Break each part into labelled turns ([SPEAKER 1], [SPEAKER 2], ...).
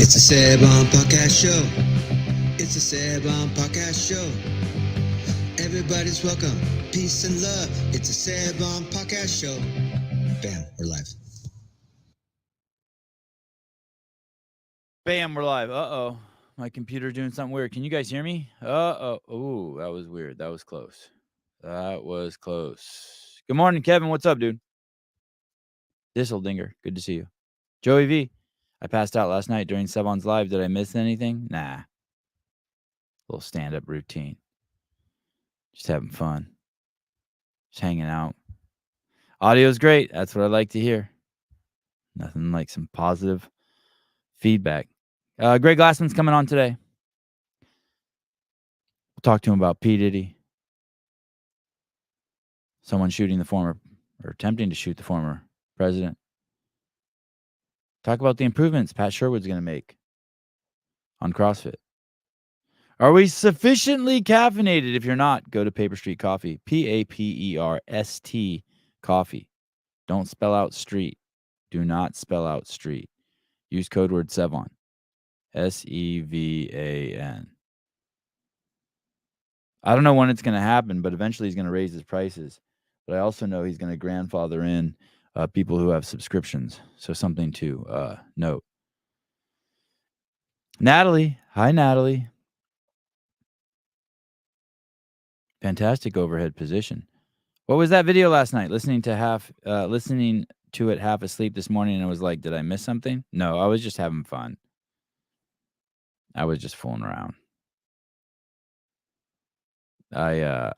[SPEAKER 1] It's a Seb-On Podcast Show. It's a Seb-On Podcast Show. Everybody's welcome. Peace and love. It's a Seb-On Podcast Show. Bam, we're live.
[SPEAKER 2] Bam, we're live. Uh-oh. My computer's doing something weird. Can you guys hear me? Uh-oh. Ooh, that was weird. That was close. That was close. Good morning, Kevin. What's up, dude? Dinger. Good to see you. Joey V. I passed out last night during Sebon's live. Did I miss anything? Nah. Little stand-up routine. Just having fun. Just hanging out. Audio's great. That's what I like to hear. Nothing like some positive feedback. Greg Glassman's coming on today. We'll talk to him about P. Diddy. Someone shooting the former, or attempting to shoot the former president. Talk about the improvements Pat Sherwood's going to make on CrossFit. Are we sufficiently caffeinated? If you're not, go to Paper Street Coffee. Paperst Coffee. Don't spell out street. Do not spell out street. Use code word Sevan. Sevan. I don't know when it's going to happen, but eventually he's going to raise his prices. But I also know he's going to grandfather in people who have subscriptions. So something to note. Natalie. Hi, Natalie. Fantastic overhead position. What was that video last night? Listening to it half asleep this morning, and I was like, did I miss something? No, I was just having fun. I was just fooling around. I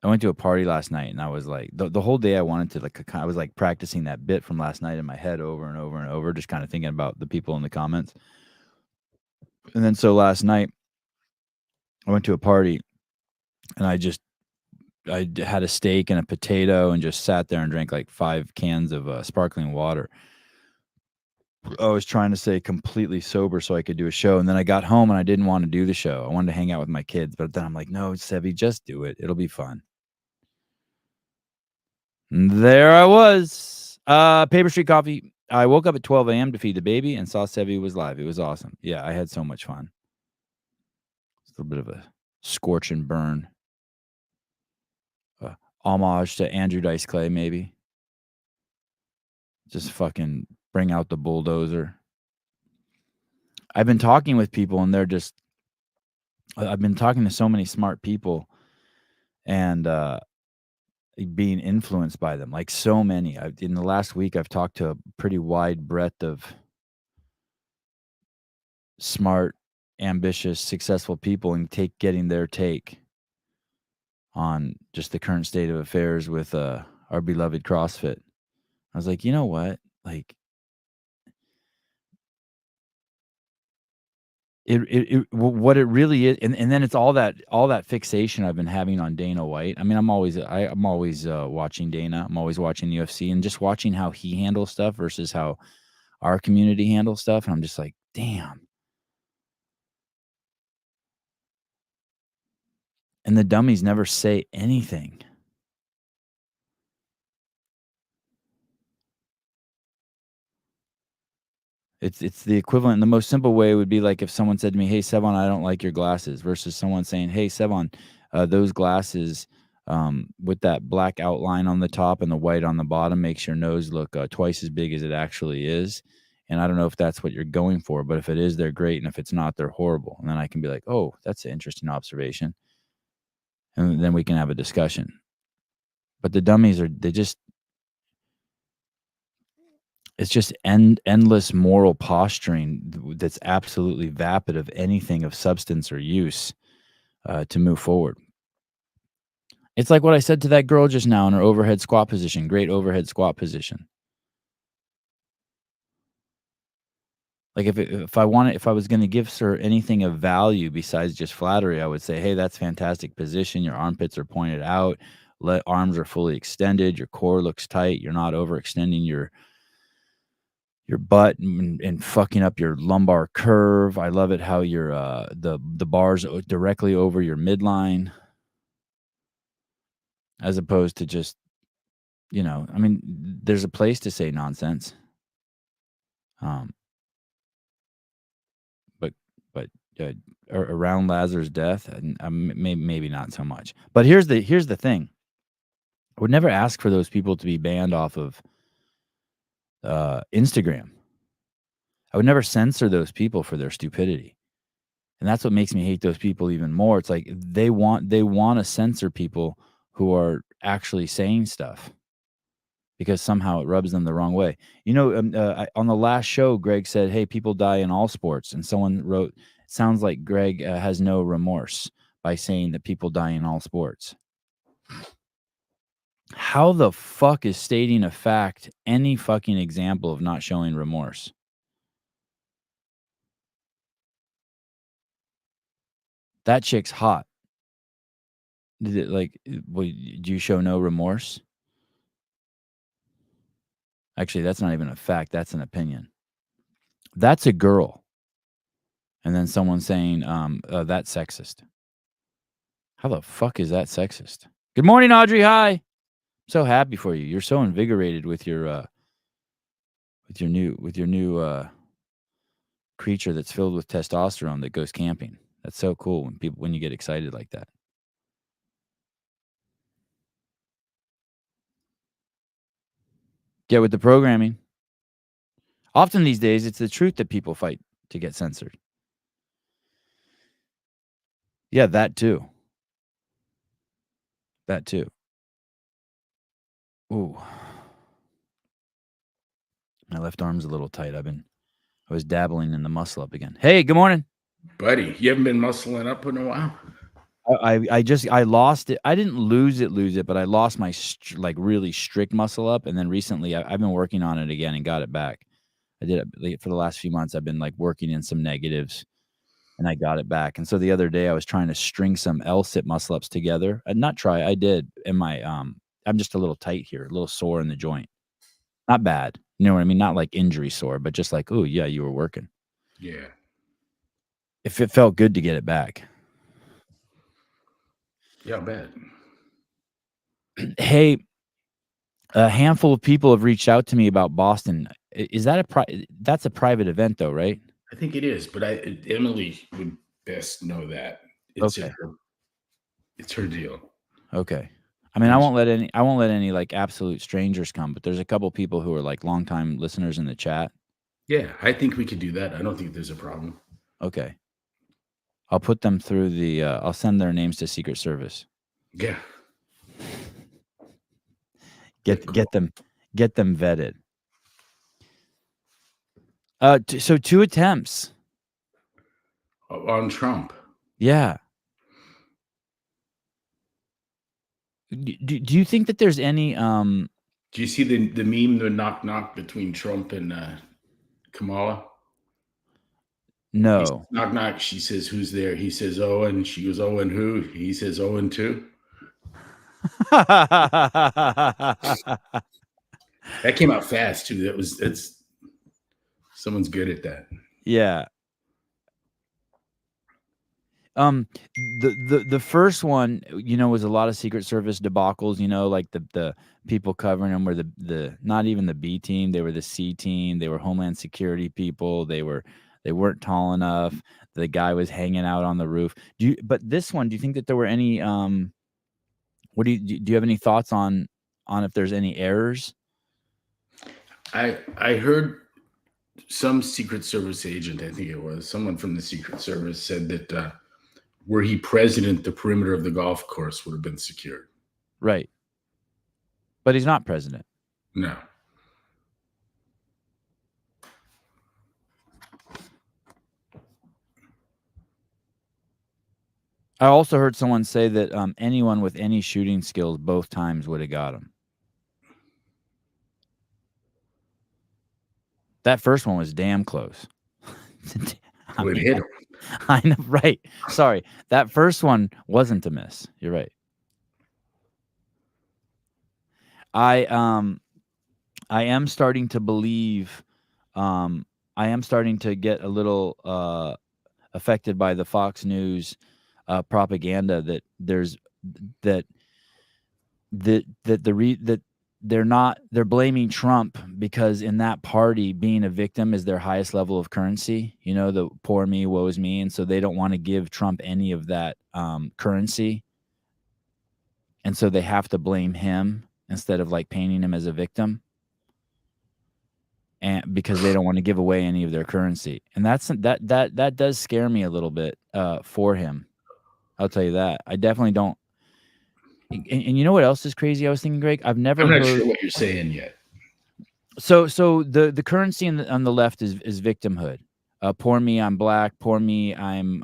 [SPEAKER 2] went to a party last night, and I was like, the whole day I wanted to I was like practicing that bit from last night in my head over and over and over, just kind of thinking about the people in the comments. And then so last night, I went to a party, and I had a steak and a potato and just sat there and drank like 5 cans of sparkling water. I was trying to stay completely sober so I could do a show. And then I got home and I didn't want to do the show. I wanted to hang out with my kids. But then I'm like, no, Sevi, just do it. It'll be fun. And there I was. Paper Street Coffee. I woke up at 12 a.m. to feed the baby and saw Sevi was live. It was awesome. Yeah, I had so much fun. It's a little bit of a scorch and burn. Homage to Andrew Dice Clay, maybe. Just fucking bring out the bulldozer. I've been talking with people, and I've been talking to so many smart people and being influenced by them, like so many. In the last week, I've talked to a pretty wide breadth of smart, ambitious, successful people and getting their take on just the current state of affairs with our beloved CrossFit. I was like, you know what? Like, what it really is, and then it's all that fixation I've been having on Dana White. I mean, I'm always watching Dana. I'm always watching the UFC and just watching how he handles stuff versus how our community handles stuff. And I'm just like, damn. And the dummies never say anything. It's the equivalent. The most simple way would be like if someone said to me, hey, Sevan, I don't like your glasses, versus someone saying, hey, Sevan, those glasses with that black outline on the top and the white on the bottom makes your nose look twice as big as it actually is. And I don't know if that's what you're going for, but if it is, they're great. And if it's not, they're horrible. And then I can be like, oh, that's an interesting observation. And then we can have a discussion. But the dummies it's just endless moral posturing that's absolutely vapid of anything of substance or use to move forward. It's like what I said to that girl just now in her overhead squat position. Great overhead squat position. Like if I was going to give her anything of value besides just flattery, I would say, hey, that's fantastic position. Your armpits are pointed out. Arms are fully extended. Your core looks tight. You're not overextending your butt and fucking up your lumbar curve. I love it how your the bars directly over your midline, as opposed to just, I mean, there's a place to say nonsense. around Lazarus' death, and maybe not so much. But here's the thing: I would never ask for those people to be banned off of Instagram. I would never censor those people for their stupidity, and that's what makes me hate those people even more. It's like they want to censor people who are actually saying stuff because somehow it rubs them the wrong way. You know, on the last show, Greg said, "Hey, people die in all sports," and someone wrote, "Sounds like Greg has no remorse by saying that people die in all sports." How the fuck is stating a fact any fucking example of not showing remorse? That chick's hot. Did it like? Do you show no remorse? Actually, that's not even a fact. That's an opinion. That's a girl. And then someone saying, that's sexist. How the fuck is that sexist? Good morning, Audrey. Hi. I'm so happy for you. You're so invigorated with your new creature that's filled with testosterone that goes camping. That's so cool when you get excited like that. Get with the programming. Often these days, it's the truth that people fight to get censored. Yeah, that too. That too. Ooh. My left arm's a little tight. I was dabbling in the muscle up again. Hey, good morning.
[SPEAKER 3] Buddy, you haven't been muscling up in a while?
[SPEAKER 2] I lost it. I didn't lose it, but I lost my really strict muscle up. And then recently I've been working on it again and got it back. I did it for the last few months. I've been like working in some negatives and I got it back. And so the other day I was trying to string some L-sit muscle ups together. I did. And I'm just a little tight here, a little sore in the joint. Not bad. You know what I mean? Not like injury sore, but just like, oh yeah, you were working.
[SPEAKER 3] Yeah.
[SPEAKER 2] If it felt good to get it back.
[SPEAKER 3] Yeah, I bet.
[SPEAKER 2] Hey, a handful of people have reached out to me about Boston. Is that that's a private event though, right?
[SPEAKER 3] I think it is, but Emily would best know that. It's
[SPEAKER 2] Okay.
[SPEAKER 3] It's her deal.
[SPEAKER 2] Okay. I mean, I won't let any like absolute strangers come, but there's a couple people who are like longtime listeners in the chat.
[SPEAKER 3] Yeah, I think we could do that. I don't think there's a problem.
[SPEAKER 2] Okay. I'll put them through I'll send their names to Secret Service.
[SPEAKER 3] Yeah.
[SPEAKER 2] Get them vetted. So 2 attempts
[SPEAKER 3] on Trump.
[SPEAKER 2] Yeah. Do you think that there's any
[SPEAKER 3] Do you see the meme, the knock between Trump and Kamala?
[SPEAKER 2] No.
[SPEAKER 3] Knock knock. She says, "Who's there?" He says, "Owen." She goes, "Owen who?" He says, "Owen too." That came out fast too. That's someone's good at that.
[SPEAKER 2] Yeah. The first one, was a lot of Secret Service debacles, like the people covering them were the not even the B team, they were the C team, they were Homeland Security people, they weren't tall enough, the guy was hanging out on the roof. But this one, do you think that there were any do you have any thoughts on if there's any errors?
[SPEAKER 3] I heard some Secret Service agent, I think it was someone from the Secret Service, said that were he president, the perimeter of the golf course would have been secured.
[SPEAKER 2] Right. But he's not president.
[SPEAKER 3] No.
[SPEAKER 2] I also heard someone say that anyone with any shooting skills both times would have got him. That first one was damn close.
[SPEAKER 3] It hit him.
[SPEAKER 2] I know, right. Sorry. That first one wasn't a miss. You're right. I am starting to believe I am starting to get a little affected by the Fox News propaganda that there's that they're blaming Trump because in that party, being a victim is their highest level of currency. You know, the poor me, woe is me. And so they don't want to give Trump any of that currency. And so they have to blame him instead of like painting him as a victim. And because they don't want to give away any of their currency. And that does scare me a little bit for him. I'll tell you that. I definitely don't. And you know what else is crazy? I was thinking, Greg, I've never
[SPEAKER 3] I'm not
[SPEAKER 2] heard.
[SPEAKER 3] sure what you're saying yet.
[SPEAKER 2] So the currency on the left is victimhood. Poor me, I'm black. Poor me, I'm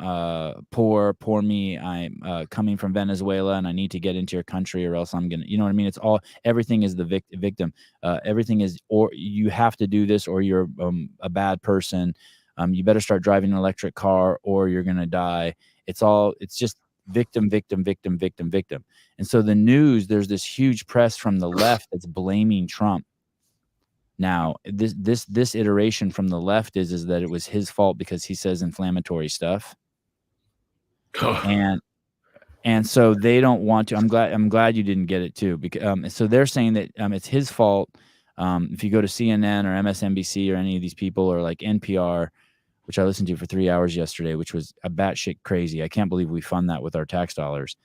[SPEAKER 2] poor. Poor me, I'm coming from Venezuela and I need to get into your country or else I'm gonna. You know what I mean? It's all, everything is the victim. Everything is, or you have to do this or you're a bad person. You better start driving an electric car or you're gonna die. It's just victim, victim, victim, victim, victim. And so the news, there's this huge press from the left that's blaming Trump. Now, this iteration from the left is that it was his fault because he says inflammatory stuff, and so they don't want to. I'm glad you didn't get it too, because so they're saying that it's his fault. If you go to CNN or MSNBC or any of these people or like NPR, which I listened to for 3 hours yesterday, which was a batshit crazy. I can't believe we fund that with our tax dollars.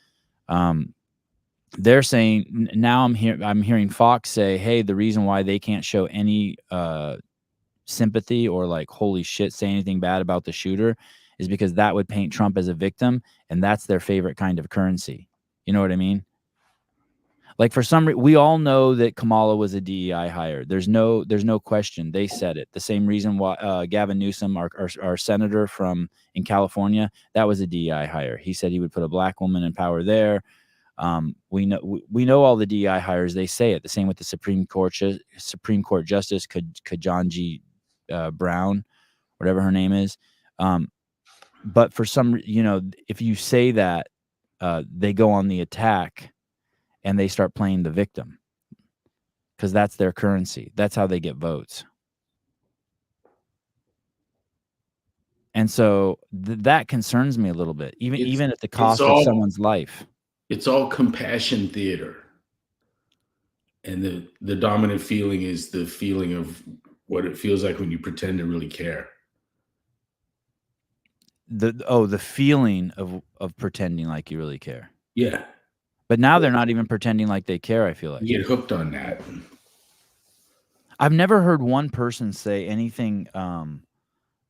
[SPEAKER 2] They're saying now I'm hearing Fox say, hey, the reason why they can't show any sympathy or like, holy shit, say anything bad about the shooter is because that would paint Trump as a victim. And that's their favorite kind of currency. You know what I mean? Like for some reason, we all know that Kamala was a DEI hire. There's no question. They said it. The same reason why Gavin Newsom, our senator in California, that was a DEI hire. He said he would put a black woman in power there. We know all the DEI hires. They say it. The same with the Supreme Court Justice Ketanji Brown, whatever her name is. But for some, if you say that, they go on the attack and they start playing the victim because that's their currency. That's how they get votes. And so that concerns me a little bit, even at the cost of someone's life.
[SPEAKER 3] It's all compassion theater. And the dominant feeling is the feeling of what it feels like when you pretend to really care.
[SPEAKER 2] The feeling of pretending like you really care.
[SPEAKER 3] Yeah.
[SPEAKER 2] But now they're not even pretending like they care, I feel like.
[SPEAKER 3] You get hooked on that.
[SPEAKER 2] I've never heard one person say anything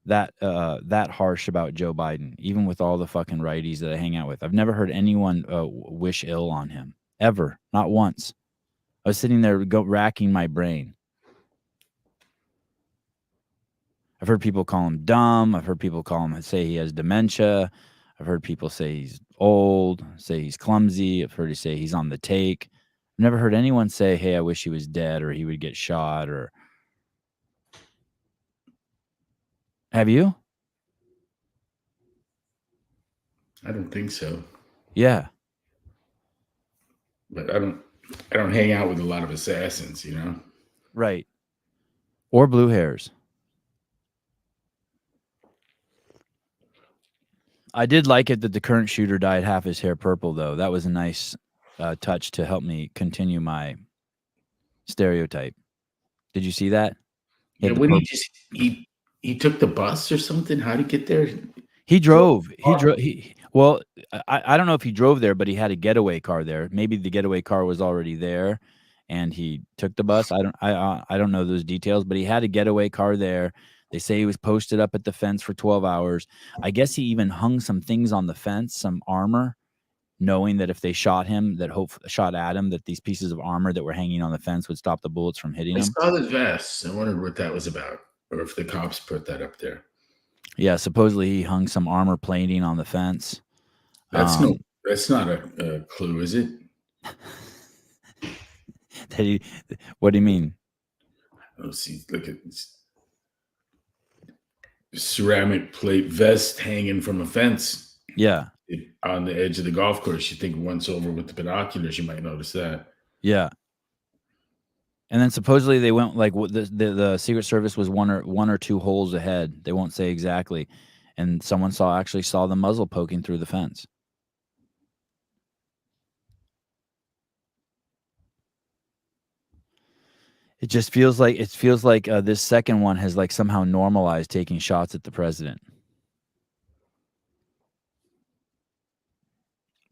[SPEAKER 2] that harsh about Joe Biden, even with all the fucking righties that I hang out with. I've never heard anyone wish ill on him, ever. Not once. I was sitting there racking my brain. I've heard people call him dumb. I've heard people say he has dementia. I've heard people say he's old, say he's clumsy. I've heard he say he's on the take. I've never heard anyone say, hey, I wish he was dead or he would get shot or... Have you?
[SPEAKER 3] I don't think so.
[SPEAKER 2] Yeah.
[SPEAKER 3] But I don't hang out with a lot of assassins, you know?
[SPEAKER 2] Right. Or blue hairs. I did like it that the current shooter dyed half his hair purple, though. That was a nice touch to help me continue my stereotype. Did you see that?
[SPEAKER 3] Yeah, when he took the bus or something? How did he get there?
[SPEAKER 2] He drove. Well, I don't know if he drove there, but he had a getaway car there. Maybe the getaway car was already there, and he took the bus. I don't know those details, but he had a getaway car there. They say he was posted up at the fence for 12 hours. I guess he even hung some things on the fence, some armor, knowing that if they shot him, shot at him, that these pieces of armor that were hanging on the fence would stop the bullets from hitting him.
[SPEAKER 3] I saw the vest. I wondered what that was about, or if the cops put that up there.
[SPEAKER 2] Yeah, supposedly he hung some armor plating on the fence.
[SPEAKER 3] That's not a clue, is it?
[SPEAKER 2] What do you mean?
[SPEAKER 3] Let's see. Look at this ceramic plate vest hanging from a fence.
[SPEAKER 2] Yeah.
[SPEAKER 3] On the edge of the golf course. You think once over with the binoculars, you might notice that.
[SPEAKER 2] Yeah. And then supposedly they went like the Secret Service was one or two holes ahead. They won't say exactly. And someone actually saw the muzzle poking through the fence. It just feels like this second one has like somehow normalized taking shots at the president.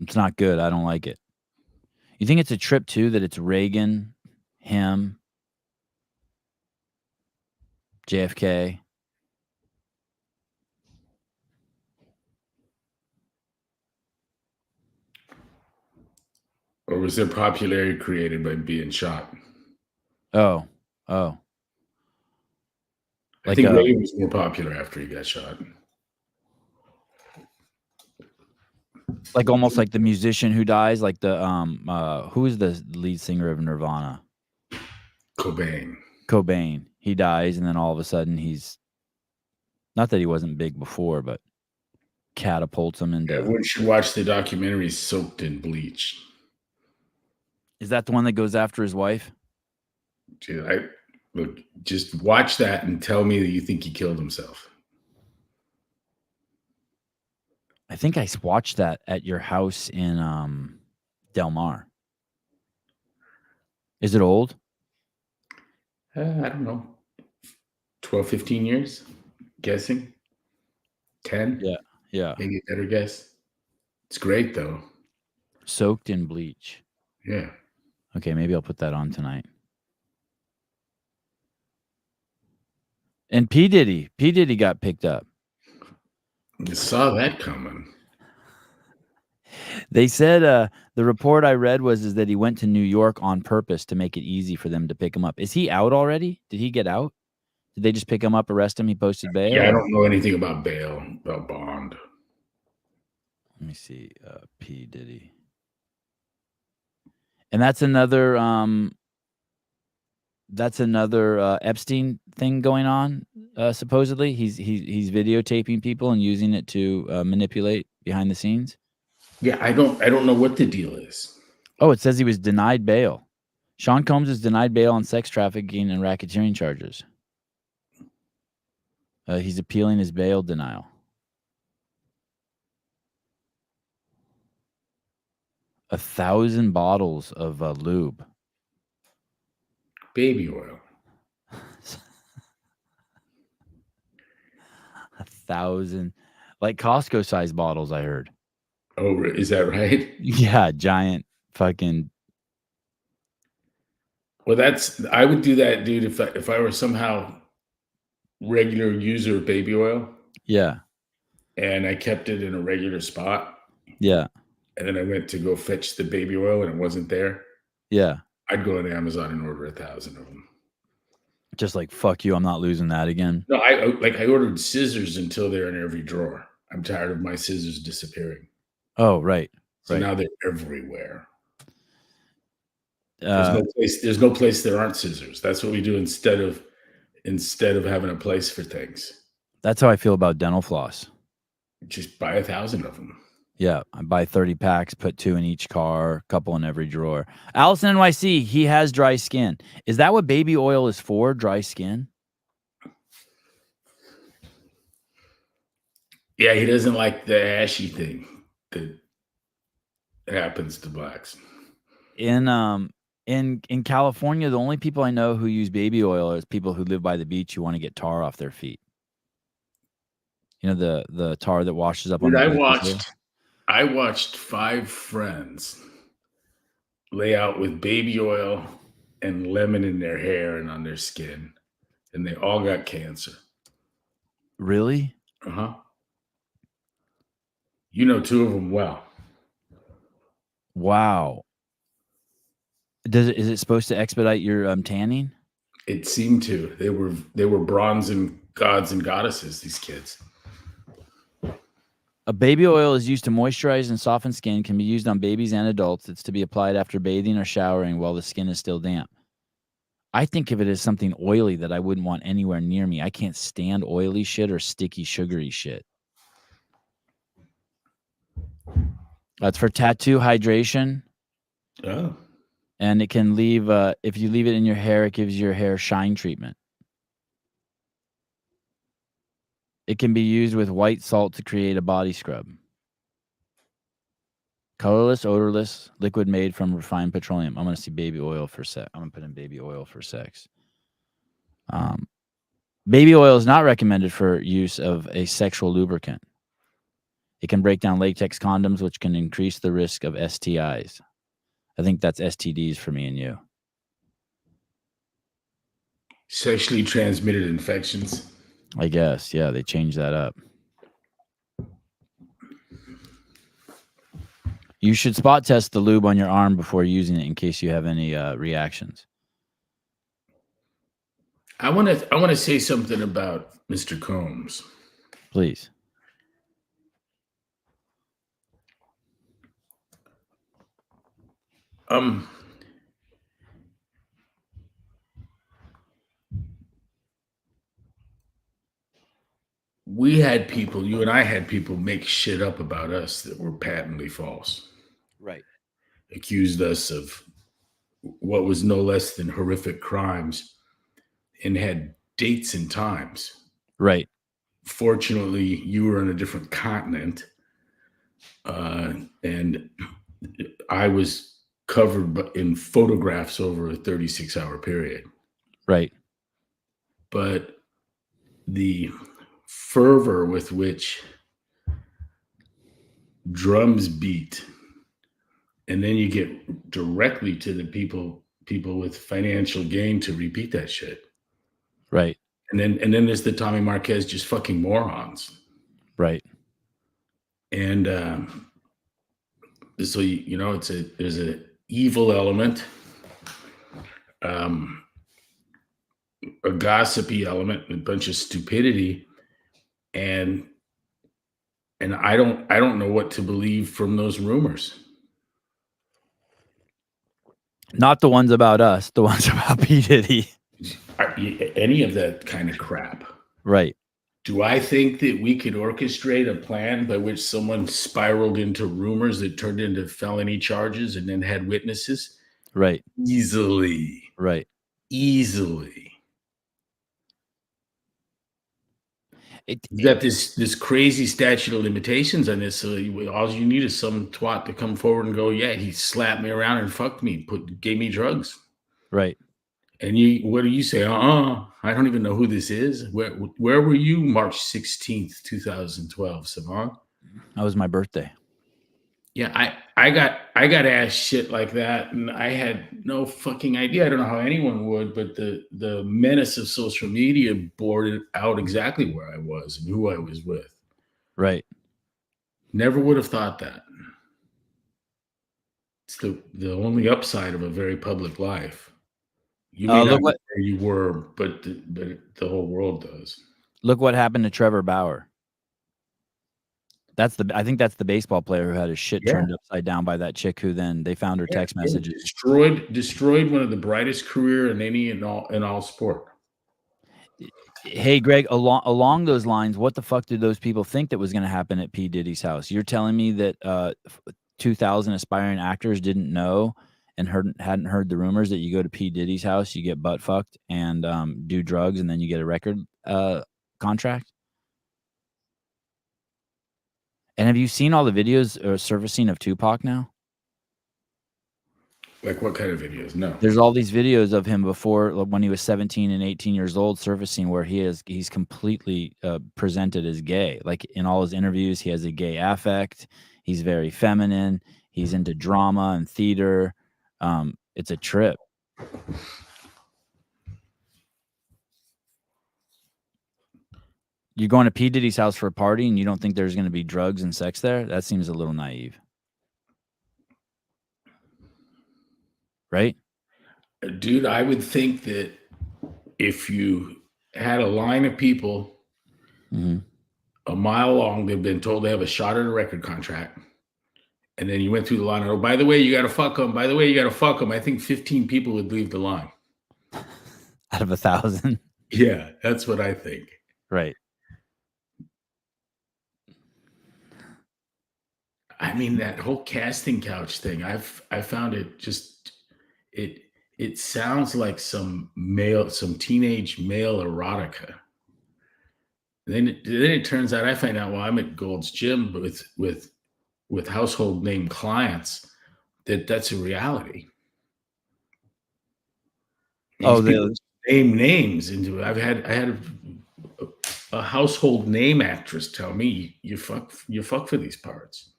[SPEAKER 2] It's not good. I don't like it. You think it's a trip too that it's Reagan, him, JFK?
[SPEAKER 3] Or was their popularity created by being shot?
[SPEAKER 2] Oh.
[SPEAKER 3] I
[SPEAKER 2] Like
[SPEAKER 3] think Reagan was more popular after he got shot.
[SPEAKER 2] like almost like the musician who dies, like the who is the lead singer of Nirvana? Cobain. He dies, and then all of a sudden he's not that he wasn't big before, but catapults him into.
[SPEAKER 3] Everyone should watch the documentary Soaked in Bleach.
[SPEAKER 2] Is that the one that goes after his wife?
[SPEAKER 3] Dude, look, just watch that and tell me that you think he killed himself.
[SPEAKER 2] I think I watched that at your house in Del Mar. Is it old?
[SPEAKER 3] I don't know. 12, 15 years? Guessing? 10?
[SPEAKER 2] Yeah.
[SPEAKER 3] Maybe a better guess. It's great, though.
[SPEAKER 2] Soaked in Bleach.
[SPEAKER 3] Yeah.
[SPEAKER 2] Okay, maybe I'll put that on tonight. And P. Diddy got picked up.
[SPEAKER 3] You saw that coming.
[SPEAKER 2] They said the report I read is that he went to New York on purpose to make it easy for them to pick him up. Is he out already? Did he get out? Did they just pick him up, arrest him? He posted bail?
[SPEAKER 3] Yeah, I don't know anything about bail, about bond.
[SPEAKER 2] Let me see. P. Diddy. And that's another Epstein thing going on. Supposedly, he's videotaping people and using it to manipulate behind the scenes.
[SPEAKER 3] Yeah, I don't know what the deal is.
[SPEAKER 2] Oh, it says he was denied bail. Sean Combs is denied bail on sex trafficking and racketeering charges. He's appealing his bail denial. $1,000 bottles of lube.
[SPEAKER 3] Baby oil.
[SPEAKER 2] 1,000, like Costco size bottles, I heard.
[SPEAKER 3] Oh, is that right?
[SPEAKER 2] Yeah, giant fucking.
[SPEAKER 3] Well, I would do that, dude, if I were somehow regular user of baby oil.
[SPEAKER 2] Yeah.
[SPEAKER 3] And I kept it in a regular spot.
[SPEAKER 2] Yeah.
[SPEAKER 3] And then I went to go fetch the baby oil and it wasn't there.
[SPEAKER 2] Yeah.
[SPEAKER 3] I'd go to Amazon and order 1,000 of them.
[SPEAKER 2] Just like, fuck you, I'm not losing that again.
[SPEAKER 3] No, I ordered scissors until they're in every drawer. I'm tired of my scissors disappearing.
[SPEAKER 2] Oh, right.
[SPEAKER 3] So now they're everywhere. There's no place there aren't scissors. That's what we do instead of having a place for things.
[SPEAKER 2] That's how I feel about dental floss.
[SPEAKER 3] Just buy 1,000 of them.
[SPEAKER 2] Yeah, I buy 30 packs, put 2 in each car, a couple in every drawer. Allison NYC, he has dry skin. Is that what baby oil is for, dry skin?
[SPEAKER 3] Yeah, he doesn't like the ashy thing that happens to blacks.
[SPEAKER 2] In California, the only people I know who use baby oil is people who live by the beach who want to get tar off their feet. You know, the tar that washes up on the beach.
[SPEAKER 3] I watched 5 friends lay out with baby oil and lemon in their hair and on their skin, and they all got cancer.
[SPEAKER 2] Really?
[SPEAKER 3] Uh-huh. You know 2 of them well.
[SPEAKER 2] Wow. Is it supposed to expedite your tanning?
[SPEAKER 3] It seemed to. They were bronze and gods and goddesses, these kids.
[SPEAKER 2] A baby oil is used to moisturize and soften skin, can be used on babies and adults. It's to be applied after bathing or showering while the skin is still damp. I think of it as something oily that I wouldn't want anywhere near me. I can't stand oily shit or sticky, sugary shit. That's for tattoo hydration.
[SPEAKER 3] Oh.
[SPEAKER 2] And it can leave, if you leave it in your hair, it gives your hair shine treatment. It can be used with white salt to create a body scrub. Colorless, odorless, liquid made from refined petroleum. I'm going to see baby oil for sex. I'm going to put in baby oil for sex. Baby oil is not recommended for use of a sexual lubricant. It can break down latex condoms, which can increase the risk of STIs. I think that's STDs for me and you.
[SPEAKER 3] Sexually transmitted infections.
[SPEAKER 2] I guess. Yeah, they changed that up. You should spot test the lube on your arm before using it in case you have any reactions.
[SPEAKER 3] I want to say something about Mr. Combs.
[SPEAKER 2] Please.
[SPEAKER 3] We had people, you and I had people make shit up about us that were patently false.
[SPEAKER 2] Right.
[SPEAKER 3] Accused us of what was no less than horrific crimes and had dates and times.
[SPEAKER 2] Right.
[SPEAKER 3] Fortunately, you were on a different continent, and I was covered in photographs over a 36-hour period.
[SPEAKER 2] Right.
[SPEAKER 3] But the fervor with which drums beat, and then you get directly to the people with financial gain to repeat that shit.
[SPEAKER 2] Right.
[SPEAKER 3] And then there's the Tommy Marquez just fucking morons.
[SPEAKER 2] Right.
[SPEAKER 3] And so there's an evil element, a gossipy element, a bunch of stupidity, and I don't know what to believe from those rumors.
[SPEAKER 2] Not the ones about us, the ones about P. Diddy.
[SPEAKER 3] Any of that kind of crap.
[SPEAKER 2] Right.
[SPEAKER 3] Do I think that we could orchestrate a plan by which someone spiraled into rumors that turned into felony charges and then had witnesses?
[SPEAKER 2] Right.
[SPEAKER 3] Easily.
[SPEAKER 2] Right.
[SPEAKER 3] Easily. You got this crazy statute of limitations on this. So all you need is some twat to come forward and go, yeah, he slapped me around and fucked me, gave me drugs.
[SPEAKER 2] Right.
[SPEAKER 3] And what do you say? I don't even know who this is. Where were you March 16th, 2012, Savon?
[SPEAKER 2] That was my birthday.
[SPEAKER 3] Yeah, I got asked shit like that, and I had no fucking idea. I don't know how anyone would, but the menace of social media boarded out exactly where I was and who I was with.
[SPEAKER 2] Right.
[SPEAKER 3] Never would have thought that. It's the only upside of a very public life. You may not know where you were, but the whole world does.
[SPEAKER 2] Look what happened to Trevor Bauer. I think that's the baseball player who had his shit turned upside down by that chick who then they found her text messages.
[SPEAKER 3] Destroyed one of the brightest career in all sport.
[SPEAKER 2] Hey, Greg, along those lines, what the fuck did those people think that was going to happen at P. Diddy's house? You're telling me that 2,000 aspiring actors didn't know and hadn't heard the rumors that you go to P. Diddy's house, you get butt fucked and do drugs, and then you get a record contract? And have you seen all the videos surfacing of Tupac now?
[SPEAKER 3] Like what kind of videos? No.
[SPEAKER 2] There's all these videos of him before when he was 17 and 18 years old surfacing where he's completely presented as gay. Like in all his interviews, he has a gay affect. He's very feminine. He's into drama and theater. It's a trip. You're going to P. Diddy's house for a party and you don't think there's going to be drugs and sex there? That seems a little naive. Right?
[SPEAKER 3] Dude, I would think that if you had a line of people a mile long, they've been told they have a shot at a record contract, and then you went through the line, oh, by the way, you got to fuck them. By the way, you got to fuck them. I think 15 people would leave the line.
[SPEAKER 2] Out of 1,000?
[SPEAKER 3] Yeah, that's what I think.
[SPEAKER 2] Right.
[SPEAKER 3] I mean, that whole casting couch thing, I found it just, it sounds like some teenage male erotica. Then it turns out, I find out while I'm at Gold's Gym with household name clients that's a reality. They name names into it. I had a household name actress tell me you fuck for these parts.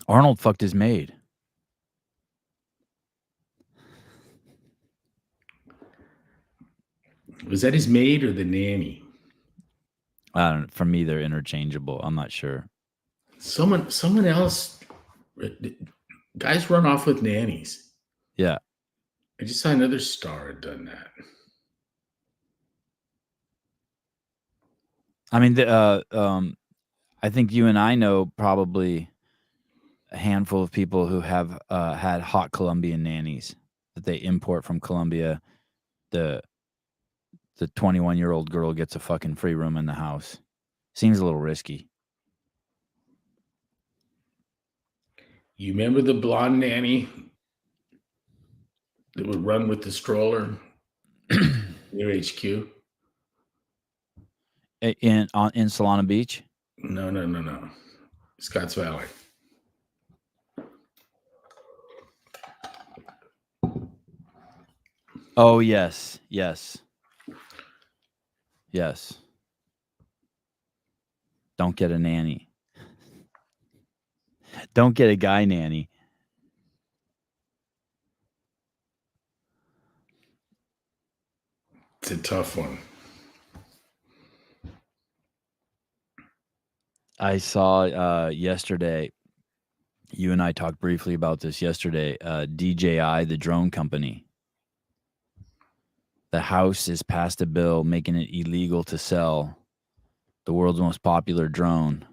[SPEAKER 2] Arnold fucked his maid.
[SPEAKER 3] Was that his maid or the nanny?
[SPEAKER 2] I don't know. For me, they're interchangeable. I'm not sure.
[SPEAKER 3] Someone else. Guys run off with nannies.
[SPEAKER 2] Yeah.
[SPEAKER 3] I just saw another star had done that.
[SPEAKER 2] I mean, I think you and I know probably a handful of people who have had hot Colombian nannies that they import from Colombia. The 21-year-old girl gets a fucking free room in the house. Seems a little risky.
[SPEAKER 3] You remember the blonde nanny that would run with the stroller near HQ?
[SPEAKER 2] In Solana Beach?
[SPEAKER 3] No. Scotts Valley.
[SPEAKER 2] Oh, yes. Don't get a nanny. Don't get a guy nanny.
[SPEAKER 3] It's a tough one.
[SPEAKER 2] I saw yesterday, you and I talked briefly about this yesterday, DJI, the drone company. The House has passed a bill making it illegal to sell the world's most popular drone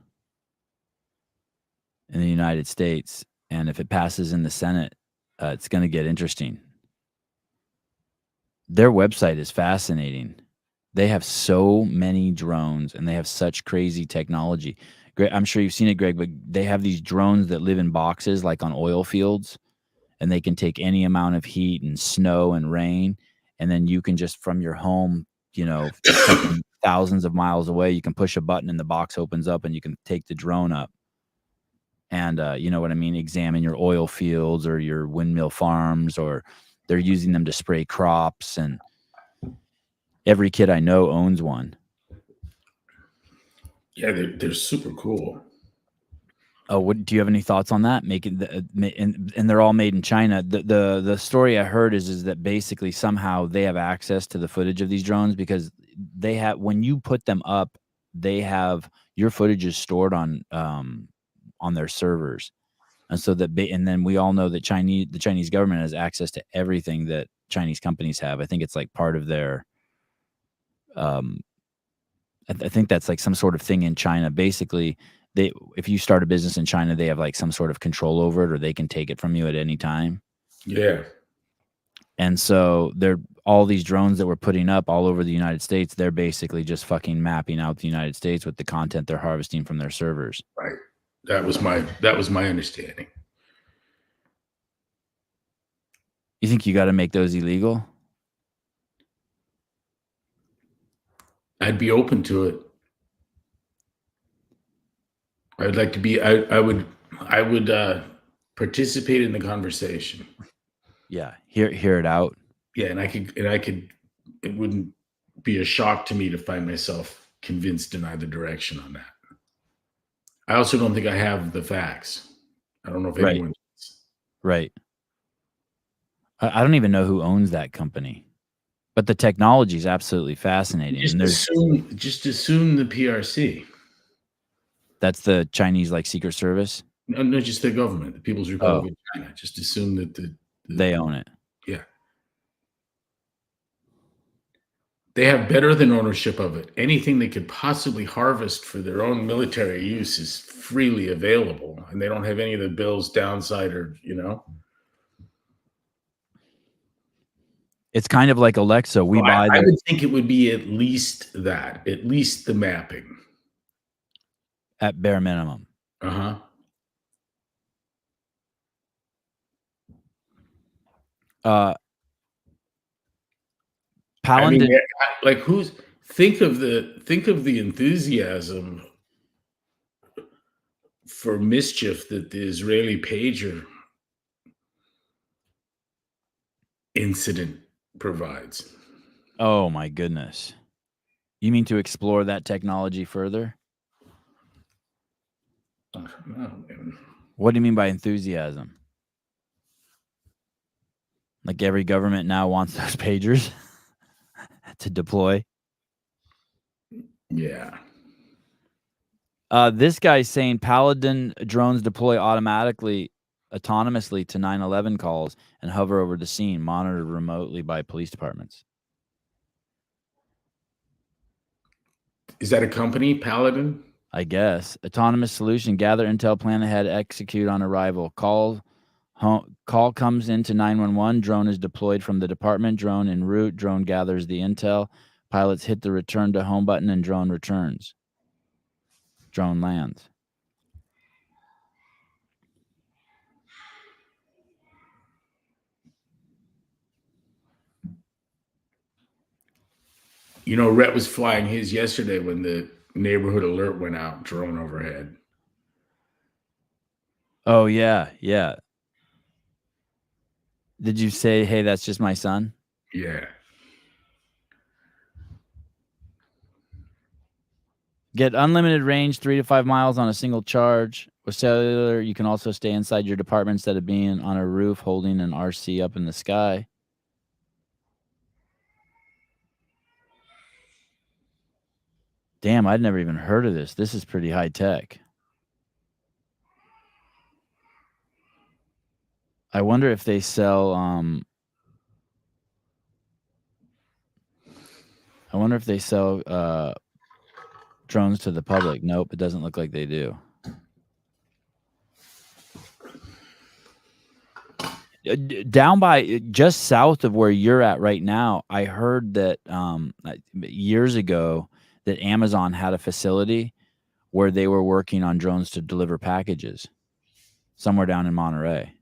[SPEAKER 2] in the United States. And if it passes in the Senate, it's going to get interesting. Their website is fascinating. They have so many drones and they have such crazy technology. Greg, I'm sure you've seen it, Greg, but they have these drones that live in boxes like on oil fields, and they can take any amount of heat and snow and rain. And then you can just from your home, thousands of miles away, you can push a button and the box opens up and you can take the drone up. And you know what I mean? Examine your oil fields or your windmill farms, or they're using them to spray crops. And every kid I know owns one.
[SPEAKER 3] Yeah, they're super cool.
[SPEAKER 2] Oh, do you have any thoughts on that? And they're all made in China. The story I heard is that basically somehow they have access to the footage of these drones because they have, when you put them up, they have your footage is stored on their servers, and so and then we all know that the Chinese government has access to everything that Chinese companies have. I think it's like part of their I think that's like some sort of thing in China. Basically, if you start a business in China, they have like some sort of control over it, or they can take it from you at any time.
[SPEAKER 3] Yeah.
[SPEAKER 2] And so all these drones that we're putting up all over the United States, they're basically just fucking mapping out the United States with the content they're harvesting from their servers.
[SPEAKER 3] Right. That was my understanding.
[SPEAKER 2] You think you got to make those illegal?
[SPEAKER 3] I'd be open to it. I'd like to be. I would participate in the conversation.
[SPEAKER 2] Yeah, hear it out.
[SPEAKER 3] Yeah, and I could. It wouldn't be a shock to me to find myself convinced in either direction on that. I also don't think I have the facts. I don't know if anyone does.
[SPEAKER 2] Right. I don't even know who owns that company, but the technology is absolutely fascinating.
[SPEAKER 3] Just assume the PRC.
[SPEAKER 2] That's the Chinese like secret service.
[SPEAKER 3] No, just the government, the People's Republic of China. Just assume that
[SPEAKER 2] they own it.
[SPEAKER 3] Yeah. They have better than ownership of it. Anything they could possibly harvest for their own military use is freely available, and they don't have any of the bills downside or,
[SPEAKER 2] It's kind of like Alexa. I
[SPEAKER 3] would think it would be at least that, at least the mapping.
[SPEAKER 2] At bare minimum.
[SPEAKER 3] Uh-huh.
[SPEAKER 2] Palin
[SPEAKER 3] think of the enthusiasm for mischief that the Israeli pager incident provides.
[SPEAKER 2] Oh my goodness. You mean to explore that technology further?
[SPEAKER 3] No, man.
[SPEAKER 2] What do you mean by enthusiasm? Like every government now wants those pagers to deploy?
[SPEAKER 3] Yeah.
[SPEAKER 2] This guy's saying Paladin drones deploy autonomously to 911 calls and hover over the scene, monitored remotely by police departments.
[SPEAKER 3] Is that a company, Paladin?
[SPEAKER 2] I guess. Autonomous solution. Gather intel, plan ahead, execute on arrival. Call comes into 911. Drone is deployed from the department. Drone en route. Drone gathers the intel. Pilots hit the return to home button and drone returns. Drone lands.
[SPEAKER 3] You know, Rhett was flying his yesterday when the neighborhood alert went out, drone overhead.
[SPEAKER 2] Oh, yeah. Yeah. Did you say, hey, that's just my son?
[SPEAKER 3] Yeah.
[SPEAKER 2] Get unlimited range, 3 to 5 miles on a single charge. With cellular, you can also stay inside your department instead of being on a roof holding an RC up in the sky. Damn, I'd never even heard of this. This is pretty high tech. I wonder if they sell drones to the public. Nope, it doesn't look like they do. Down by just south of where you're at right now, I heard that years ago that Amazon had a facility where they were working on drones to deliver packages somewhere down in Monterey.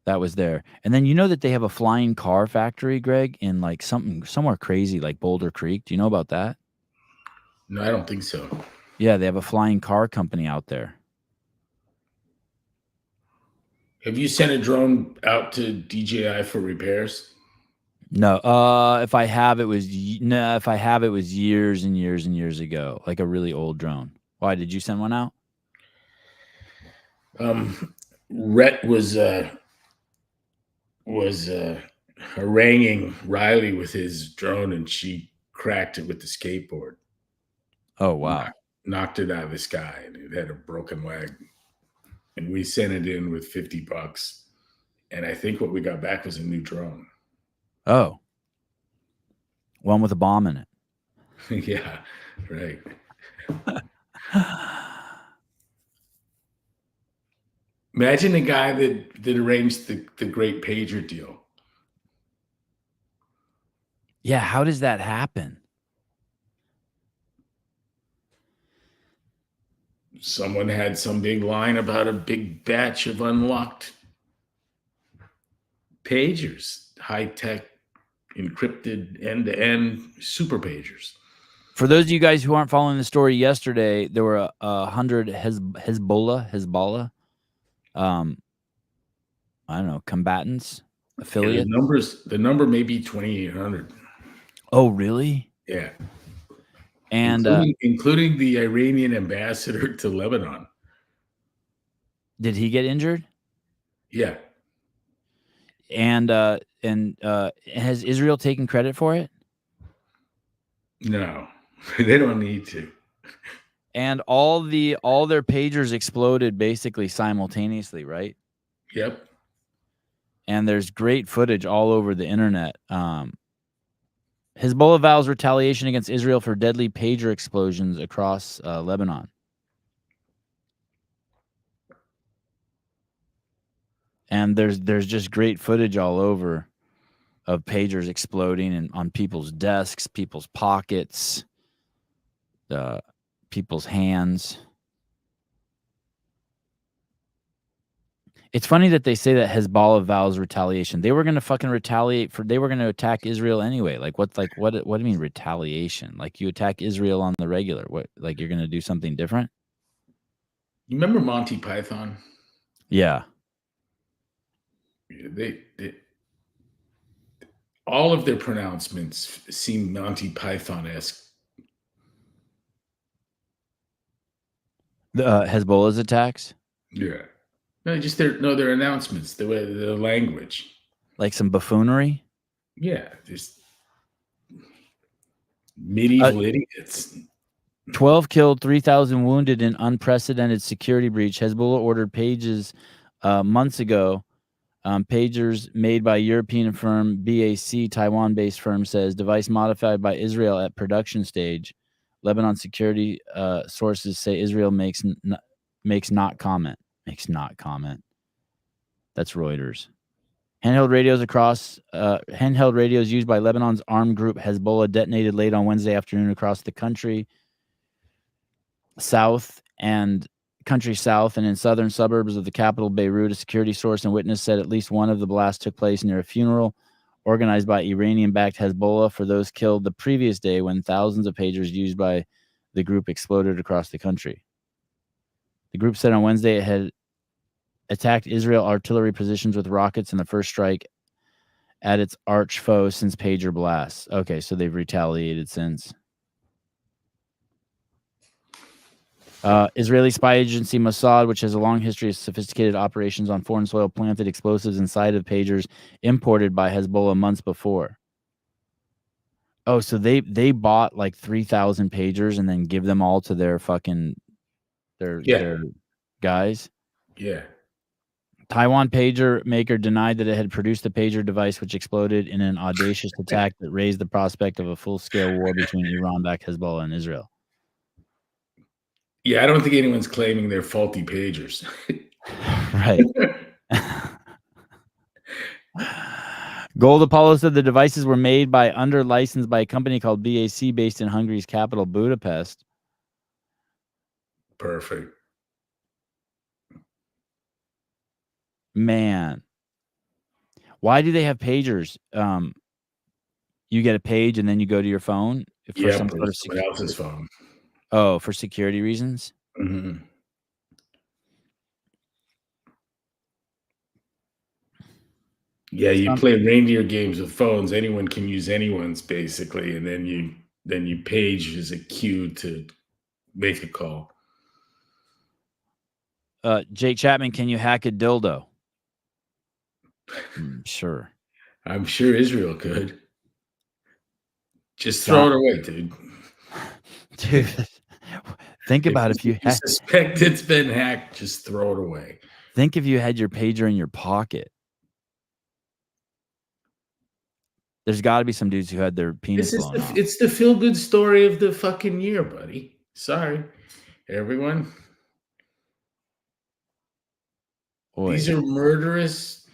[SPEAKER 2] That was there. And then you know that they have a flying car factory, Greg, in like somewhere crazy like Boulder Creek. Do you know about that?
[SPEAKER 3] No, I don't think so.
[SPEAKER 2] Yeah, they have a flying car company out there.
[SPEAKER 3] Have you sent a drone out to DJI for repairs?
[SPEAKER 2] No, if I have, it was years and years and years ago, like a really old drone. Why did you send one out?
[SPEAKER 3] Rhett was haranguing Riley with his drone, and she cracked it with the skateboard.
[SPEAKER 2] Oh wow!
[SPEAKER 3] Knocked it out of the sky, and it had a broken leg. And we sent it in with $50, and I think what we got back was a new drone.
[SPEAKER 2] Oh, one with a bomb in it.
[SPEAKER 3] Yeah, right. Imagine the guy that arranged the great pager deal.
[SPEAKER 2] Yeah, how does that happen?
[SPEAKER 3] Someone had some big line about a big batch of unlocked pagers, high-tech, encrypted, end-to-end super pagers.
[SPEAKER 2] For those of you guys who aren't following the story yesterday, there were 100 Hezbollah, I don't know, combatants, affiliates.
[SPEAKER 3] Yeah, the number may be 2,800.
[SPEAKER 2] Oh, really?
[SPEAKER 3] Yeah.
[SPEAKER 2] And
[SPEAKER 3] including the Iranian ambassador to Lebanon.
[SPEAKER 2] Did he get injured?
[SPEAKER 3] Yeah.
[SPEAKER 2] And has Israel taken credit for it?
[SPEAKER 3] No, they don't need to.
[SPEAKER 2] And all their pagers exploded basically simultaneously, right?
[SPEAKER 3] Yep.
[SPEAKER 2] And there's great footage all over the internet. Hezbollah vows retaliation against Israel for deadly pager explosions across Lebanon. And there's just great footage all over of pagers exploding and on people's desks, people's pockets, people's hands. It's funny that they say that Hezbollah vows retaliation. They were going to fucking retaliate they were going to attack Israel anyway. What do you mean retaliation? Like you attack Israel on the regular. What, like you're going to do something different?
[SPEAKER 3] You remember Monty Python?
[SPEAKER 2] Yeah.
[SPEAKER 3] all of their pronouncements seem Monty Python-esque.
[SPEAKER 2] The Hezbollah's attacks,
[SPEAKER 3] Yeah. No, just their announcements, the way the language.
[SPEAKER 2] like some buffoonery.
[SPEAKER 3] Yeah, just medieval idiots.
[SPEAKER 2] 12 killed, 3,000 wounded in unprecedented security breach. Hezbollah ordered pages months ago. Pagers made by European firm BAC, Taiwan-based firm, says device modified by Israel at production stage. Lebanon security sources say Israel makes not comment. Makes not comment. That's Reuters. Handheld radios used by Lebanon's armed group Hezbollah detonated late on Wednesday afternoon across the country south and in southern suburbs of the capital Beirut. A security source and witness said at least one of the blasts took place near a funeral organized by Iranian-backed Hezbollah for those killed the previous day when thousands of pagers used by the group exploded across the country. The group said on Wednesday it had attacked Israel artillery positions with rockets in the first strike at its arch foe since pager blasts. Okay, so they've retaliated since. Israeli spy agency Mossad, which has a long history of sophisticated operations on foreign soil, planted explosives inside of pagers imported by Hezbollah months before. Oh, so they bought like 3,000 pagers and then give them all to their fucking their guys.
[SPEAKER 3] Yeah.
[SPEAKER 2] Taiwan pager maker denied that it had produced the pager device, which exploded in an audacious attack that raised the prospect of a full-scale war between Iran-backed Hezbollah and Israel.
[SPEAKER 3] Yeah, I don't think anyone's claiming they're faulty pagers.
[SPEAKER 2] Right. Gold Apollo said the devices were made under license by a company called BAC based in Hungary's capital, Budapest.
[SPEAKER 3] Perfect.
[SPEAKER 2] Man. Why do they have pagers? You get a page and then you go to your phone for some sort of
[SPEAKER 3] someone else's phone.
[SPEAKER 2] Oh, for security reasons?
[SPEAKER 3] Mm-hmm. Yeah, you play reindeer games with phones. Anyone can use anyone's basically, and then you page as a cue to make a call.
[SPEAKER 2] Jake Chapman, can you hack a dildo? Sure.
[SPEAKER 3] I'm sure Israel could. Just throw it away, dude.
[SPEAKER 2] Dude, think about if you
[SPEAKER 3] suspect it's been hacked, just throw it away.
[SPEAKER 2] Think if you had your pager in your pocket. There's got to be some dudes who had their penis blown off.
[SPEAKER 3] It's the feel-good story of the fucking year, buddy. Sorry, everyone. Boy. These are murderous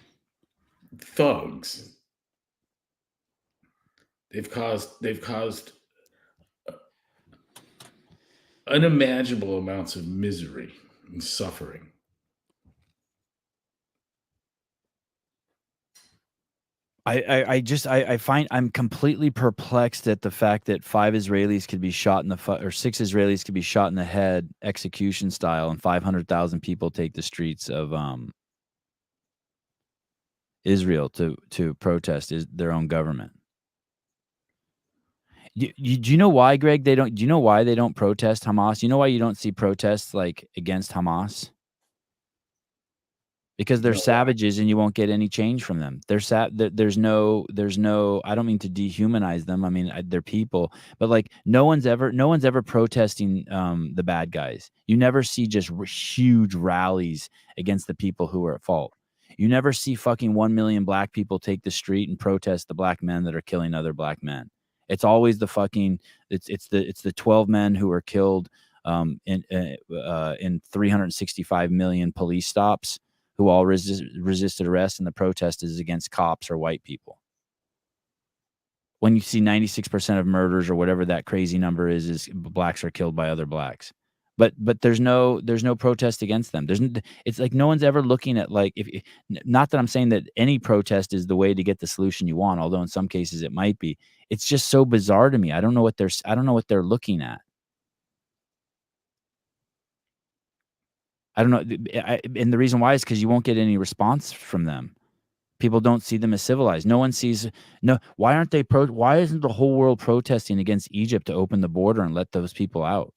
[SPEAKER 3] thugs. They've caused unimaginable amounts of misery and suffering.
[SPEAKER 2] I find I'm completely perplexed at the fact that 5 Israelis could be shot in or 6 Israelis could be shot in the head execution style, and 500,000 people take the streets of Israel to protest their own government. Do you know why, Greg? Do you know why they don't protest Hamas? You know why you don't see protests like against Hamas? Because they're savages and you won't get any change from them. There's no, I don't mean to dehumanize them. I mean, they're people, but like no one's ever protesting the bad guys. You never see just huge rallies against the people who are at fault. You never see fucking 1 million black people take the street and protest the black men that are killing other black men. It's always the fucking, it's the 12 men who were killed in 365 million police stops, who all resisted arrest, and the protest is against cops or white people. When you see 96% of murders or whatever that crazy number is blacks are killed by other blacks. But there's no protest against them. It's like no one's ever looking at like not that I'm saying that any protest is the way to get the solution you want, although in some cases it might be. It's just so bizarre to me. I don't know what they're looking at. I don't know. And the reason why is because you won't get any response from them. People don't see them as civilized. No one sees. No, why aren't they why isn't the whole world protesting against Egypt to open the border and let those people out?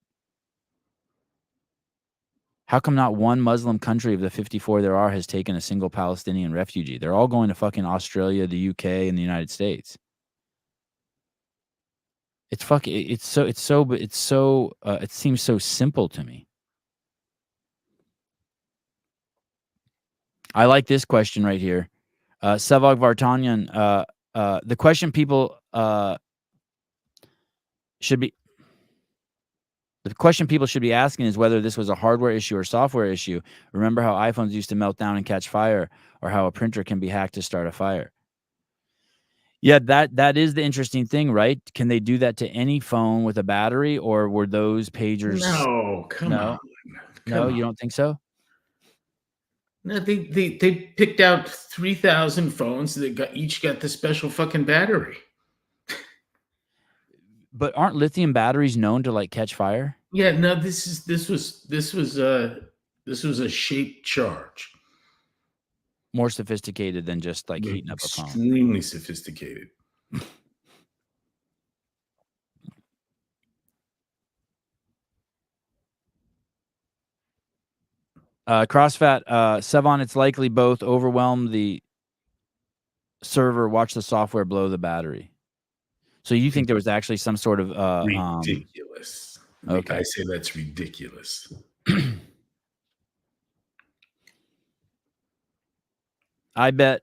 [SPEAKER 2] How come not one Muslim country of the 54 there are has taken a single Palestinian refugee? They're all going to fucking Australia, the UK, and the United States. It seems so simple to me. I like this question right here. Sevog Vartanyan, the question people should be asking is whether this was a hardware issue or software issue. Remember how iPhones used to melt down and catch fire, or how a printer can be hacked to start a fire? Yeah, that is the interesting thing, right? Can they do that to any phone with a battery, or were those pagers?
[SPEAKER 3] No, come on.
[SPEAKER 2] No, you don't think so?
[SPEAKER 3] No, they picked out 3,000 phones that each got the special fucking battery.
[SPEAKER 2] But aren't lithium batteries known to like catch fire?
[SPEAKER 3] Yeah, no, this was a shaped charge.
[SPEAKER 2] More sophisticated than just like heating up a phone.
[SPEAKER 3] Extremely sophisticated.
[SPEAKER 2] CrossFit, Sevon, it's likely both. Overwhelm the server, watch the software blow the battery. So you think there was actually some sort of
[SPEAKER 3] ridiculous?
[SPEAKER 2] Okay,
[SPEAKER 3] I say that's ridiculous.
[SPEAKER 2] I bet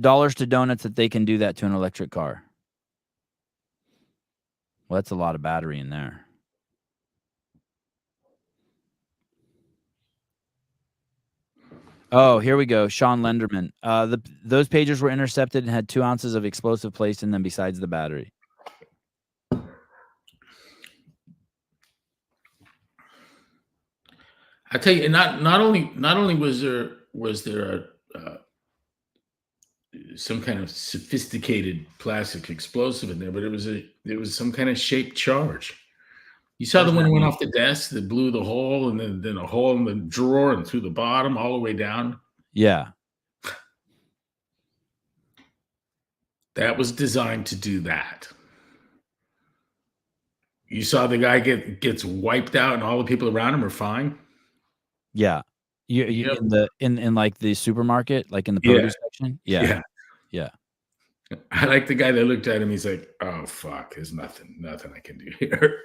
[SPEAKER 2] dollars to donuts that they can do that to an electric car. Well, that's a lot of battery in there. Oh, here we go. Sean Lenderman. Those pagers were intercepted and had 2 ounces of explosive placed in them besides the battery.
[SPEAKER 3] I tell you, not only was there some kind of sophisticated plastic explosive in there, but it was some kind of shaped charge. You saw the one that went off the desk that blew the hole, and then a hole in the drawer and through the bottom all the way down.
[SPEAKER 2] Yeah.
[SPEAKER 3] That was designed to do that. You saw the guy gets wiped out, and all the people around him are fine.
[SPEAKER 2] Yeah. You in like the supermarket, like in the produce section? Yeah.
[SPEAKER 3] I like the guy that looked at him. He's like, "Oh fuck, there's nothing I can do here."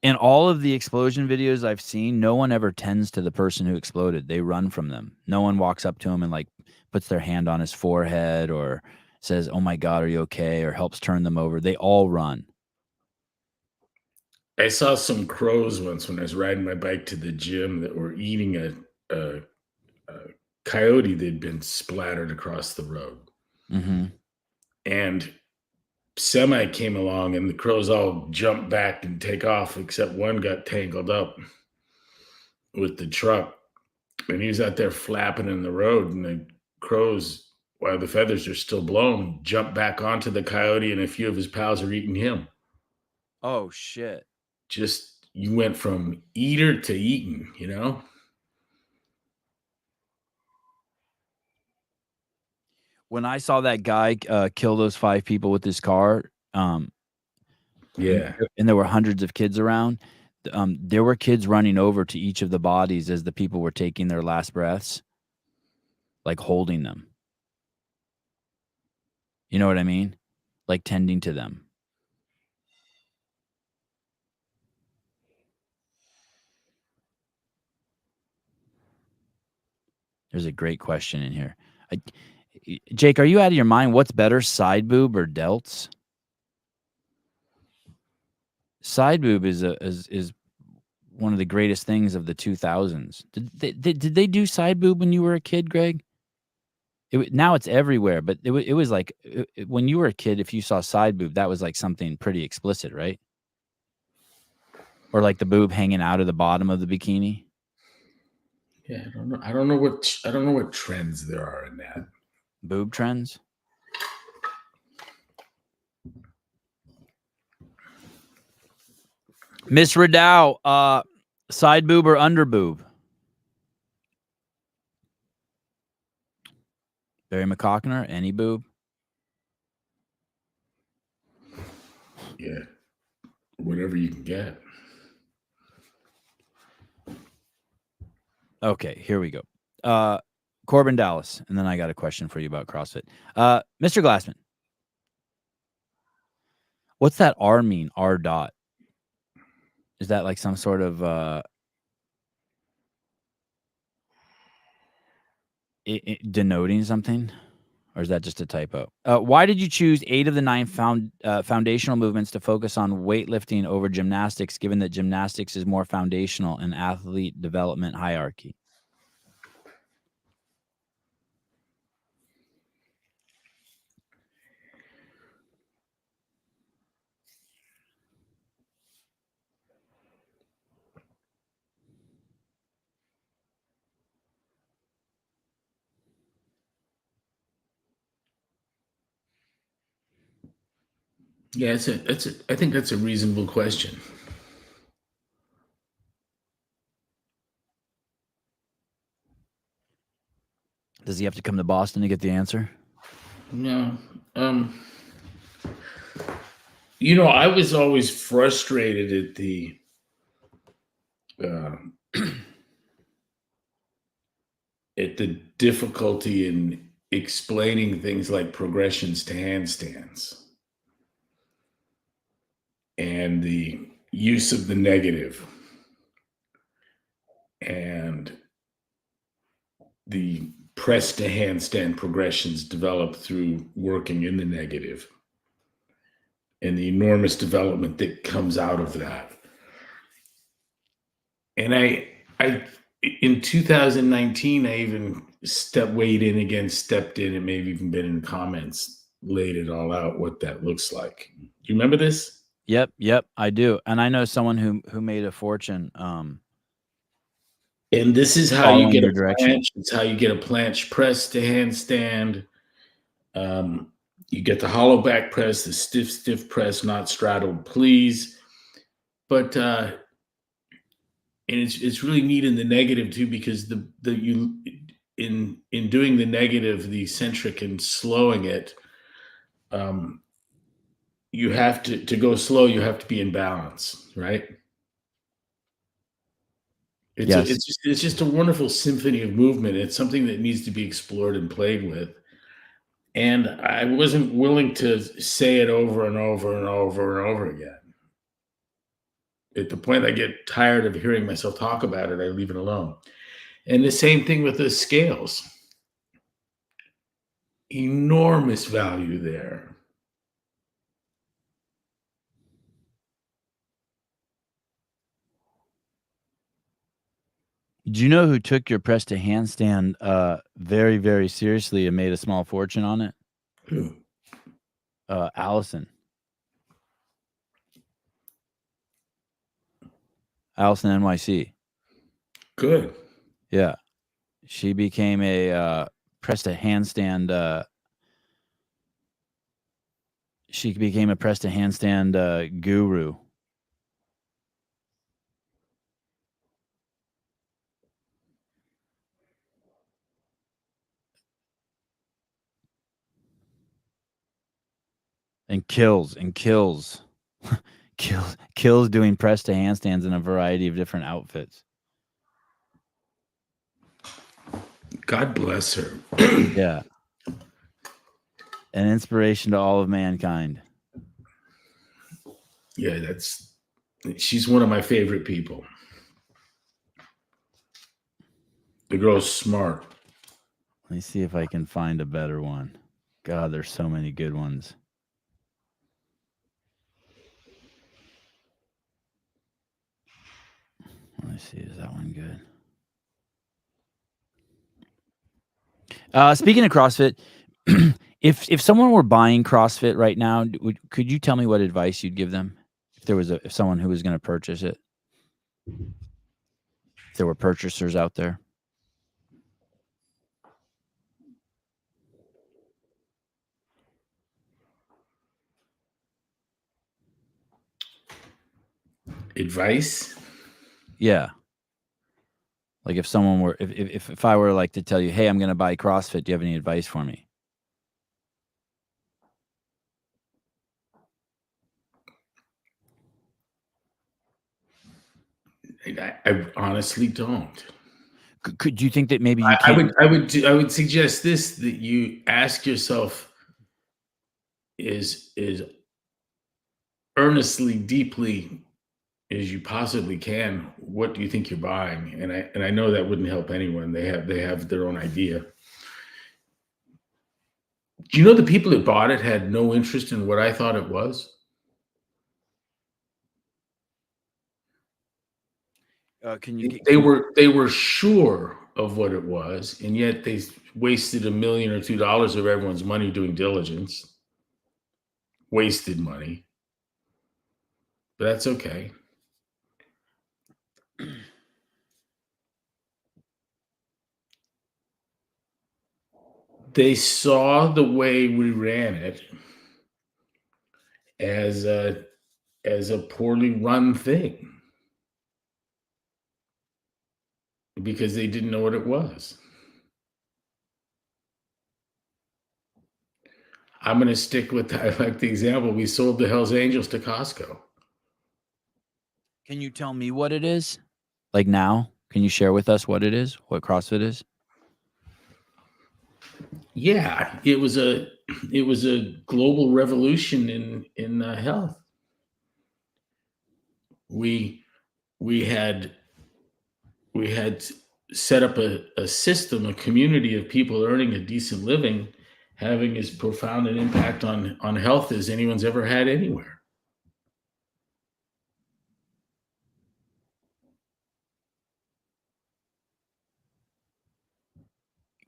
[SPEAKER 2] In all of the explosion videos I've seen, no one ever tends to the person who exploded. They run from them. No one walks up to him and like puts their hand on his forehead or says, "Oh my God, are you okay?" or helps turn them over. They all run.
[SPEAKER 3] I saw some crows once when I was riding my bike to the gym that were eating a coyote that'd been splattered across the road.
[SPEAKER 2] Mm-hmm.
[SPEAKER 3] And semi came along, and the crows all jumped back and take off, except one got tangled up with the truck. And he was out there flapping in the road, and the crows, while the feathers are still blown, jumped back onto the coyote, and a few of his pals are eating him.
[SPEAKER 2] Oh, shit.
[SPEAKER 3] Just, you went from eater to eaten, you know?
[SPEAKER 2] When I saw that guy kill those 5 people with his car,
[SPEAKER 3] Yeah.
[SPEAKER 2] and there were hundreds of kids around, there were kids running over to each of the bodies as the people were taking their last breaths, like holding them. You know what I mean? Like tending to them. There's a great question in here. Jake, are you out of your mind? What's better, side boob or delts? Side boob is one of the greatest things of the 2000s. Did they do side boob when you were a kid, Greg? Now it's everywhere, but it was like when you were a kid, if you saw side boob, that was like something pretty explicit, right? Or like the boob hanging out of the bottom of the bikini.
[SPEAKER 3] Yeah, I don't know what trends there are in that.
[SPEAKER 2] Boob trends. Miss Ridow, side boob or under boob? Barry McCockner, any boob?
[SPEAKER 3] Yeah. Whatever you can get.
[SPEAKER 2] Okay, here we go. Corbin Dallas, and then I got a question for you about CrossFit. Mr. Glassman, what's that R mean? R dot? Is that like some sort of denoting something? Or is that just a typo? Why did you choose 8 of the 9 foundational movements to focus on weightlifting over gymnastics, given that gymnastics is more foundational in athlete development hierarchy?
[SPEAKER 3] Yeah, I think that's a reasonable question.
[SPEAKER 2] Does he have to come to Boston to get the answer?
[SPEAKER 3] No. You know, I was always frustrated at the at the difficulty in explaining things like progressions to handstands and the use of the negative and the press to handstand progressions developed through working in the negative and the enormous development that comes out of that. And I in 2019, I even weighed in again, stepped in, and maybe even been in comments, laid it all out what that looks like. Do you remember this?
[SPEAKER 2] Yep, I do. And I know someone who made a fortune.
[SPEAKER 3] And this is how you
[SPEAKER 2] Following
[SPEAKER 3] get
[SPEAKER 2] your
[SPEAKER 3] a
[SPEAKER 2] direction.
[SPEAKER 3] planche. It's how you get a planche press to handstand. You get the hollow back press, the stiff press, not straddled, please. But and it's really neat in the negative too, because in doing the negative, the eccentric and slowing it, you have to go slow. You have to be in balance, right?
[SPEAKER 2] Yes.
[SPEAKER 3] It's just a wonderful symphony of movement. It's something that needs to be explored and played with. And I wasn't willing to say it over and over and over and over again. At the point I get tired of hearing myself talk about it, I leave it alone. And the same thing with the scales. Enormous value there.
[SPEAKER 2] Do you know who took your press to handstand very, very seriously and made a small fortune on it?
[SPEAKER 3] Who?
[SPEAKER 2] Allison. Allison NYC.
[SPEAKER 3] Good.
[SPEAKER 2] Yeah. She became a press to handstand. She became a press to handstand guru. And kills kills doing press to handstands in a variety of different outfits.
[SPEAKER 3] God bless her.
[SPEAKER 2] Yeah. An inspiration to all of mankind.
[SPEAKER 3] Yeah, she's one of my favorite people. The girl's smart.
[SPEAKER 2] Let me see if I can find a better one. God, there's so many good ones. Let me see, is that one good? Speaking of CrossFit, if someone were buying CrossFit right now, could you tell me what advice you'd give them if someone who was going to purchase it? If there were purchasers out there.
[SPEAKER 3] Advice?
[SPEAKER 2] Yeah. Like if someone were, if I were like to tell you, hey, I'm going to buy CrossFit, do you have any advice for me?
[SPEAKER 3] I honestly don't.
[SPEAKER 2] Could you think that maybe you can't?
[SPEAKER 3] I would suggest this, that you ask yourself is earnestly, deeply as you possibly can, what do you think you're buying? And I know that wouldn't help anyone. They have their own idea. Do you know the people that bought it had no interest in what I thought it was?
[SPEAKER 2] Can you get?
[SPEAKER 3] They were sure of what it was, and yet they wasted $1 million or $2 of everyone's money doing diligence. Wasted money, but that's okay. They saw the way we ran it as a poorly run thing because they didn't know what it was. I'm going to stick with that. I like the example. We sold the Hells Angels to Costco.
[SPEAKER 2] Can you tell me what it is? Like now, can you share with us what it is? What CrossFit is?
[SPEAKER 3] Yeah, it was a global revolution in health. We had set up a system, a community of people earning a decent living, having as profound an impact on health as anyone's ever had anywhere.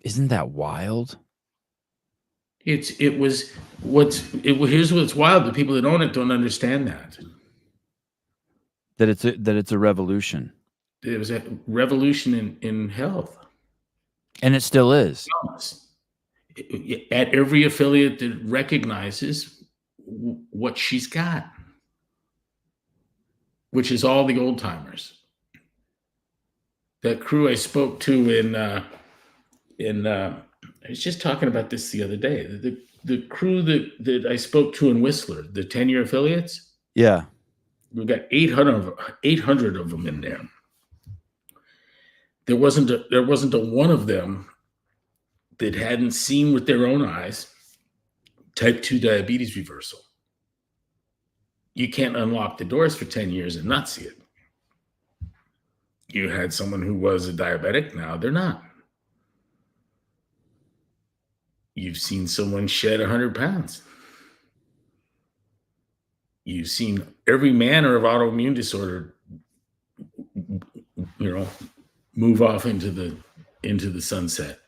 [SPEAKER 2] Isn't that wild?
[SPEAKER 3] Here's what's wild. The people that own it don't understand that.
[SPEAKER 2] That it's a revolution.
[SPEAKER 3] It was a revolution in health.
[SPEAKER 2] And it still is.
[SPEAKER 3] At every affiliate that recognizes what she's got, which is all the old timers. That crew I spoke to I was just talking about this the other day. The crew that I spoke to in Whistler, the 10-year affiliates.
[SPEAKER 2] Yeah.
[SPEAKER 3] We've got 800 of them in there. There wasn't a one of them that hadn't seen with their own eyes type 2 diabetes reversal. You can't unlock the doors for 10 years and not see it. You had someone who was a diabetic, now they're not. You've seen someone shed 100 pounds. You've seen every manner of autoimmune disorder, move off into the sunset.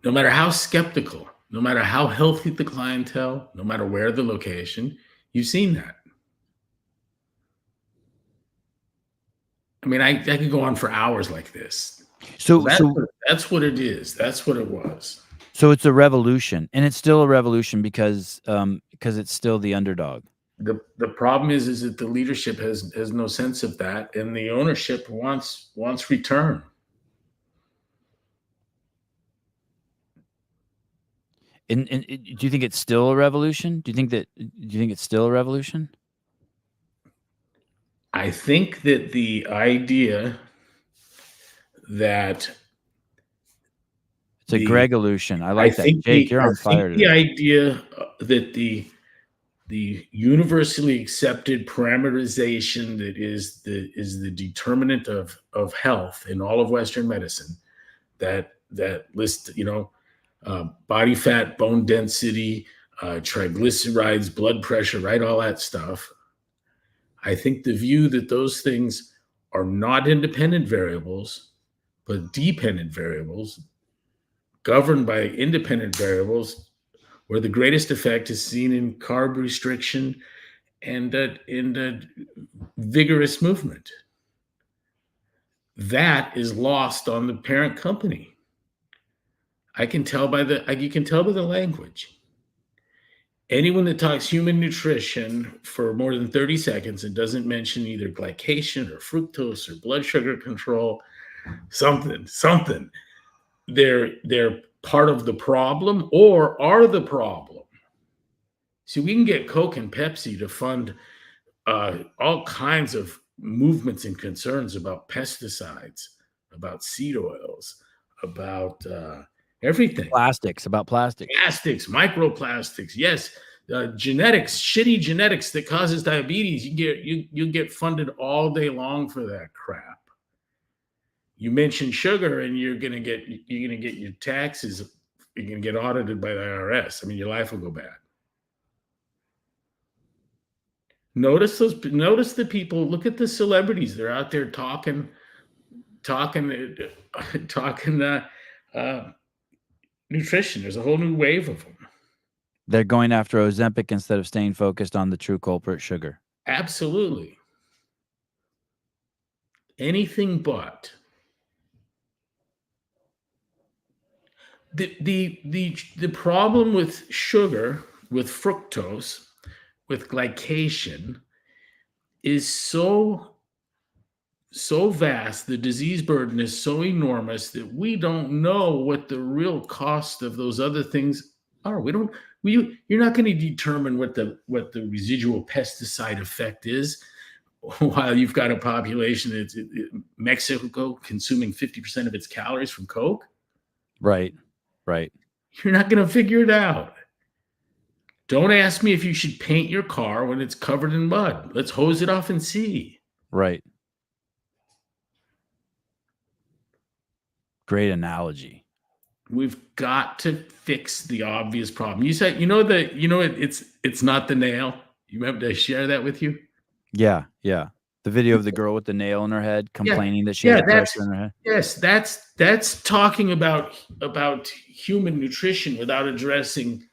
[SPEAKER 3] No matter how skeptical, no matter how healthy the clientele, no matter where the location, you've seen that. I mean, I could go on for hours like this. So that's what it is. That's what it was.
[SPEAKER 2] So it's a revolution, and it's still a revolution because it's still the underdog.
[SPEAKER 3] The problem is that the leadership has no sense of that, and the ownership wants return.
[SPEAKER 2] And do you think it's still a revolution? Do you think it's still a revolution?
[SPEAKER 3] I think that the idea that
[SPEAKER 2] it's a Gregolution. I like that. Jake, you're on fire today.
[SPEAKER 3] The idea that the universally accepted parameterization that is the determinant of health in all of Western medicine, that list, body fat, bone density, triglycerides, blood pressure, right? All that stuff. I think the view that those things are not independent variables, but dependent variables governed by independent variables, where the greatest effect is seen in carb restriction and in vigorous movement. That is lost on the parent company. You can tell by the language. Anyone that talks human nutrition for more than 30 seconds and doesn't mention either glycation or fructose or blood sugar control, something, they're part of the problem or are the problem. See, we can get Coke and Pepsi to fund all kinds of movements and concerns about pesticides, about seed oils, about everything.
[SPEAKER 2] About plastics.
[SPEAKER 3] Plastics, microplastics, yes. Genetics, shitty genetics that causes diabetes. You get funded all day long for that crap. You mention sugar, and you're gonna get your taxes. You're gonna get audited by the IRS. I mean, your life will go bad. Notice the people. Look at the celebrities. They're out there talking nutrition. There's a whole new wave of them.
[SPEAKER 2] They're going after Ozempic instead of staying focused on the true culprit, sugar.
[SPEAKER 3] Absolutely. Anything but. The problem with sugar, with fructose, with glycation is so vast, the disease burden is so enormous that we don't know what the real cost of those other things are. You're not going to determine what the residual pesticide effect is while you've got a population that's Mexico consuming 50% of its calories from Coke.
[SPEAKER 2] Right.
[SPEAKER 3] You're not going to figure it out. Don't ask me if you should paint your car when it's covered in mud. Let's hose it off and see.
[SPEAKER 2] Right. Great analogy.
[SPEAKER 3] We've got to fix the obvious problem. You said, it's not the nail. You remember, did I share that with you?
[SPEAKER 2] Yeah. The video of the girl with the nail in her head complaining that she had a pressure in her head.
[SPEAKER 3] Yes, that's talking about human nutrition without addressing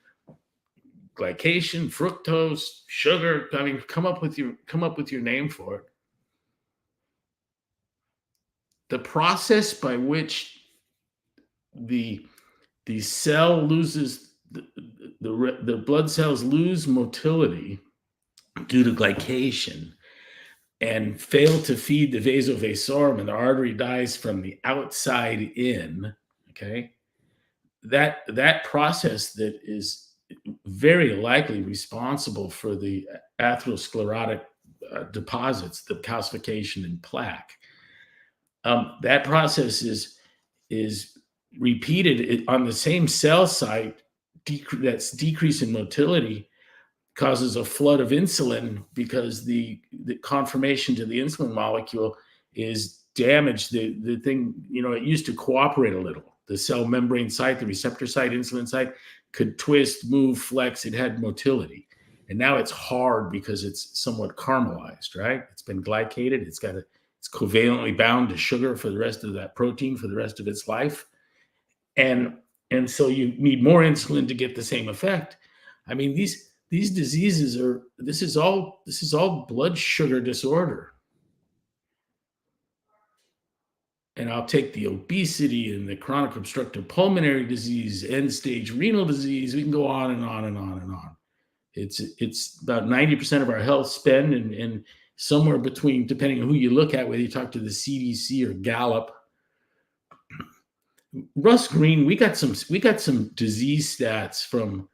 [SPEAKER 3] glycation, fructose, sugar. I mean, come up with your name for it. The process by which the cell loses the blood cells lose motility due to glycation and fail to feed the vasovasorum, and the artery dies from the outside in. Okay, that process that is very likely responsible for the atherosclerotic deposits, the calcification in plaque. That process is repeated on the same cell site. That's decrease in motility causes a flood of insulin because the conformation to the insulin molecule is damaged. The thing, it used to cooperate a little. The cell membrane site, the receptor site, insulin site could twist, move, flex. It had motility. And now it's hard because it's somewhat caramelized, right? It's been glycated. It's covalently bound to sugar for the rest of that protein for the rest of its life. And so you need more insulin to get the same effect. I mean, these diseases this is all blood sugar disorder. And I'll take the obesity and the chronic obstructive pulmonary disease, end stage renal disease. We can go on and on and on and on. It's about 90% of our health spend, and somewhere between, depending on who you look at, whether you talk to the CDC or Gallup. Russ Green, we got some disease stats from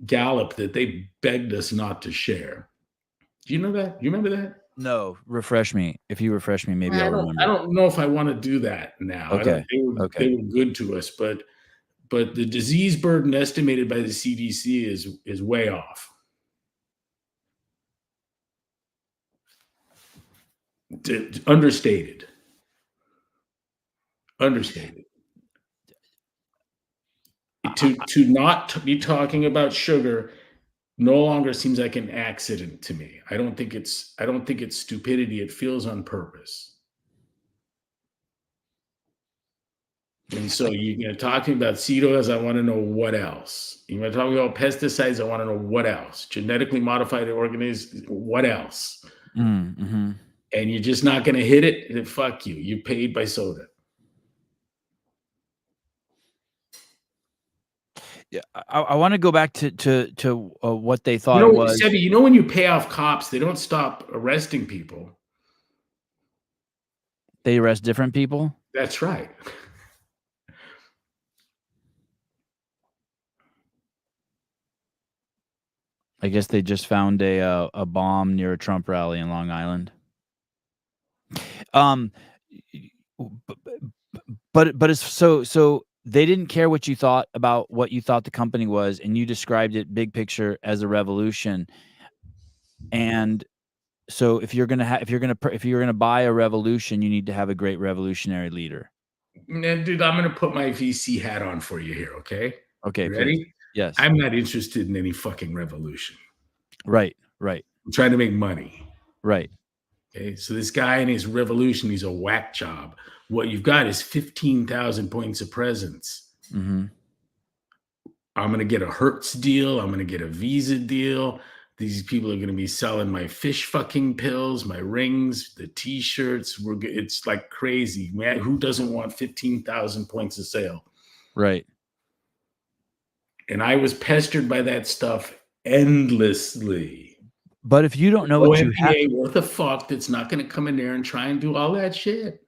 [SPEAKER 3] Gallup that they begged us not to share. Do you know that? Do you remember that?
[SPEAKER 2] No, refresh me. If you refresh me, maybe I'll remember.
[SPEAKER 3] I don't know if I want to do that now.
[SPEAKER 2] Okay.
[SPEAKER 3] They were good to us, but the disease burden estimated by the CDC is way off. Understated. To not be talking about sugar no longer seems like an accident to me. I don't think it's stupidity. It feels on purpose. And so you're talking about seed oils, I want to know what else. You're talking about pesticides, I want to know what else. Genetically modified organisms, what else?
[SPEAKER 2] Mm-hmm.
[SPEAKER 3] And you're just not going to hit it, then fuck you. You're paid by soda.
[SPEAKER 2] I want to go back to what they thought it was.
[SPEAKER 3] Sebby, when you pay off cops, they don't stop arresting people.
[SPEAKER 2] They arrest different people?
[SPEAKER 3] That's right.
[SPEAKER 2] I guess they just found a bomb near a Trump rally in Long Island. But it's so they didn't care what you thought about what you thought the company was, and you described it big picture as a revolution. And so if you're gonna buy a revolution, you need to have a great revolutionary leader.
[SPEAKER 3] Dude, I'm gonna put my VC hat on for you here, okay?
[SPEAKER 2] Okay,
[SPEAKER 3] you ready?
[SPEAKER 2] Please. Yes.
[SPEAKER 3] I'm not interested in any fucking revolution.
[SPEAKER 2] Right.
[SPEAKER 3] I'm trying to make money.
[SPEAKER 2] Right.
[SPEAKER 3] Okay, so this guy in his revolution, he's a whack job. What you've got is 15,000 points of presence.
[SPEAKER 2] Mm-hmm.
[SPEAKER 3] I'm going to get a Hertz deal. I'm going to get a Visa deal. These people are going to be selling my fish fucking pills, my rings, the T-shirts. It's like crazy, man. Who doesn't want 15,000 points of sale?
[SPEAKER 2] Right.
[SPEAKER 3] And I was pestered by that stuff endlessly.
[SPEAKER 2] But if you don't know what you have,
[SPEAKER 3] worth a fuck that's not going to come in there and try and do all that shit.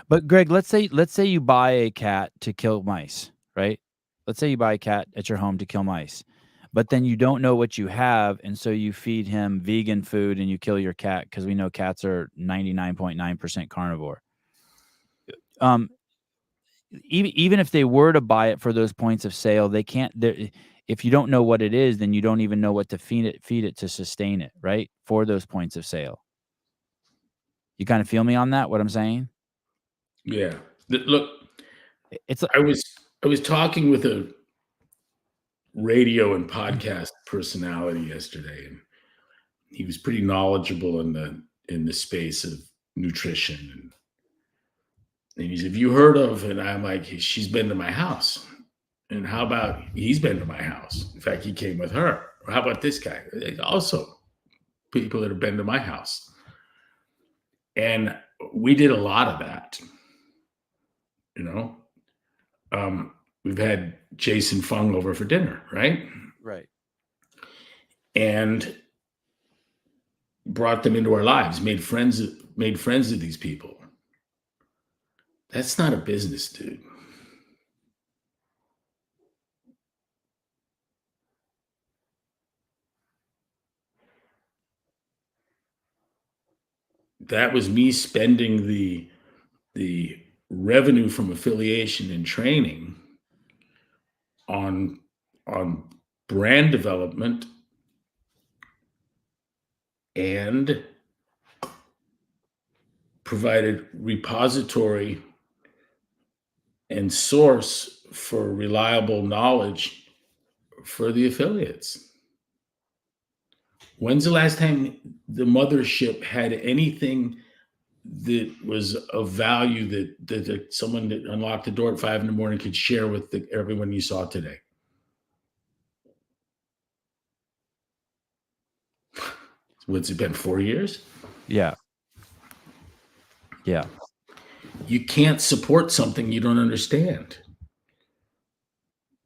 [SPEAKER 2] But Greg, let's say you buy a cat to kill mice, right? Let's say you buy a cat at your home to kill mice, but then you don't know what you have, and so you feed him vegan food and you kill your cat because we know cats are 99.9% carnivore. Even if they were to buy it for those points of sale, they can't. If you don't know what it is, then you don't even know what to feed it to sustain it, right? For those points of sale. You kind of feel me on that? What I'm saying?
[SPEAKER 3] Yeah. Look,
[SPEAKER 2] it's.
[SPEAKER 3] I was talking with a radio and podcast personality yesterday, and he was pretty knowledgeable in the space of nutrition. And he said, "Have you heard of?" And I'm like, "She's been to my house." And how about he's been to my house? In fact, he came with her. Or how about this guy? Also, people that have been to my house. And we did a lot of that. We've had Jason Fung over for dinner, right?
[SPEAKER 2] Right.
[SPEAKER 3] And brought them into our lives, made friends of these people. That's not a business, dude. That was me spending the revenue from affiliation and training on brand development and provided repository and source for reliable knowledge for the affiliates. When's the last time the mothership had anything that was of value that someone that unlocked the door at 5 a.m. could share with everyone you saw today? What's it been, 4 years?
[SPEAKER 2] Yeah. Yeah.
[SPEAKER 3] You can't support something you don't understand.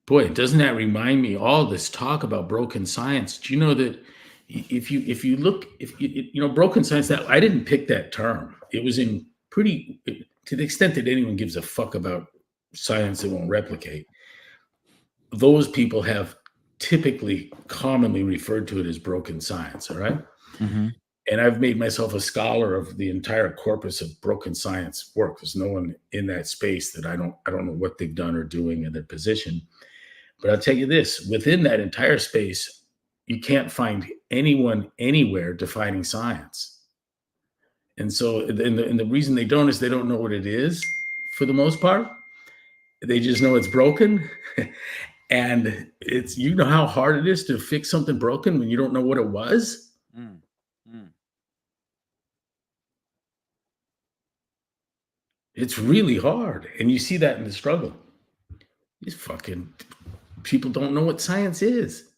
[SPEAKER 3] Boy, doesn't that remind me all this talk about broken science? Do you know that if you look, broken science, that I didn't pick that term. It was in to the extent that anyone gives a fuck about science that won't replicate. Those people have typically commonly referred to it as broken science. All right.
[SPEAKER 2] Mm-hmm.
[SPEAKER 3] And I've made myself a scholar of the entire corpus of broken science work. There's no one in that space that I don't know what they've done or doing in their position. But I'll tell you this, within that entire space, you can't find anyone anywhere defining science. And so, and the reason they don't is they don't know what it is for the most part. They just know it's broken. And it's, how hard it is to fix something broken when you don't know what it was. It's really hard. And you see that in the struggle. These fucking people don't know what science is.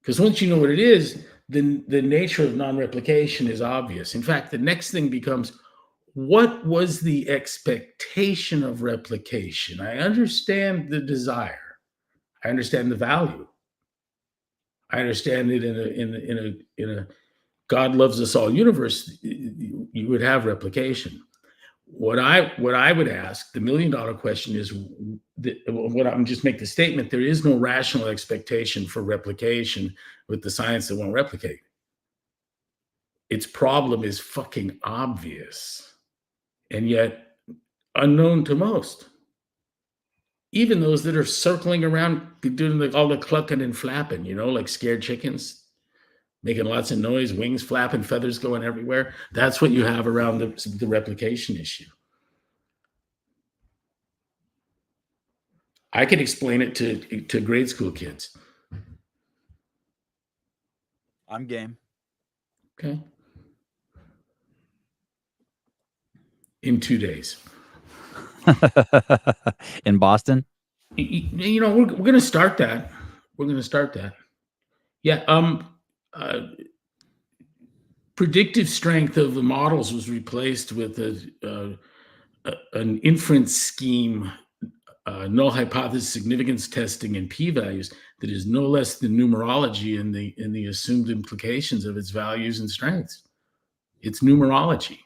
[SPEAKER 3] Because once you know what it is, then the nature of non-replication is obvious. In fact, the next thing becomes, what was the expectation of replication? I understand the desire. I understand the value. I understand it in a God loves us all universe. You would have replication. What I would ask, the $1 million question is, what I'm just make the statement: there is no rational expectation for replication with the science that won't replicate. Its problem is fucking obvious, and yet unknown to most. Even those that are circling around doing all the clucking and flapping, like scared chickens, making lots of noise, wings flapping, feathers going everywhere. That's what you have around the replication issue. I can explain it to grade school kids.
[SPEAKER 2] I'm game.
[SPEAKER 3] Okay. In 2 days.
[SPEAKER 2] In Boston?
[SPEAKER 3] We're going to start that. We're going to start that. Yeah. Predictive strength of the models was replaced with an inference scheme, null hypothesis significance testing, and p-values that is no less than numerology in the assumed implications of its values and strengths. It's numerology.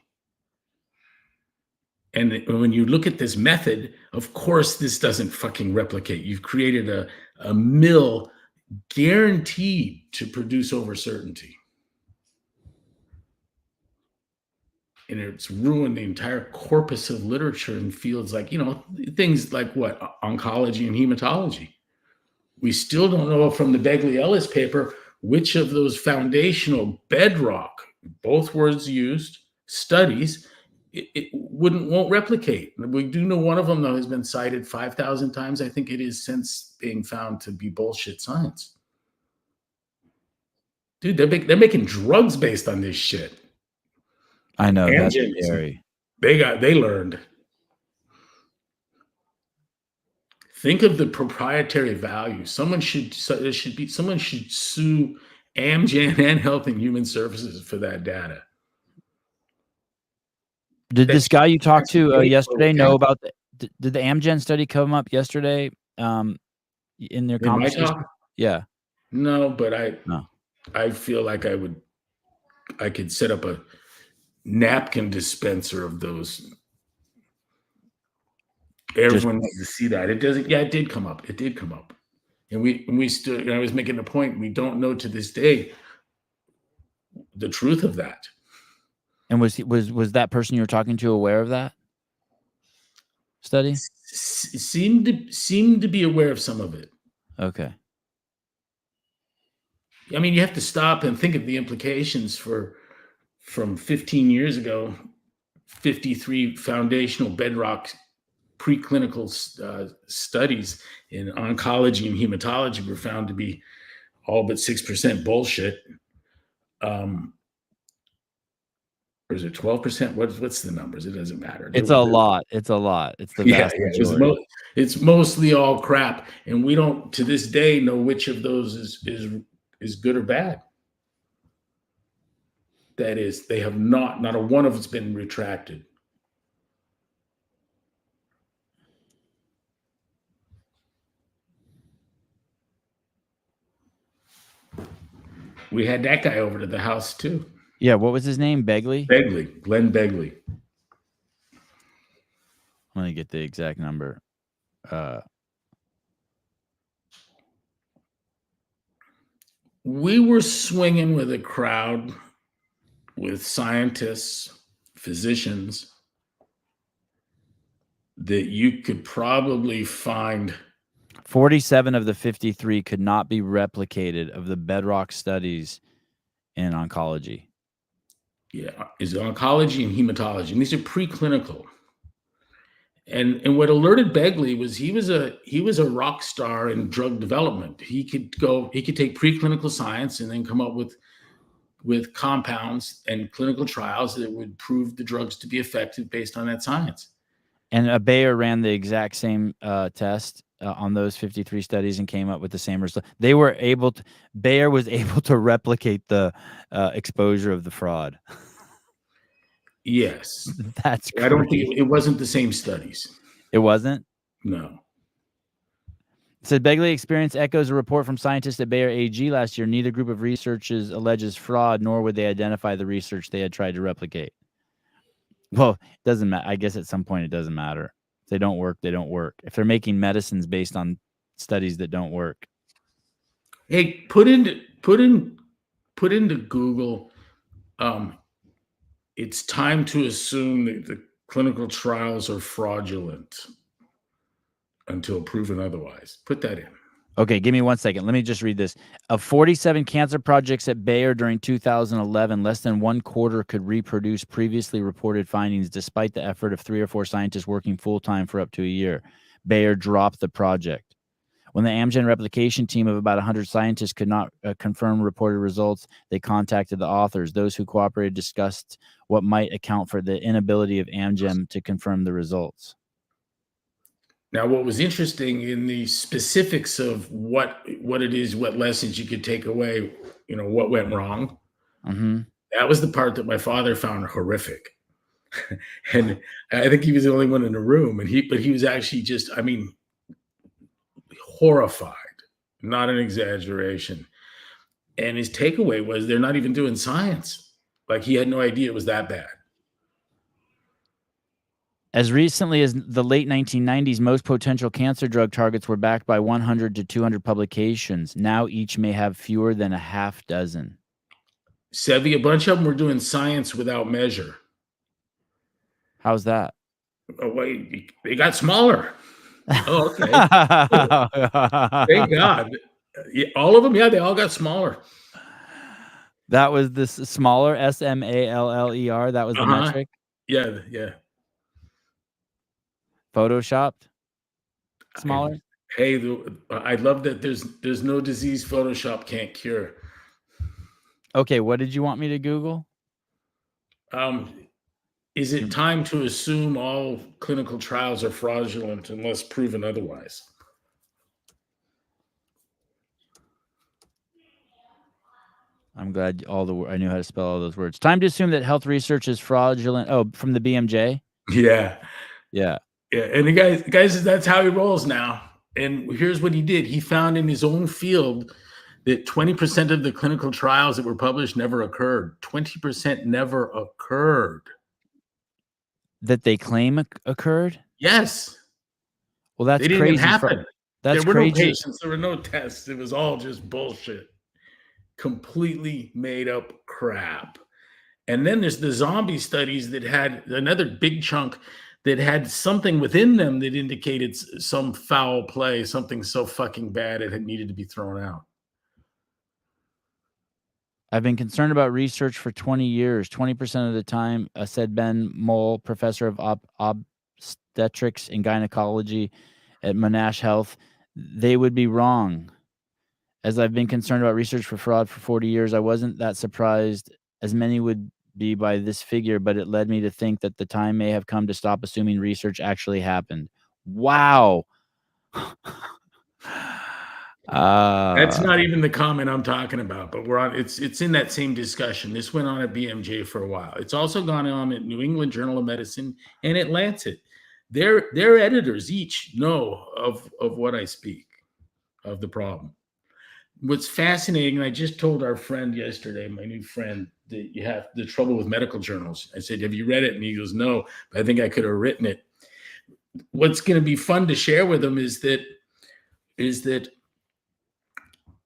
[SPEAKER 3] And when you look at this method, of course, this doesn't fucking replicate. You've created a mill guaranteed to produce over certainty. And it's ruined the entire corpus of literature in fields like, things like what? Oncology and hematology. We still don't know from the Begley-Ellis paper which of those foundational bedrock, both words used, studies, it won't replicate. We do know one of them, though, has been cited 5,000 times. I think it is since being found to be bullshit science. Dude, they're making drugs based on this shit.
[SPEAKER 2] I know.
[SPEAKER 3] Amgen,
[SPEAKER 2] That's scary.
[SPEAKER 3] They learned. Think of the proprietary value. Someone should sue Amgen and Health and Human Services for that data.
[SPEAKER 2] Did this guy you talked to yesterday know about did the Amgen study come up yesterday in their conversation? Yeah.
[SPEAKER 3] No, but I feel like I could set up a napkin dispenser of those. Everyone needs to see that. It doesn't. Yeah, it did come up. It did come up, and we stood. And I was making a point. We don't know to this day the truth of that.
[SPEAKER 2] And was that person you were talking to aware of that study?
[SPEAKER 3] Seemed to be aware of some of it.
[SPEAKER 2] Okay.
[SPEAKER 3] I mean, you have to stop and think of the implications from 15 years ago. 53 foundational bedrock preclinical studies in oncology and hematology were found to be all but 6% bullshit. Or is it 12%? What's the numbers? It doesn't matter.
[SPEAKER 2] It's a lot. It's a lot. It's the vast majority.
[SPEAKER 3] It's mostly all crap, and we don't to this day know which of those is good or bad. That is, they have not a one of it's been retracted. We had that guy over to the house too.
[SPEAKER 2] Yeah, what was his name? Glenn
[SPEAKER 3] Begley.
[SPEAKER 2] Let me get the exact number.
[SPEAKER 3] We were swinging with a crowd with scientists, physicians, that you could probably find
[SPEAKER 2] 47 of the 53 could not be replicated of the bedrock studies in oncology.
[SPEAKER 3] Yeah, is oncology and hematology, and these are preclinical. And what alerted Begley was he was a rock star in drug development. He could take preclinical science and then come up with compounds and clinical trials that would prove the drugs to be effective based on that science.
[SPEAKER 2] And Bayer ran the exact same test on those 53 studies and came up with the same result. Bayer was able to replicate the exposure of the fraud.
[SPEAKER 3] Yes.
[SPEAKER 2] That's crazy.
[SPEAKER 3] I don't think it wasn't the same studies.
[SPEAKER 2] It wasn't?
[SPEAKER 3] No.
[SPEAKER 2] said Begley experience echoes a report from scientists at Bayer AG last year. Neither group of researchers alleges fraud, nor would they identify the research they had tried to replicate. Well, it doesn't matter. I guess at some point it doesn't matter. If they don't work, they don't work. If they're making medicines based on studies that don't work.
[SPEAKER 3] Hey, put into Google. It's time to assume that the clinical trials are fraudulent until proven otherwise. Put that in.
[SPEAKER 2] Okay, give me 1 second. Let me just read this. Of 47 cancer projects at Bayer during 2011, less than 1/4 could reproduce previously reported findings despite the effort of 3 or 4 scientists working full-time for up to a year. Bayer dropped the project. When the Amgen replication team of about 100 scientists could not confirm reported results, they contacted the authors. Those who cooperated discussed what might account for the inability of Amgen to confirm the results.
[SPEAKER 3] Now, what was interesting in the specifics of what it is, what lessons you could take away, what went wrong.
[SPEAKER 2] Mm-hmm.
[SPEAKER 3] That was the part that my father found horrific. And I think he was the only one in the room. But he was actually just, horrified, not an exaggeration. And his takeaway was they're not even doing science. Like, he had no idea it was that bad.
[SPEAKER 2] As recently as the late 1990s, most potential cancer drug targets were backed by 100 to 200 publications. Now each may have fewer than a half dozen.
[SPEAKER 3] Sevi, a bunch of them were doing science without measure.
[SPEAKER 2] How's that?
[SPEAKER 3] Oh, wait, they got smaller. Oh, okay. Thank God. Yeah, all of them, yeah, they all got smaller.
[SPEAKER 2] That was this smaller, SMALLER. That was the metric?
[SPEAKER 3] Yeah.
[SPEAKER 2] Photoshopped? Smaller?
[SPEAKER 3] Hey, I love that there's no disease Photoshop can't cure.
[SPEAKER 2] Okay, what did you want me to Google?
[SPEAKER 3] Is it time to assume all clinical trials are fraudulent unless proven otherwise?
[SPEAKER 2] I'm glad I knew how to spell all those words. Time to assume that health research is fraudulent. Oh, from the BMJ?
[SPEAKER 3] Yeah.
[SPEAKER 2] Yeah.
[SPEAKER 3] And the guy says that's how he rolls now. And here's what he did. He found in his own field that 20% of the clinical trials that were published never occurred. 20% never occurred.
[SPEAKER 2] That they claim occurred?
[SPEAKER 3] Yes.
[SPEAKER 2] Well, that's
[SPEAKER 3] crazy. They didn't even happen.
[SPEAKER 2] That's
[SPEAKER 3] there were
[SPEAKER 2] crazy.
[SPEAKER 3] no patients. There were no tests. It was all just bullshit. Completely made up crap. And then there's the zombie studies that had another big chunk that had something within them that indicated some foul play, something so fucking bad it had needed to be thrown out.
[SPEAKER 2] I've been concerned about research for 20 years. 20% of the time, said Ben Mole, professor of obstetrics and gynecology at Monash Health, they would be wrong. As I've been concerned about research for fraud for 40 years, I wasn't that surprised as many would be by this figure, but it led me to think that the time may have come to stop assuming research actually happened. Wow.
[SPEAKER 3] That's not even the comment I'm talking about, but it's in that same discussion. This went on at BMJ for a while. It's also gone on at New England Journal of Medicine and at Lancet. Their editors each know of what I speak, of the problem. What's fascinating, and I just told our friend yesterday, my new friend, that you have the trouble with medical journals. I said, have you read it? And he goes, no, but I think I could have written it. What's going to be fun to share with them is that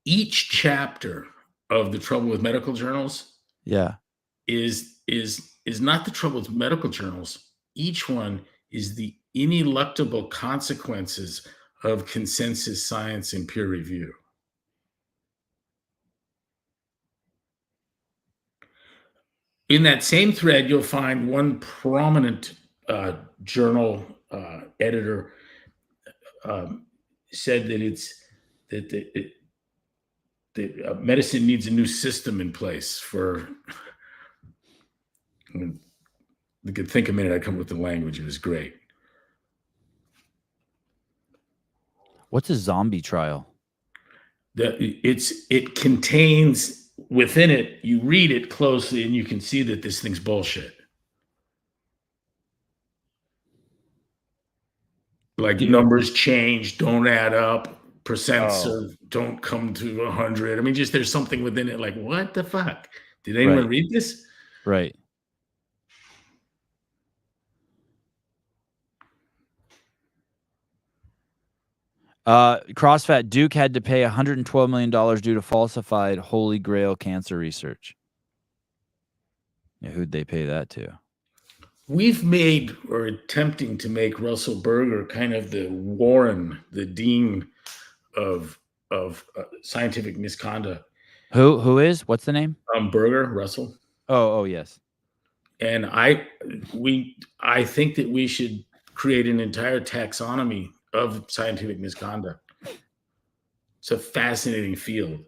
[SPEAKER 3] each chapter of the trouble with medical journals is not the trouble with medical journals. Each one is the ineluctable consequences of consensus science and peer review. In that same thread, you'll find one prominent journal editor said that medicine needs a new system in place for. You could think a minute. I come up with the language. It was great.
[SPEAKER 2] What's a zombie trial?
[SPEAKER 3] It contains. Within it, you read it closely and you can see that this thing's bullshit. Like numbers change, don't add up, don't come to 100. I mean, just there's something within it like, what the fuck? Did anyone read this?
[SPEAKER 2] Right. CrossFit Duke had to pay $112 million due to falsified Holy Grail cancer research. Yeah, who'd they pay that to?
[SPEAKER 3] We've made or attempting to make Russell Berger kind of the Warren, the dean of scientific misconduct.
[SPEAKER 2] Who is? What's the name?
[SPEAKER 3] Berger, Russell.
[SPEAKER 2] Oh, yes.
[SPEAKER 3] And I think that we should create an entire taxonomy of scientific misconduct. It's a fascinating field.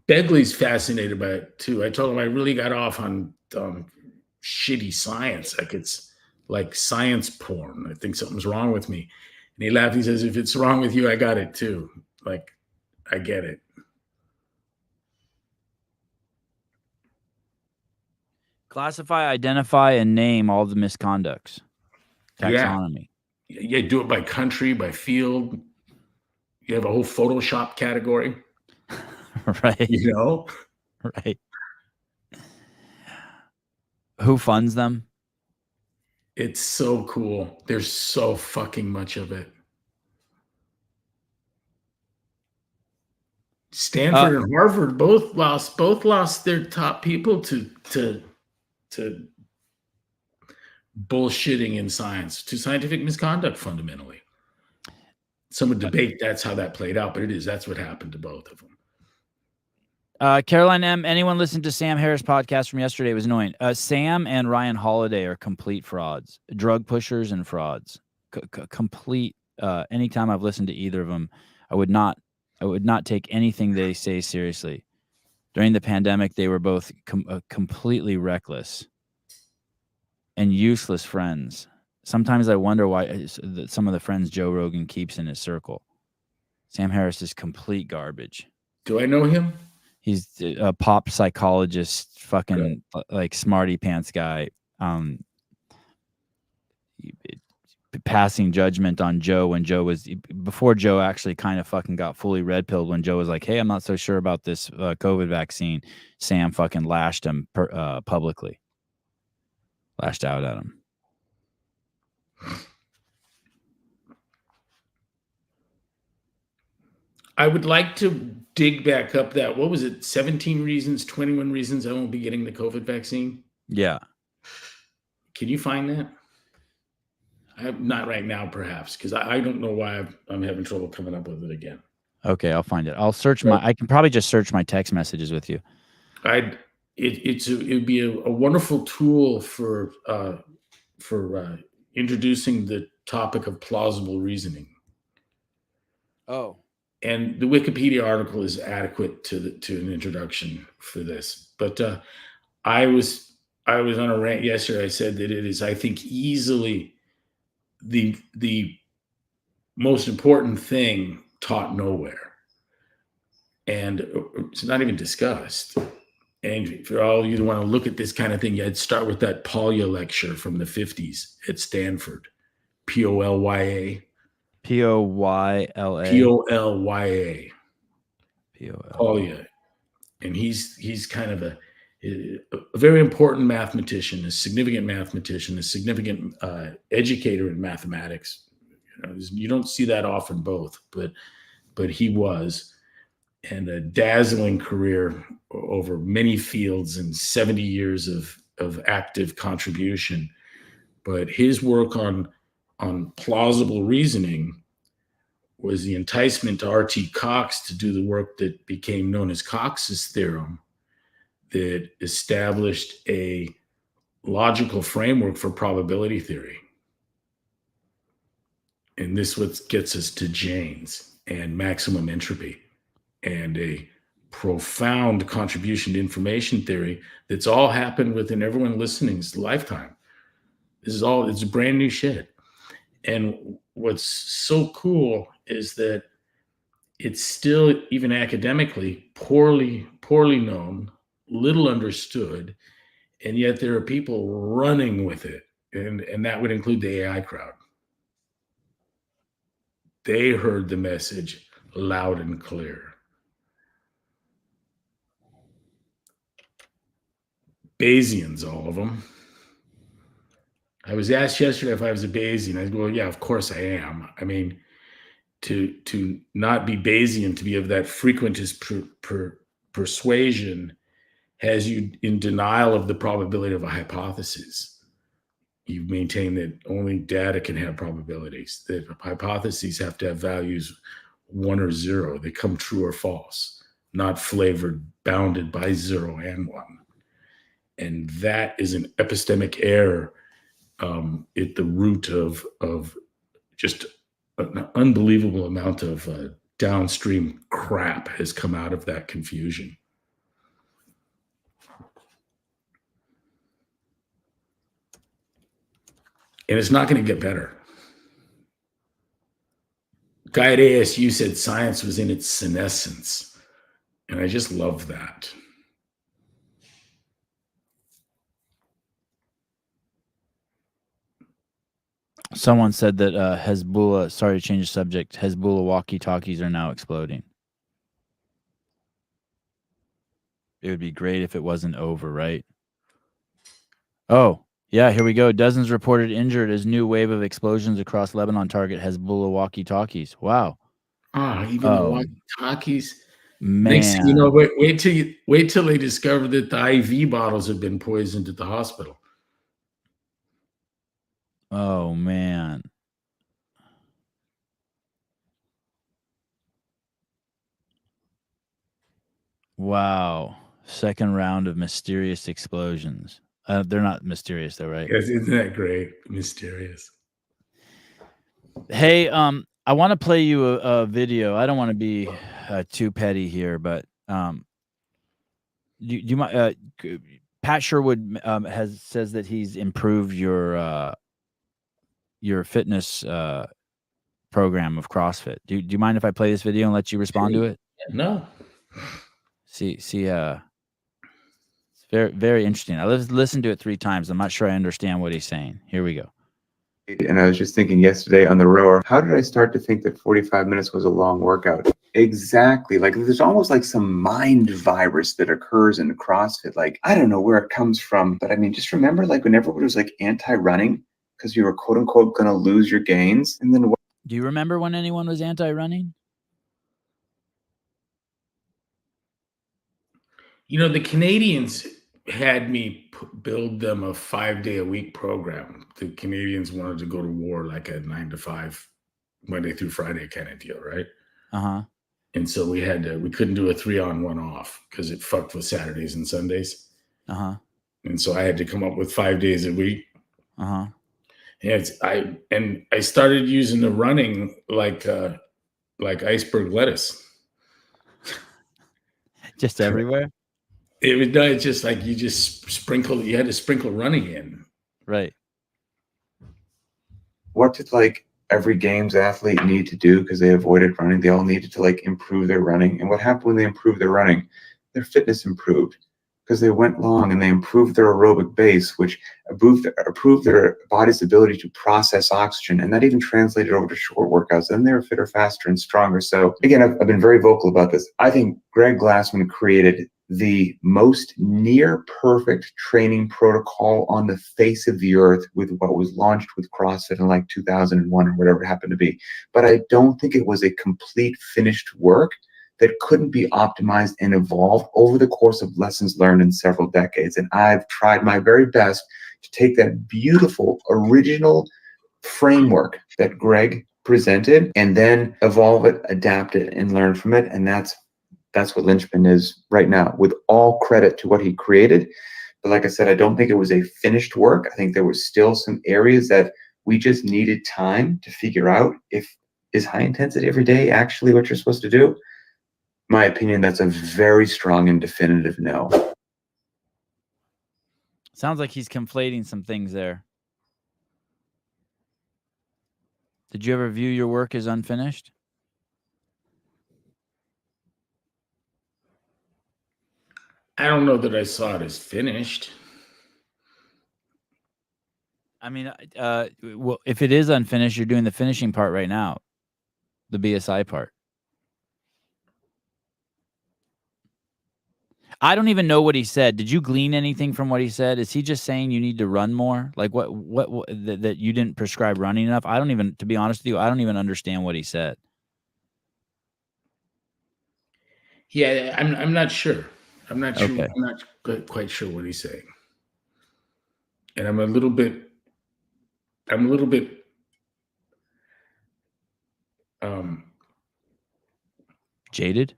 [SPEAKER 3] Begley's fascinated by it too. I told him I really got off on shitty science. Like it's like science porn. I think something's wrong with me. And he laughed. He says, if it's wrong with you, I got it too. Like, I get it.
[SPEAKER 2] Classify, identify, and name all the misconducts. Taxonomy.
[SPEAKER 3] Yeah, do it by country, by field. You have a whole Photoshop category.
[SPEAKER 2] Right.
[SPEAKER 3] You know?
[SPEAKER 2] Right. Who funds them?
[SPEAKER 3] It's so cool. There's so fucking much of it. Stanford and Harvard both lost their top people to bullshitting in science, to scientific misconduct fundamentally. Some would debate that's how that played out, but that's what happened to both of them.
[SPEAKER 2] Caroline M., anyone listened to Sam Harris' podcast from yesterday? It was annoying. Sam and Ryan Holiday are complete frauds, drug pushers and frauds. Complete. Anytime I've listened to either of them, I would not take anything they say seriously. During the pandemic, they were both completely reckless and useless friends. Sometimes I wonder why some of the friends Joe Rogan keeps in his circle. Sam Harris is complete garbage.
[SPEAKER 3] Do I know him?
[SPEAKER 2] He's a pop psychologist, fucking like smarty pants guy. Passing judgment on Joe when Joe was before Joe actually kind of fucking got fully red pilled. When Joe was like, "Hey, I'm not so sure about this COVID vaccine," Sam fucking lashed him publicly, lashed out at him.
[SPEAKER 3] I would like to dig back up that, what was it, 17 reasons, 21 reasons I won't be getting the COVID vaccine?
[SPEAKER 2] Yeah.
[SPEAKER 3] Can you find that? Not right now, perhaps, because I don't know why I'm having trouble coming up with it again.
[SPEAKER 2] Okay, I'll find it. I'll search I can probably just search my text messages with you.
[SPEAKER 3] It would be a wonderful tool for introducing the topic of plausible reasoning.
[SPEAKER 2] Oh.
[SPEAKER 3] And the Wikipedia article is adequate to an introduction for this. But I was on a rant yesterday. I said that it is, I think, easily the most important thing taught nowhere, and it's not even discussed. And for all you want to look at this kind of thing, I'd start with that Polya lecture from the 50s at Stanford. Polya.
[SPEAKER 2] Poyla.
[SPEAKER 3] Polya. Polya. And he's kind of a very important mathematician, a significant mathematician, a significant educator in mathematics. You don't see that often, both, but he was, and a dazzling career over many fields and 70 years of active contribution. But his work on plausible reasoning was the enticement to R.T. Cox to do the work that became known as Cox's theorem, that established a logical framework for probability theory. And this what gets us to Jaynes and maximum entropy, and a profound contribution to information theory that's all happened within everyone listening's lifetime. It's brand new shit. And what's so cool is that it's still, even academically, poorly known, little understood, and yet there are people running with it. And that would include the AI crowd. They heard the message loud and clear. Bayesians, all of them. I was asked yesterday if I was a Bayesian. I go, well, yeah, of course I am. I mean, to not be Bayesian, to be of that frequentist persuasion, has you in denial of the probability of a hypothesis. You maintain that only data can have probabilities, that hypotheses have to have values 1 or 0. They come true or false, not flavored, bounded by 0 and 1. And that is an epistemic error at the root of just an unbelievable amount of downstream crap has come out of that confusion. And it's not going to get better. Guy at ASU said science was in its senescence. And I just love that.
[SPEAKER 2] Someone said that Hezbollah, sorry to change the subject, Hezbollah walkie-talkies are now exploding. It would be great if it wasn't over, right? Oh, yeah, here we go. Dozens reported injured as new wave of explosions across Lebanon target Hezbollah walkie-talkies. Wow.
[SPEAKER 3] Even the walkie-talkies.
[SPEAKER 2] Man.
[SPEAKER 3] Next thing you know, wait till they discover that the IV bottles have been poisoned at the hospital.
[SPEAKER 2] Oh, man. Wow. Second round of mysterious explosions. They're not mysterious though, right?
[SPEAKER 3] Yes, isn't that great? Mysterious.
[SPEAKER 2] Hey, I want to play you a video. I don't want to be too petty here, but you might. Pat Sherwood says that he's improved your fitness program of CrossFit. Do you mind if I play this video and let you respond to it?
[SPEAKER 3] No.
[SPEAKER 2] See. It's very, very interesting. I listened to it 3 times. I'm not sure I understand what he's saying. Here we go.
[SPEAKER 4] And I was just thinking yesterday on the rower, how did I start to think that 45 minutes was a long workout? Exactly. Like there's almost like some mind virus that occurs in CrossFit. Like, I don't know where it comes from, but I mean, just remember like when everybody was like anti-running because you were quote unquote going to lose your gains. And then
[SPEAKER 2] do you remember when anyone was anti-running?
[SPEAKER 3] You know, the Canadians had me build them a 5-day-a-week program. The Canadians wanted to go to war like a 9 to 5, Monday through Friday kind of deal, right?
[SPEAKER 2] Uh-huh.
[SPEAKER 3] And so we couldn't do a 3-on, 1-off because it fucked with Saturdays and Sundays. Uh-huh. And so I had to come up with 5 days a week.
[SPEAKER 2] Uh-huh.
[SPEAKER 3] And I started using the running like iceberg lettuce.
[SPEAKER 2] Just everywhere?
[SPEAKER 3] It's just like you had to sprinkle running in.
[SPEAKER 2] Right.
[SPEAKER 4] What did like every games athlete need to do because they avoided running? They all needed to like improve their running. And what happened when they improved their running? Their fitness improved because they went long and they improved their aerobic base, which improved their body's ability to process oxygen. And that even translated over to short workouts. Then they were fitter, faster, and stronger. So again, I've been very vocal about this. I think Greg Glassman created the most near perfect training protocol on the face of the earth with what was launched with CrossFit in like 2001 or whatever it happened to be. But I don't think it was a complete finished work that couldn't be optimized and evolved over the course of lessons learned in several decades. And I've tried my very best to take that beautiful original framework that Greg presented and then evolve it, adapt it, and learn from it. And that's what Linchpin is right now, with all credit to what he created. But like I said, I don't think it was a finished work. I think there was still some areas that we just needed time to figure out is high intensity every day actually what you're supposed to do? My opinion, that's a very strong and definitive no.
[SPEAKER 2] Sounds like he's conflating some things there. Did you ever view your work as unfinished?
[SPEAKER 3] I don't know that I saw it as finished.
[SPEAKER 2] I mean, well, if it is unfinished, you're doing the finishing part right now, the BSI part. I don't even know what he said. Did you glean anything from what he said? Is he just saying you need to run more? Like what that you didn't prescribe running enough? I don't even, to be honest with you, I don't even understand what he said.
[SPEAKER 3] Yeah, I'm not sure. I'm not sure.
[SPEAKER 2] Okay.
[SPEAKER 3] I'm not quite sure what he's saying, and I'm a little bit. Um,
[SPEAKER 2] Jaded?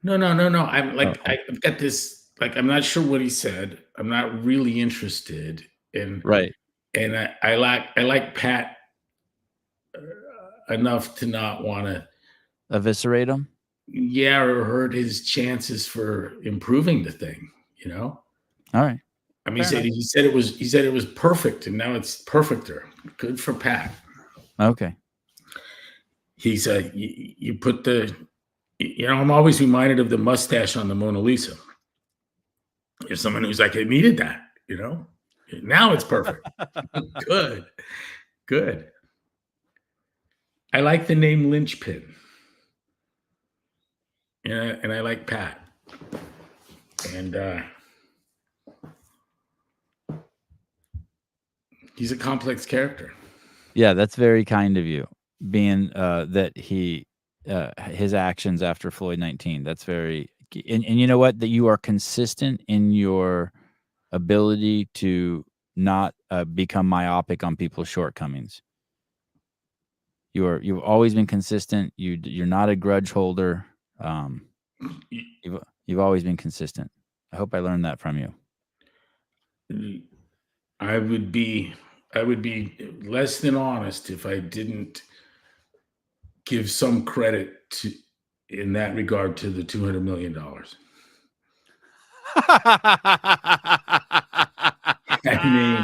[SPEAKER 3] no. I'm like,
[SPEAKER 2] Oh.
[SPEAKER 3] I've got this, like, I'm not sure what he said. I'm not really interested in,
[SPEAKER 2] Right.
[SPEAKER 3] and I like Pat enough to not want to,
[SPEAKER 2] Eviscerate him?
[SPEAKER 3] yeah, or hurt his chances for improving the thing, you know?
[SPEAKER 2] All right.
[SPEAKER 3] I mean,
[SPEAKER 2] Fair
[SPEAKER 3] he said it was perfect, and now it's perfecter. Good for Pat.
[SPEAKER 2] Okay.
[SPEAKER 3] He's you put the, you know, I'm always reminded of the mustache on the Mona Lisa. If someone who's like, it needed that, you know, now it's perfect. Good. I like the name Linchpin, and I like Pat, and he's a complex character.
[SPEAKER 2] Yeah, that's very kind of you, being that he his actions after Floyd 19. That's very, and you know what? That you are consistent in your ability to not become myopic on people's shortcomings. You've always been consistent. You're not a grudge holder. You've always been consistent. I hope I learned that from you.
[SPEAKER 3] I would be less than honest if I didn't give some credit to, in that regard, to the $200 million. I mean,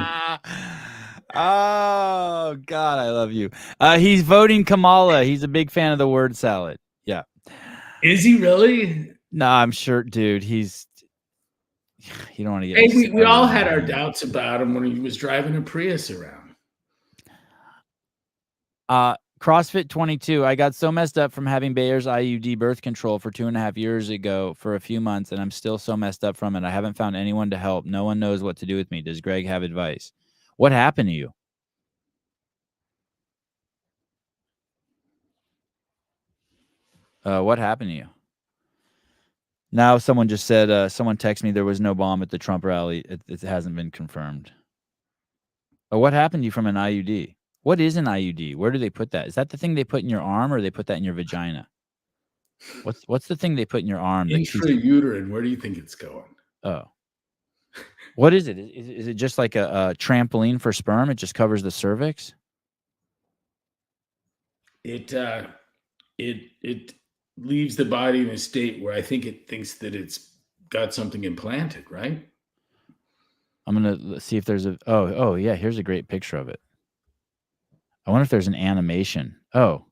[SPEAKER 2] oh God, I love you. He's voting Kamala. He's a big fan of the word salad. Yeah.
[SPEAKER 3] is he really?
[SPEAKER 2] No, I'm sure, dude. He's. You don't want to get.
[SPEAKER 3] Hey, we all had our doubts about him when he was driving a Prius around.
[SPEAKER 2] CrossFit 22. I got so messed up from having Bayer's IUD birth control for 2.5 years ago for a few months, and I'm still so messed up from it. I haven't found anyone to help. No one knows what to do with me. Does Greg have advice? What happened to you? What happened to you? Now someone just said, someone texted me there was no bomb at the Trump rally. It hasn't been confirmed. Oh, what happened to you from an IUD? What is an IUD? Where do they put that? Is that the thing they put in your arm, or they put that in your vagina? What's the thing they put in your arm?
[SPEAKER 3] Intrauterine. Where do you think it's going?
[SPEAKER 2] Oh. What is it? Is it just like a trampoline for sperm? It just covers the cervix?
[SPEAKER 3] It leaves the body in a state where I think it thinks that it's got something implanted, right?
[SPEAKER 2] I'm gonna see if there's a. Oh yeah. Here's a great picture of it. I wonder if there's an animation. Oh,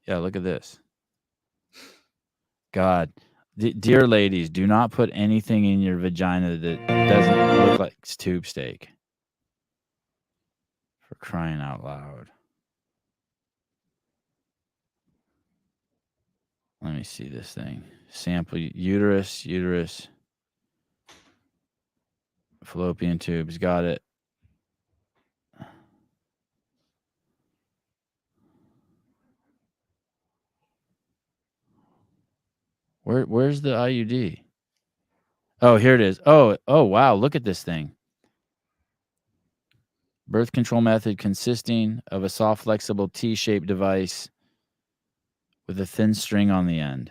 [SPEAKER 2] yeah. Look at this. God, dear ladies, do not put anything in your vagina that doesn't look like tube steak. For crying out loud. Let me see this thing. Sample uterus, fallopian tubes. Got it. Where's the IUD? Oh, here it is. Oh, wow. Look at this thing. Birth control method consisting of a soft, flexible T-shaped device with a thin string on the end.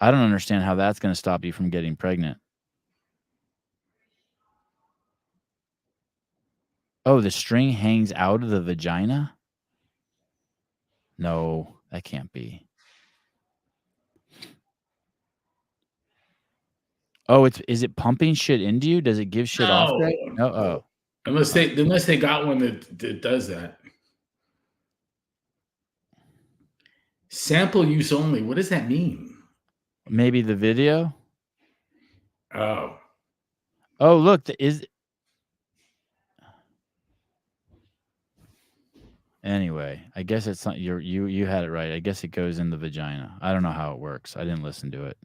[SPEAKER 2] I don't understand how that's going to stop you from getting pregnant. Oh, the string hangs out of the vagina? No, that can't be. Oh, is it pumping shit into you? Does it give shit off? Greg? No. Oh.
[SPEAKER 3] Unless they got one that does that. Sample use only. What does that mean?
[SPEAKER 2] Maybe the video?
[SPEAKER 3] Oh.
[SPEAKER 2] Oh, look, Anyway, I guess it's not you had it right. I guess it goes in the vagina. I don't know how it works. I didn't listen to it.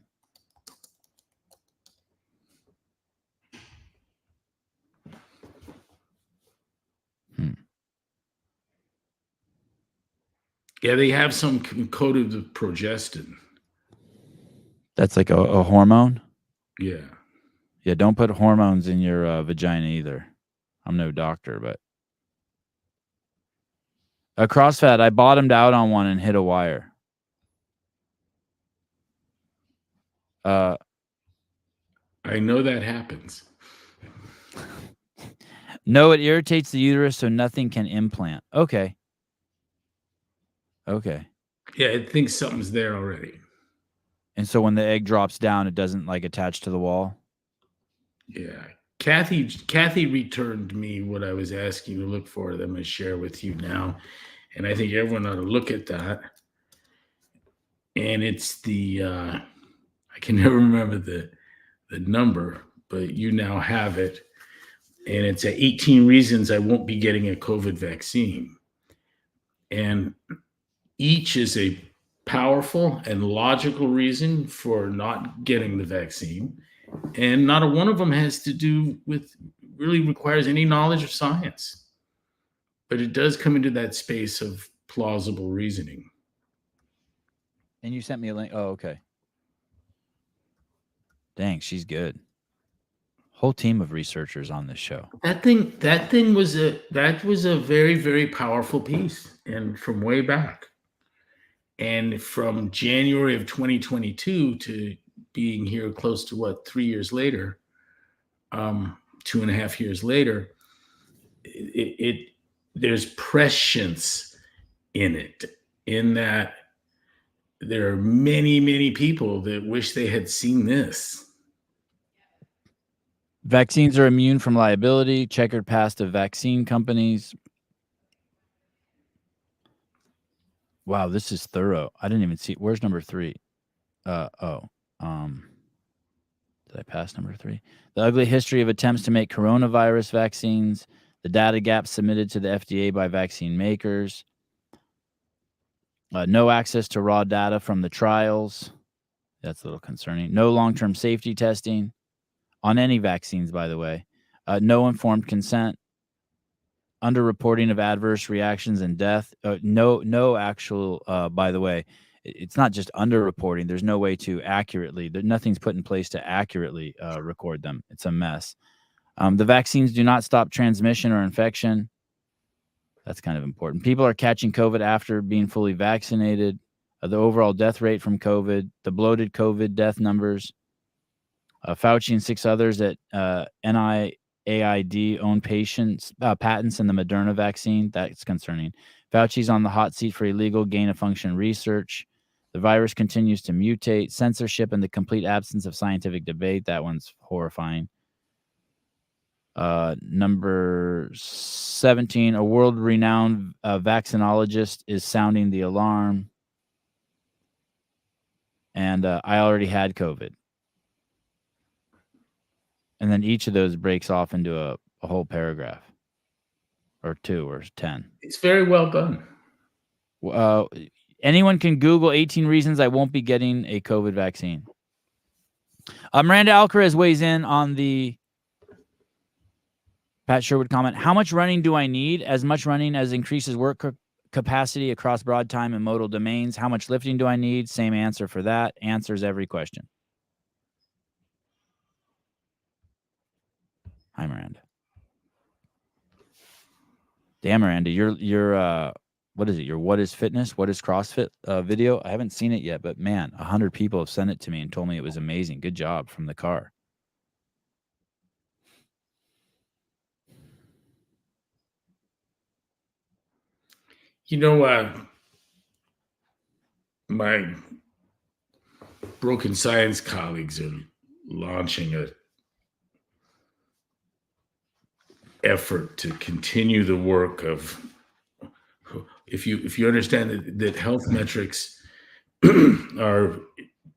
[SPEAKER 3] Yeah, they have some coated with progestin.
[SPEAKER 2] That's like a hormone?
[SPEAKER 3] Yeah.
[SPEAKER 2] Yeah, don't put hormones in your vagina either. I'm no doctor, but a CrossFit, I bottomed out on one and hit a wire.
[SPEAKER 3] I know that happens.
[SPEAKER 2] No, it irritates the uterus, so nothing can implant. Okay.
[SPEAKER 3] Yeah, it thinks something's there already.
[SPEAKER 2] And so when the egg drops down, it doesn't like attach to the wall?
[SPEAKER 3] Yeah. Kathy returned me what I was asking you to look for that I'm going to share with you now. And I think everyone ought to look at that. And it's the, I can never remember the number, but you now have it. And it's 18 reasons I won't be getting a COVID vaccine. And each is a powerful and logical reason for not getting the vaccine. And not a one of them has to do with, really requires any knowledge of science. But it does come into that space of plausible reasoning.
[SPEAKER 2] And you sent me a link. Oh, okay. Dang, she's good. Whole team of researchers on this show.
[SPEAKER 3] That thing was a very, very powerful piece, and from way back. And from January of 2022 to being here close to 3 years later, 2.5 years later, there's prescience in it, in that there are many, many people that wish they had seen this.
[SPEAKER 2] Vaccines are immune from liability. Checkered past of vaccine companies. Wow, this is thorough. I didn't even see. Where's number 3? Did I pass number 3? The ugly history of attempts to make coronavirus vaccines. The data gaps submitted to the FDA by vaccine makers. No access to raw data from the trials. That's a little concerning. No long-term safety testing on any vaccines, by the way. No informed consent. Underreporting of adverse reactions and death. No actual, by the way, it's not just underreporting. There's no way to accurately, nothing's put in place to accurately record them. It's a mess. The vaccines do not stop transmission or infection. That's kind of important. People are catching COVID after being fully vaccinated. The overall death rate from COVID, the bloated COVID death numbers. Fauci and 6 others at NIAID own patents in the Moderna vaccine. That's concerning. Fauci's on the hot seat for illegal gain-of-function research. The virus continues to mutate. Censorship and the complete absence of scientific debate. That one's horrifying. Number 17, a world-renowned vaccinologist is sounding the alarm. And I already had COVID. And then each of those breaks off into a whole paragraph. Or 2 or 10.
[SPEAKER 3] It's very well done.
[SPEAKER 2] Anyone can Google 18 reasons I won't be getting a COVID vaccine. Miranda Alcaraz weighs in on the Pat Sherwood comment. How much running do I need? As much running as increases work capacity across broad time and modal domains. How much lifting do I need? Same answer for that. Answers every question. Hi, Miranda. Damn, Miranda, your what is it? Your What is Fitness? What is CrossFit video? I haven't seen it yet, but man, 100 people have sent it to me and told me it was amazing. Good job from the car.
[SPEAKER 3] You know, my Broken Science colleagues are launching a effort to continue the work of, if you understand that health metrics are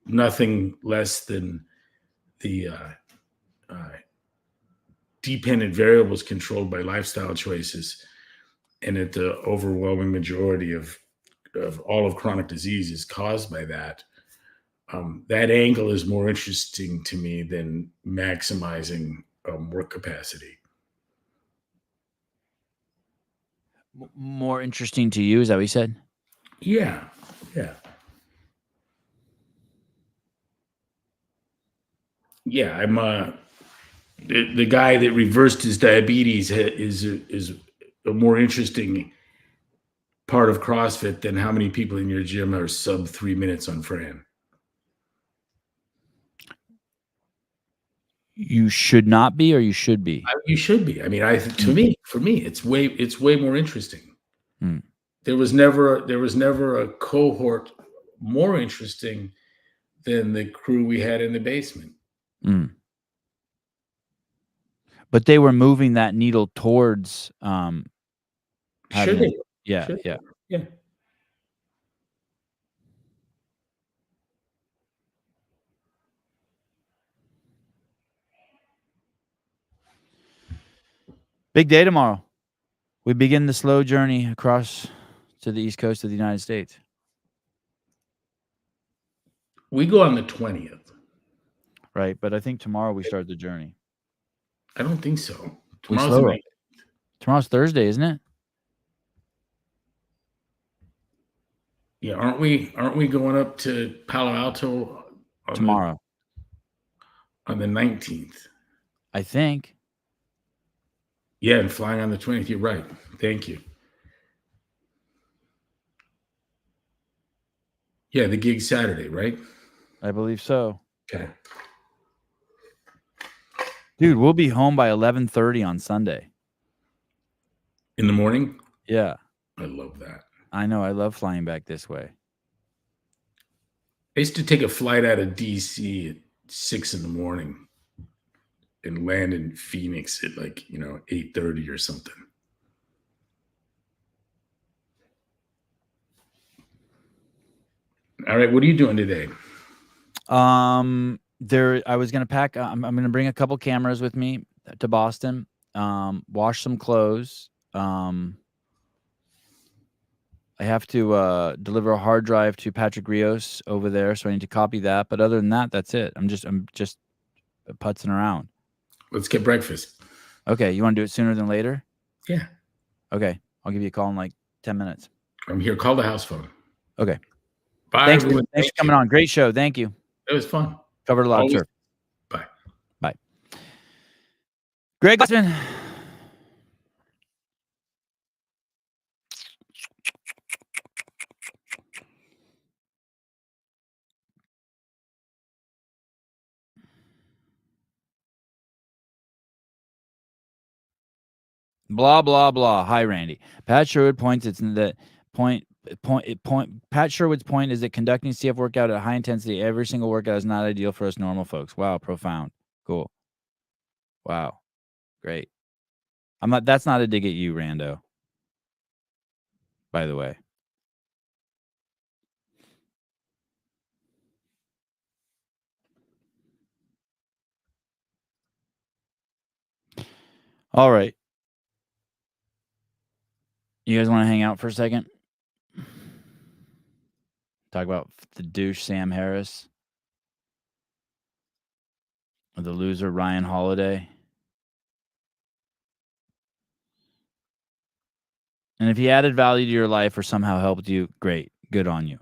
[SPEAKER 3] nothing less than the dependent variables controlled by lifestyle choices, and that the overwhelming majority of all of chronic disease is caused by that. That angle is more interesting to me than maximizing work capacity.
[SPEAKER 2] More interesting to you, is that what you said?
[SPEAKER 3] Yeah. I'm the guy that reversed his diabetes is a more interesting part of CrossFit than how many people in your gym are sub 3 minutes on Fran.
[SPEAKER 2] You should not be, or you should be?
[SPEAKER 3] You should be. I mean, for me, it's way more interesting.
[SPEAKER 2] Mm.
[SPEAKER 3] There was never a cohort more interesting than the crew we had in the basement.
[SPEAKER 2] Mm. But they were moving that needle towards
[SPEAKER 3] Sure they were.
[SPEAKER 2] Yeah,
[SPEAKER 3] Sure
[SPEAKER 2] yeah.
[SPEAKER 3] Yeah.
[SPEAKER 2] Big day tomorrow. We begin the slow journey across to the east coast of the United States.
[SPEAKER 3] We go on the 20th.
[SPEAKER 2] Right, but I think tomorrow we start the journey.
[SPEAKER 3] I don't think so.
[SPEAKER 2] Tomorrow's Thursday, isn't it?
[SPEAKER 3] Yeah, aren't we going up to Palo Alto
[SPEAKER 2] Tomorrow
[SPEAKER 3] on the 19th?
[SPEAKER 2] I think.
[SPEAKER 3] Yeah, and flying on the 20th. You're right. Thank you. Yeah, the gig's Saturday, right?
[SPEAKER 2] I believe so.
[SPEAKER 3] Okay.
[SPEAKER 2] Dude, we'll be home by 11:30 on Sunday.
[SPEAKER 3] In the morning?
[SPEAKER 2] Yeah.
[SPEAKER 3] I love that.
[SPEAKER 2] I know. I love flying back this way.
[SPEAKER 3] I used to take a flight out of DC at 6 in the morning and land in Phoenix at 8:30 or something. All right, what are you doing today?
[SPEAKER 2] I was gonna pack. I'm gonna bring a couple cameras with me to Boston. Wash some clothes. I have to deliver a hard drive to Patrick Rios over there, so I need to copy that. But other than that, that's it. I'm just putzing around.
[SPEAKER 3] Let's get breakfast.
[SPEAKER 2] Okay, you want to do it sooner than later?
[SPEAKER 3] Yeah.
[SPEAKER 2] Okay, I'll give you a call in like 10 minutes.
[SPEAKER 3] I'm here. Call the house phone.
[SPEAKER 2] Okay.
[SPEAKER 3] Bye,
[SPEAKER 2] Thanks,
[SPEAKER 3] everyone.
[SPEAKER 2] thanks for coming on. Great show. Thank you.
[SPEAKER 3] It was fun.
[SPEAKER 2] Covered a lot of turf.
[SPEAKER 3] Bye.
[SPEAKER 2] Bye. Greg Glassman. Blah blah blah. Hi, Randy. Pat Sherwood points. Pat Sherwood's point is that conducting CF workout at high intensity every single workout is not ideal for us normal folks. Wow, profound. Cool. Wow, great. That's not a dig at you, Rando. By the way. All right. You guys want to hang out for a second? Talk about the douche Sam Harris. Or the loser Ryan Holiday. And if he added value to your life or somehow helped you, great. Good on you.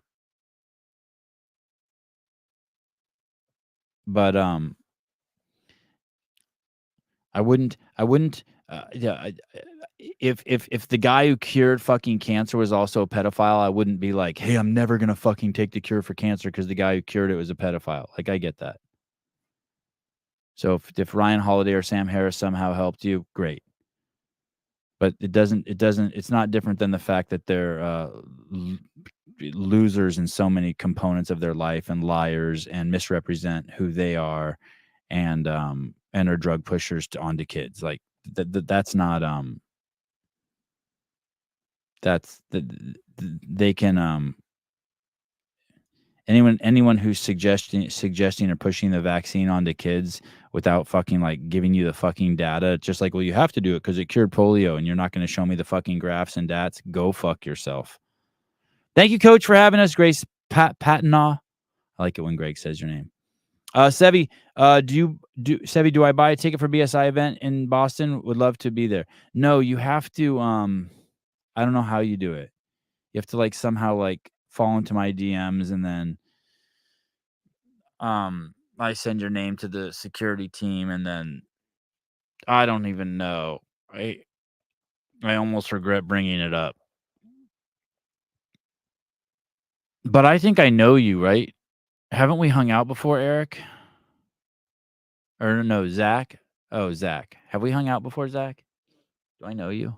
[SPEAKER 2] But I wouldn't if the guy who cured fucking cancer was also a pedophile, I wouldn't be like, hey, I'm never gonna fucking take the cure for cancer because the guy who cured it was a pedophile. Like, I get that. So if Ryan Holiday or Sam Harris somehow helped you, great. But it's not different than the fact that they're losers in so many components of their life and liars and misrepresent who they are and are drug pushers onto kids. Like that's not they can anyone who's suggesting or pushing the vaccine onto kids without fucking like giving you the fucking data, it's just like, well, you have to do it because it cured polio, and you're not going to show me the fucking graphs and dats. Go fuck yourself. Thank you, Coach, for having us, Grace Patinaw. I like it when Greg says your name. Sevi, Sevi, do I buy a ticket for BSI event in Boston? Would love to be there. No, you have to. I don't know how you do it. You have to like somehow like fall into my DMs, and then I send your name to the security team, and then I don't even know. I almost regret bringing it up. But I think I know you, right? Haven't we hung out before, Eric? Or no, Zach? Oh, Zach. Have we hung out before, Zach? Do I know you?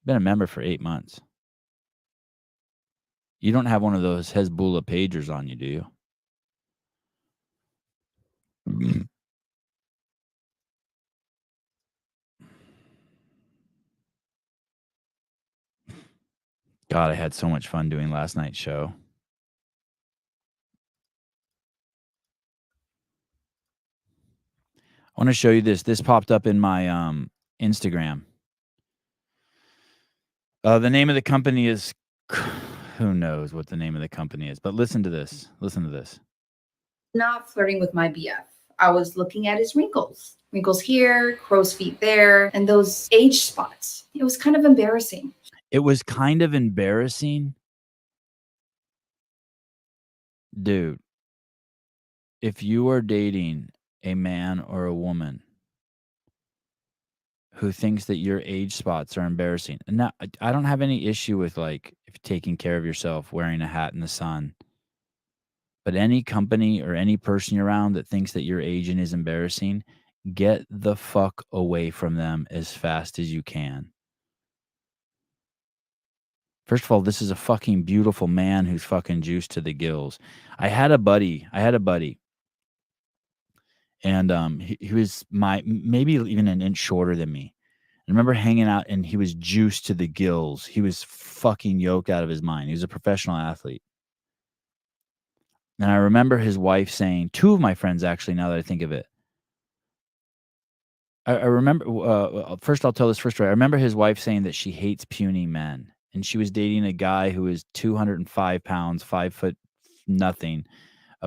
[SPEAKER 2] Been a member for 8 months. You don't have one of those Hezbollah pagers on you, do you? God, I had so much fun doing last night's show. I want to show you this. This popped up in my Instagram. The name of the company is, who knows what the name of the company is, but listen to this. Listen to this.
[SPEAKER 5] Not flirting with my BF. I was looking at his wrinkles. Wrinkles here, crow's feet there, and those age spots. It was kind of embarrassing.
[SPEAKER 2] It was kind of embarrassing. Dude, if you are dating a man or a woman who thinks that your age spots are embarrassing, and now I don't have any issue with like if taking care of yourself, wearing a hat in the sun, but any company or any person you're around that thinks that your aging is embarrassing, get the fuck away from them as fast as you can. First of all, this is a fucking beautiful man who's fucking juiced to the gills. I had a buddy, and he was maybe even an inch shorter than me. I remember hanging out, and he was juiced to the gills. He was fucking yoked out of his mind. He was a professional athlete. And I remember his wife saying, two of my friends actually, now that I think of it, I remember, first I'll tell this first story. I remember his wife saying that she hates puny men. And she was dating a guy who is 205 pounds, 5 foot nothing,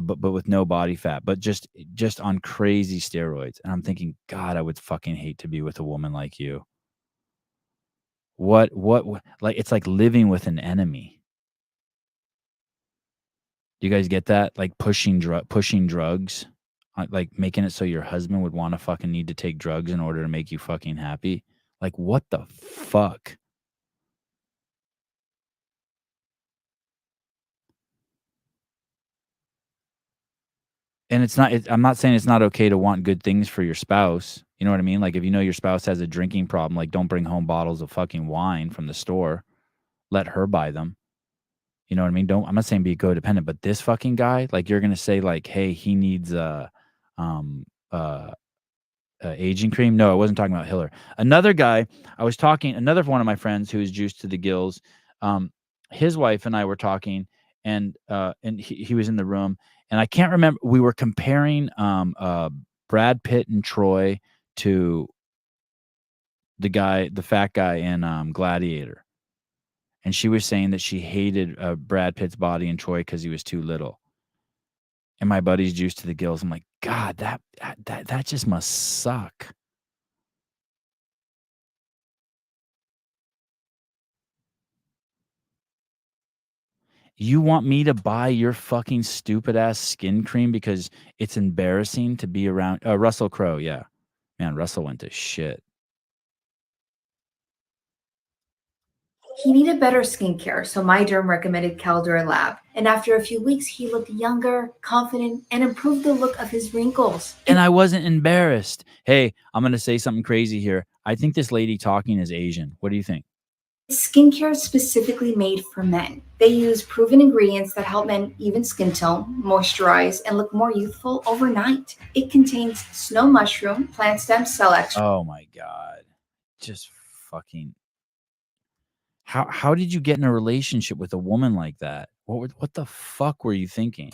[SPEAKER 2] but with no body fat, but just on crazy steroids. And I'm thinking, God, I would fucking hate to be with a woman like you. What like, it's like living with an enemy. Do you guys get that? Like pushing drugs, like making it so your husband would want to fucking need to take drugs in order to make you fucking happy. Like, what the fuck? And it's not, I'm not saying it's not okay to want good things for your spouse. You know what I mean? Like if you know your spouse has a drinking problem, like don't bring home bottles of fucking wine from the store. Let her buy them. You know what I mean? I'm not saying be codependent, but this fucking guy, like you're going to say like, hey, he needs aging cream. No, I wasn't talking about Hiller. Another guy, another one of my friends who is juiced to the gills. His wife and I were talking, and he was in the room, and I can't remember. We were comparing Brad Pitt and Troy to the fat guy in Gladiator, and she was saying that she hated Brad Pitt's body and Troy because he was too little. And my buddy's juiced to the gills. I'm like, God, that just must suck. You want me to buy your fucking stupid ass skin cream because it's embarrassing to be around Russell Crowe? Yeah, man, Russell went to shit.
[SPEAKER 5] He needed better skincare, so my derm recommended Caldera Lab. And after a few weeks, he looked younger, confident, and improved the look of his wrinkles.
[SPEAKER 2] And I wasn't embarrassed. Hey, I'm going to say something crazy here. I think this lady talking is Asian. What do you think?
[SPEAKER 5] Skincare is specifically made for men. They use proven ingredients that help men even skin tone, moisturize, and look more youthful overnight. It contains snow mushroom, plant stem cell extract.
[SPEAKER 2] Oh my God. Just fucking. How did you get in a relationship with a woman like that? What the fuck were you thinking?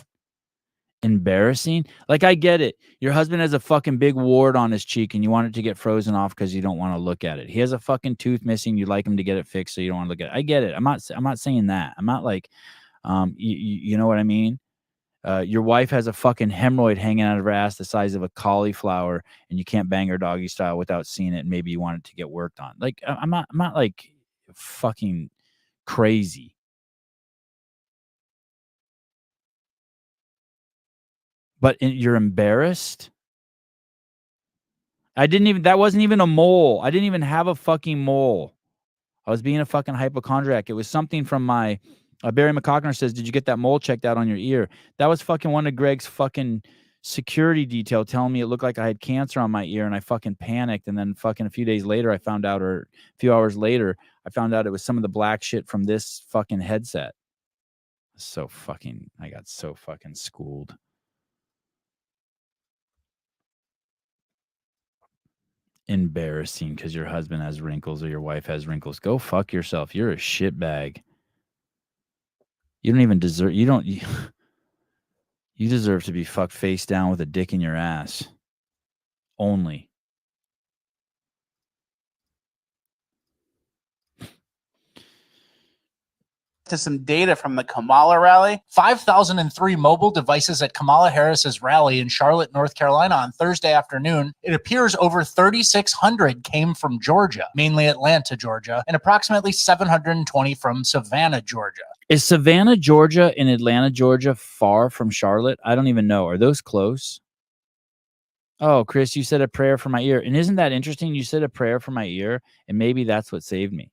[SPEAKER 2] Embarrassing? Like, I get it. Your husband has a fucking big wart on his cheek and you want it to get frozen off because you don't want to look at it. He has a fucking tooth missing. You'd like him to get it fixed so you don't want to look at it. I get it. I'm not saying that. I'm not like, you know what I mean? Your wife has a fucking hemorrhoid hanging out of her ass the size of a cauliflower and you can't bang her doggy style without seeing it. And maybe you want it to get worked on. Like, I'm not like fucking crazy. But you're embarrassed? That wasn't even a mole. I didn't even have a fucking mole. I was being a fucking hypochondriac. It was something from my, Barry McCockner says, did you get that mole checked out on your ear? That was fucking one of Greg's fucking security detail telling me it looked like I had cancer on my ear and I fucking panicked. And then fucking a few days later, I found out, or a few hours later, I found out it was some of the black shit from this fucking headset. I got so fucking schooled. Embarrassing because your husband has wrinkles or your wife has wrinkles. Go fuck yourself. You're a shitbag. You don't even deserve. You deserve to be fucked face down with a dick in your ass. Only.
[SPEAKER 6] To some data from the Kamala rally. 5,003 mobile devices at Kamala Harris's rally in Charlotte, North Carolina on Thursday afternoon. It appears over 3,600 came from Georgia, mainly Atlanta, Georgia, and approximately 720 from Savannah, Georgia.
[SPEAKER 2] Is Savannah, Georgia and Atlanta, Georgia far from Charlotte? I don't even know. Are those close? Oh, Chris, you said a prayer for my ear. And isn't that interesting? You said a prayer for my ear, and maybe that's what saved me.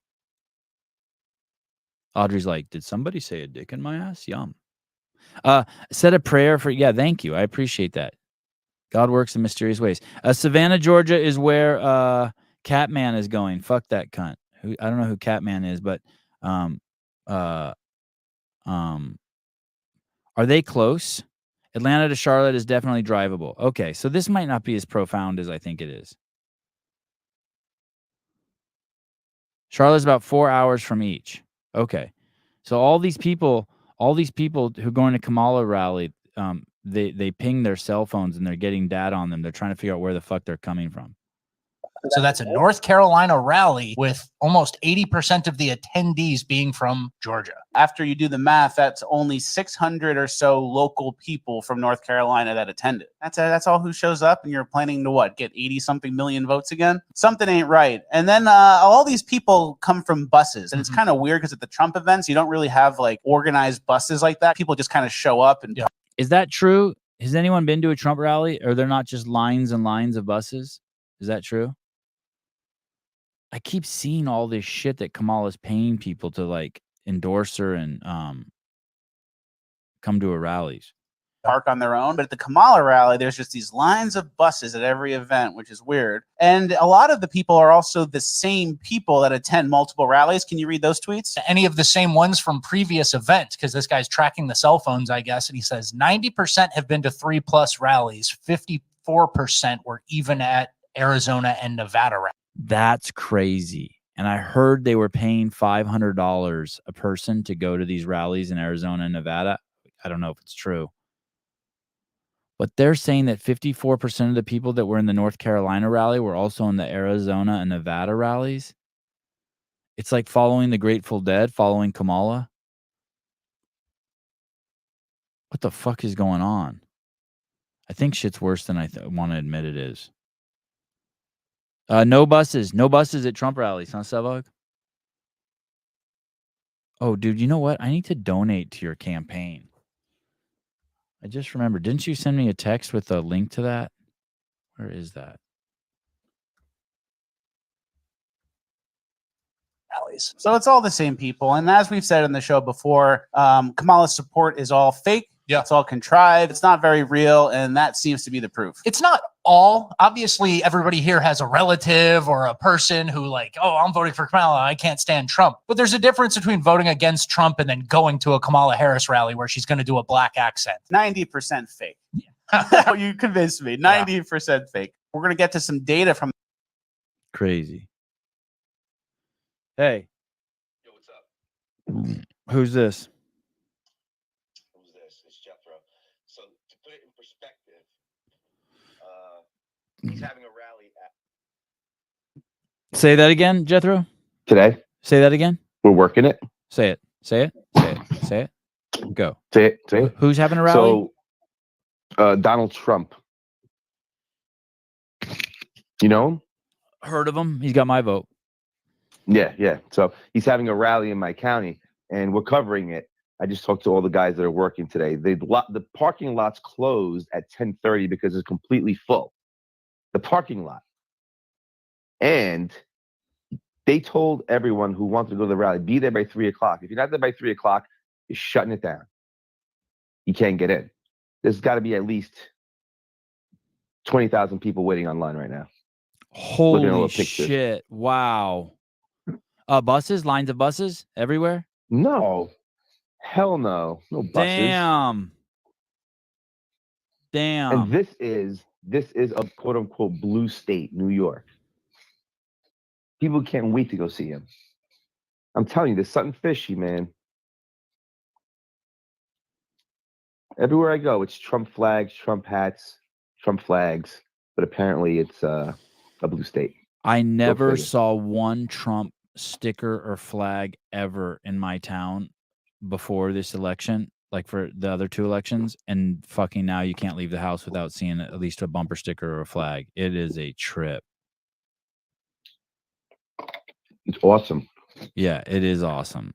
[SPEAKER 2] Audrey's like, did somebody say a dick in my ass? Yum. Said a prayer for, yeah, thank you. I appreciate that. God works in mysterious ways. Savannah, Georgia is where Catman is going. Fuck that cunt. I don't know who Catman is, but are they close? Atlanta to Charlotte is definitely drivable. Okay, so this might not be as profound as I think it is. Charlotte's about 4 hours from each. Okay. So all these people who are going to Kamala rally, they ping their cell phones and they're getting data on them. They're trying to figure out where the fuck they're coming from.
[SPEAKER 6] So that's a North Carolina rally with almost 80% of the attendees being from Georgia.
[SPEAKER 7] After you do the math, that's only 600 or so local people from North Carolina that attended. That's all who shows up, and you're planning to what, get 80-something million votes again? Something ain't right. And then all these people come from buses, and it's kind of weird because at the Trump events, you don't really have like organized buses like that. People just kind of show up and.
[SPEAKER 2] Yeah. Is that true? Has anyone been to a Trump rally? Or they're not just lines and lines of buses? Is that true? I keep seeing all this shit that Kamala's paying people to like endorse her and come to her rallies.
[SPEAKER 7] Park on their own. But at the Kamala rally, there's just these lines of buses at every event, which is weird. And a lot of the people are also the same people that attend multiple rallies. Can you read those tweets?
[SPEAKER 6] Any of the same ones from previous events, because this guy's tracking the cell phones, I guess. And he says 90% have been to 3+ rallies. 54% were even at Arizona and Nevada rallies.
[SPEAKER 2] That's crazy. And I heard they were paying $500 a person to go to these rallies in Arizona and Nevada. I don't know if it's true. But they're saying that 54% of the people that were in the North Carolina rally were also in the Arizona and Nevada rallies. It's like following the Grateful Dead, following Kamala. What the fuck is going on? I think shit's worse than I want to admit it is. No buses at Trump rallies, huh, Sevog? Oh, dude, you know what? I need to donate to your campaign. I just remembered. Didn't you send me a text with a link to that? Where is that?
[SPEAKER 7] Rallies. So it's all the same people. And as we've said in the show before, Kamala's support is all fake. Yeah. It's all contrived. It's not very real. And that seems to be the proof.
[SPEAKER 6] It's not all. Obviously, everybody here has a relative or a person who like, oh, I'm voting for Kamala. I can't stand Trump. But there's a difference between voting against Trump and then going to a Kamala Harris rally where she's going to do a black accent.
[SPEAKER 7] 90% fake. Yeah. You convinced me. 90% fake. We're going to get to some data from.
[SPEAKER 2] Crazy. Hey.
[SPEAKER 8] Yo, what's up?
[SPEAKER 2] Who's this?
[SPEAKER 8] Who's this? It's Jethro. So to put it in perspective, he's having a rally at
[SPEAKER 2] Say that again, Jethro.
[SPEAKER 8] today.
[SPEAKER 2] Say that again.
[SPEAKER 8] We're working it.
[SPEAKER 2] Say it. Say it. Say it. Say it. Go.
[SPEAKER 8] Say it. Say it.
[SPEAKER 2] Who's having a rally?
[SPEAKER 8] So Donald Trump. You know him?
[SPEAKER 2] Heard of him? He's got my vote.
[SPEAKER 8] Yeah. So he's having a rally in my county, and we're covering it. I just talked to all the guys that are working today. The parking lot's closed at 10:30 because it's completely full. The parking lot. And they told everyone who wanted to go to the rally, be there by 3 o'clock. If you're not there by 3 o'clock, you're shutting it down. You can't get in. There's got to be at least 20,000 people waiting online right now.
[SPEAKER 2] Holy shit. Wow. Buses? Lines of buses everywhere?
[SPEAKER 8] No. Hell no. No buses.
[SPEAKER 2] Damn.
[SPEAKER 8] And this is a quote unquote blue state, New York. People can't wait to go see him. I'm telling you, there's something fishy, man. Everywhere I go, it's Trump flags, Trump hats, Trump flags. But apparently it's a blue state.
[SPEAKER 2] I never saw one Trump sticker or flag ever in my town before this election, like for the other two elections. And fucking now you can't leave the house without seeing at least a bumper sticker or a flag. It is a trip.
[SPEAKER 8] It's awesome.
[SPEAKER 2] Yeah, it is awesome.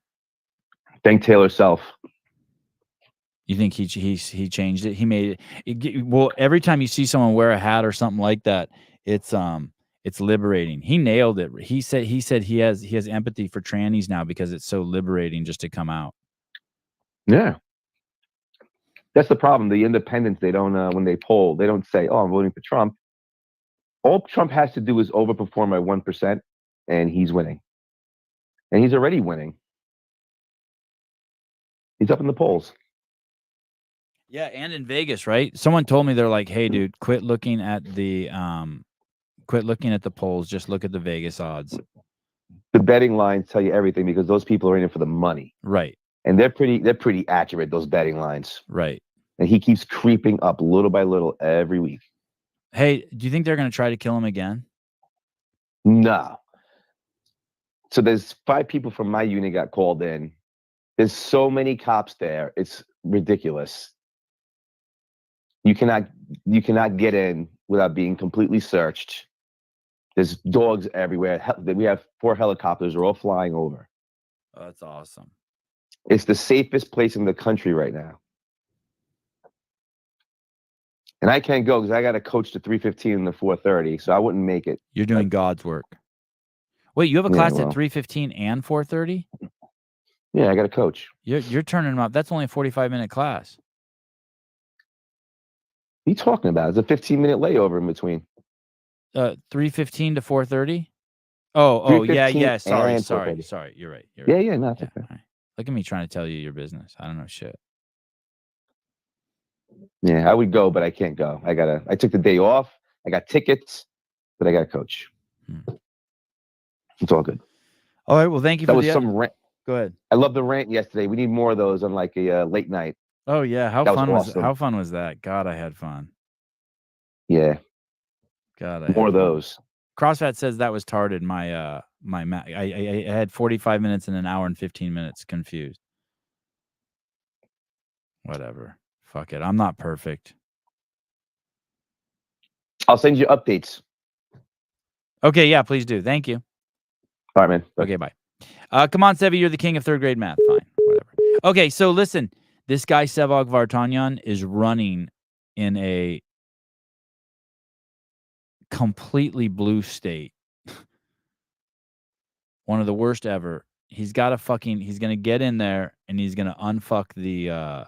[SPEAKER 8] Thank Taylor Self.
[SPEAKER 2] You think he changed it? He made it. Well, every time you see someone wear a hat or something like that, it's liberating. He nailed it. He said he has empathy for trannies now because it's so liberating just to come out.
[SPEAKER 8] Yeah. That's the problem. The independents, they don't when they poll, they don't say, "Oh, I'm voting for Trump." All Trump has to do is overperform by 1%, and he's winning. And he's already winning. He's up in the polls.
[SPEAKER 2] Yeah, and in Vegas, right? Someone told me, they're like, "Hey, dude, quit looking at the polls. Just look at the Vegas odds."
[SPEAKER 8] The betting lines tell you everything because those people are in it for the money.
[SPEAKER 2] Right.
[SPEAKER 8] And they're pretty accurate, those betting lines.
[SPEAKER 2] Right.
[SPEAKER 8] And he keeps creeping up little by little every week.
[SPEAKER 2] Hey, do you think they're going to try to kill him again?
[SPEAKER 8] No. So there's 5 people from my unit got called in. There's so many cops there. It's ridiculous. You cannot get in without being completely searched. There's dogs everywhere. We have 4 helicopters. They're all flying over.
[SPEAKER 2] Oh, that's awesome.
[SPEAKER 8] It's the safest place in the country right now. And I can't go because I got to coach the 3:15 and the 4:30, so I wouldn't make it.
[SPEAKER 2] You're doing God's work. Wait, you have a class at 3:15 and 4:30?
[SPEAKER 8] Yeah, I got to coach.
[SPEAKER 2] You're turning them up. That's only a 45-minute class.
[SPEAKER 8] What are you talking about? It's a 15-minute layover in between.
[SPEAKER 2] 3:15 to 4:30? Oh, yeah. Sorry. You're right.
[SPEAKER 8] Yeah, no, it's okay.
[SPEAKER 2] Right. Look at me trying to tell you your business. I don't know shit.
[SPEAKER 8] Yeah, I would go, but I can't go. I took the day off. I got tickets, but I got to coach. It's all good.
[SPEAKER 2] All right. Well, thank you.
[SPEAKER 8] That was some rant.
[SPEAKER 2] Go ahead.
[SPEAKER 8] I love the rant yesterday. We need more of those on like a late night.
[SPEAKER 2] Oh yeah, how fun was that? God, I had fun.
[SPEAKER 8] Yeah.
[SPEAKER 2] God,
[SPEAKER 8] more of those.
[SPEAKER 2] CrossFit says that was tarded. I had 45 minutes and an hour and 15 minutes confused. Whatever. Fuck it. I'm not perfect.
[SPEAKER 8] I'll send you updates.
[SPEAKER 2] Okay, yeah, please do. Thank you.
[SPEAKER 8] All right, man. Bye.
[SPEAKER 2] Okay, bye. Come on, Sevi, you're the king of 3rd grade math. Fine, whatever. Okay, so listen, this guy Sevog Vartanyan is running in a completely blue state. One of the worst ever. He's going to get in there and he's going to unfuck the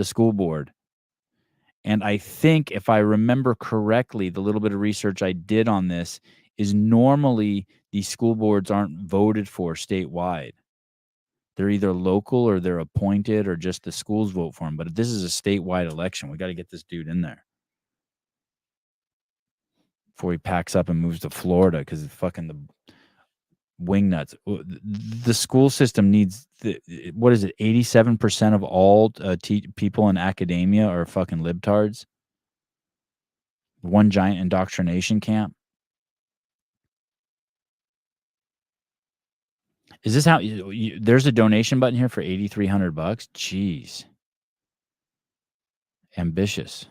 [SPEAKER 2] school board. And I think, if I remember correctly, the little bit of research I did on this is normally these school boards aren't voted for statewide. They're either local or they're appointed or just the schools vote for them. But if this is a statewide election, we got to get this dude in there before he packs up and moves to Florida because fucking the Wingnuts. The school system needs what is it? 87% of all people in academia are fucking libtards. One giant indoctrination camp. Is this how there's a donation button here for $8,300? Jeez. Ambitious.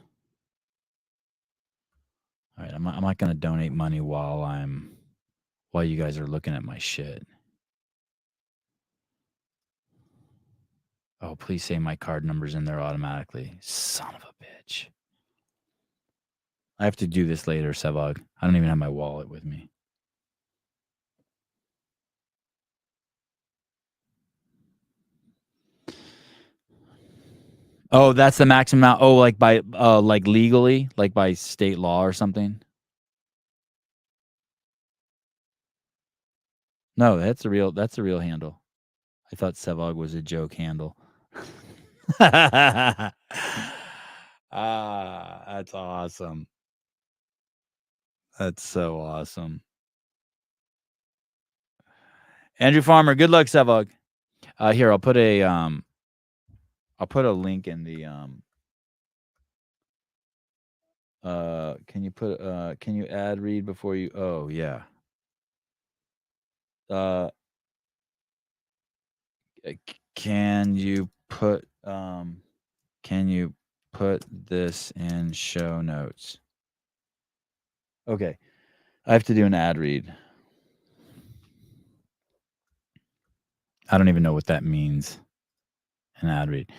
[SPEAKER 2] All right, I'm not going to donate money while you guys are looking at my shit. Oh, please say my card number's in there automatically. Son of a bitch. I have to do this later, Sevog. I don't even have my wallet with me. Oh, that's the maximum amount. Oh, like by like legally, like by state law or something. No, that's a real handle. I thought Sevog was a joke handle. That's awesome. That's so awesome. Andrew Farmer, good luck, Sevog. Here, I'll put a link in the can you ad read before you oh yeah. Can you put this in show notes? Okay. I have to do an ad read. I don't even know what that means. An ad read.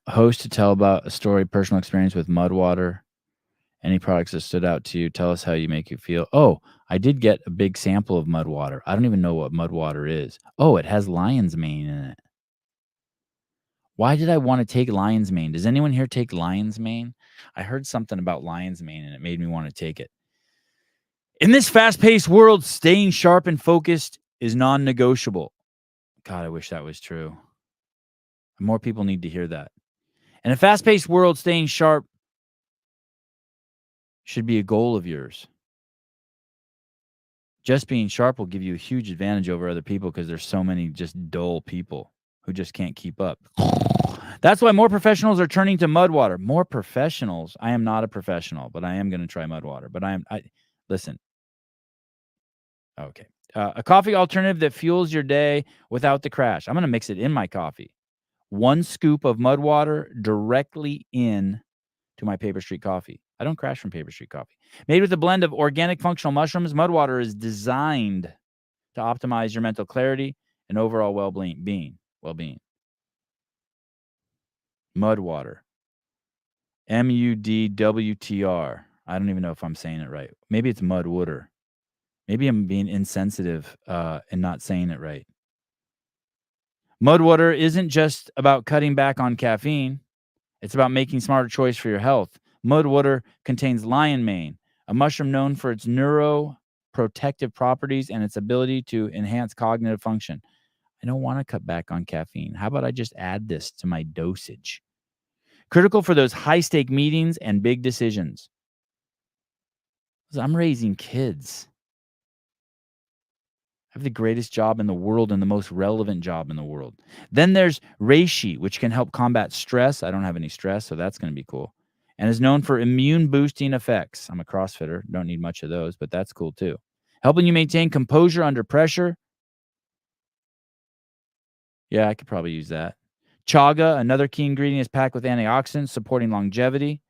[SPEAKER 2] Host to tell about a story, personal experience with mud water. Any products that stood out to you? Tell us how you make you feel. Oh, I did get a big sample of mud water. I don't even know what mud water is. Oh, it has lion's mane in it. Why did I want to take lion's mane? Does anyone here take lion's mane? I heard something about lion's mane and it made me want to take it. In this fast-paced world, staying sharp and focused is non-negotiable. God, I wish that was true. More people need to hear that. In a fast-paced world, staying sharp should be a goal of yours. Just being sharp will give you a huge advantage over other people because there's so many just dull people who just can't keep up. That's why more professionals are turning to mud water. More professionals. I am not a professional, but I am going to try mud water. But listen. Okay. A coffee alternative that fuels your day without the crash. I'm going to mix it in my coffee. 1 scoop of mud water directly in to my Paper Street coffee. I don't crash from Paper Street coffee. Made with a blend of organic functional mushrooms, mud water is designed to optimize your mental clarity and overall well-being. Mud water. MUDWTR. I don't even know if I'm saying it right. Maybe it's mud water. Maybe I'm being insensitive and not saying it right. Mud water isn't just about cutting back on caffeine. It's about making smarter choice for your health. Mud water contains lion mane, a mushroom known for its neuroprotective properties and its ability to enhance cognitive function. I don't want to cut back on caffeine. How about I just add this to my dosage? Critical for those high-stake meetings and big decisions. I'm raising kids. I have the greatest job in the world and the most relevant job in the world. Then there's reishi, which can help combat stress. I don't have any stress, so that's going to be cool. And is known for immune-boosting effects. I'm a CrossFitter. Don't need much of those, but that's cool too. Helping you maintain composure under pressure. Yeah, I could probably use that. Chaga, another key ingredient, is packed with antioxidants, supporting longevity.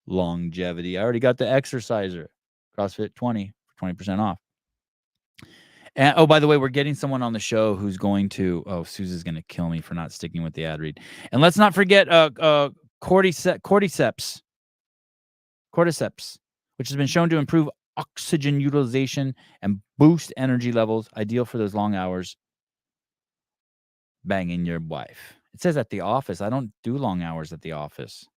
[SPEAKER 2] I already got the exerciser. CrossFit 20 for 20% off. And, oh, by the way, we're getting someone on the show who's going to... Oh, Susan's going to kill me for not sticking with the ad read. And let's not forget cordyceps, which has been shown to improve oxygen utilization and boost energy levels, ideal for those long hours banging your wife. It says at the office. I don't do long hours at the office.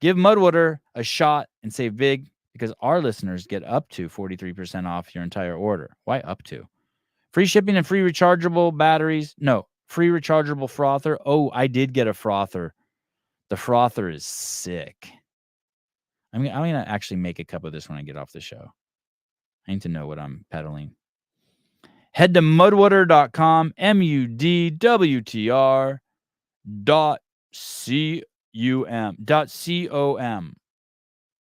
[SPEAKER 2] Give Mudwater a shot and save big, because our listeners get up to 43% off your entire order. Why up to? Free shipping and free rechargeable batteries. No, free rechargeable frother. Oh, I did get a frother. The frother is sick. I'm going to actually make a cup of this when I get off the show. I need to know what I'm peddling. Head to mudwater.com, mudwtr.com,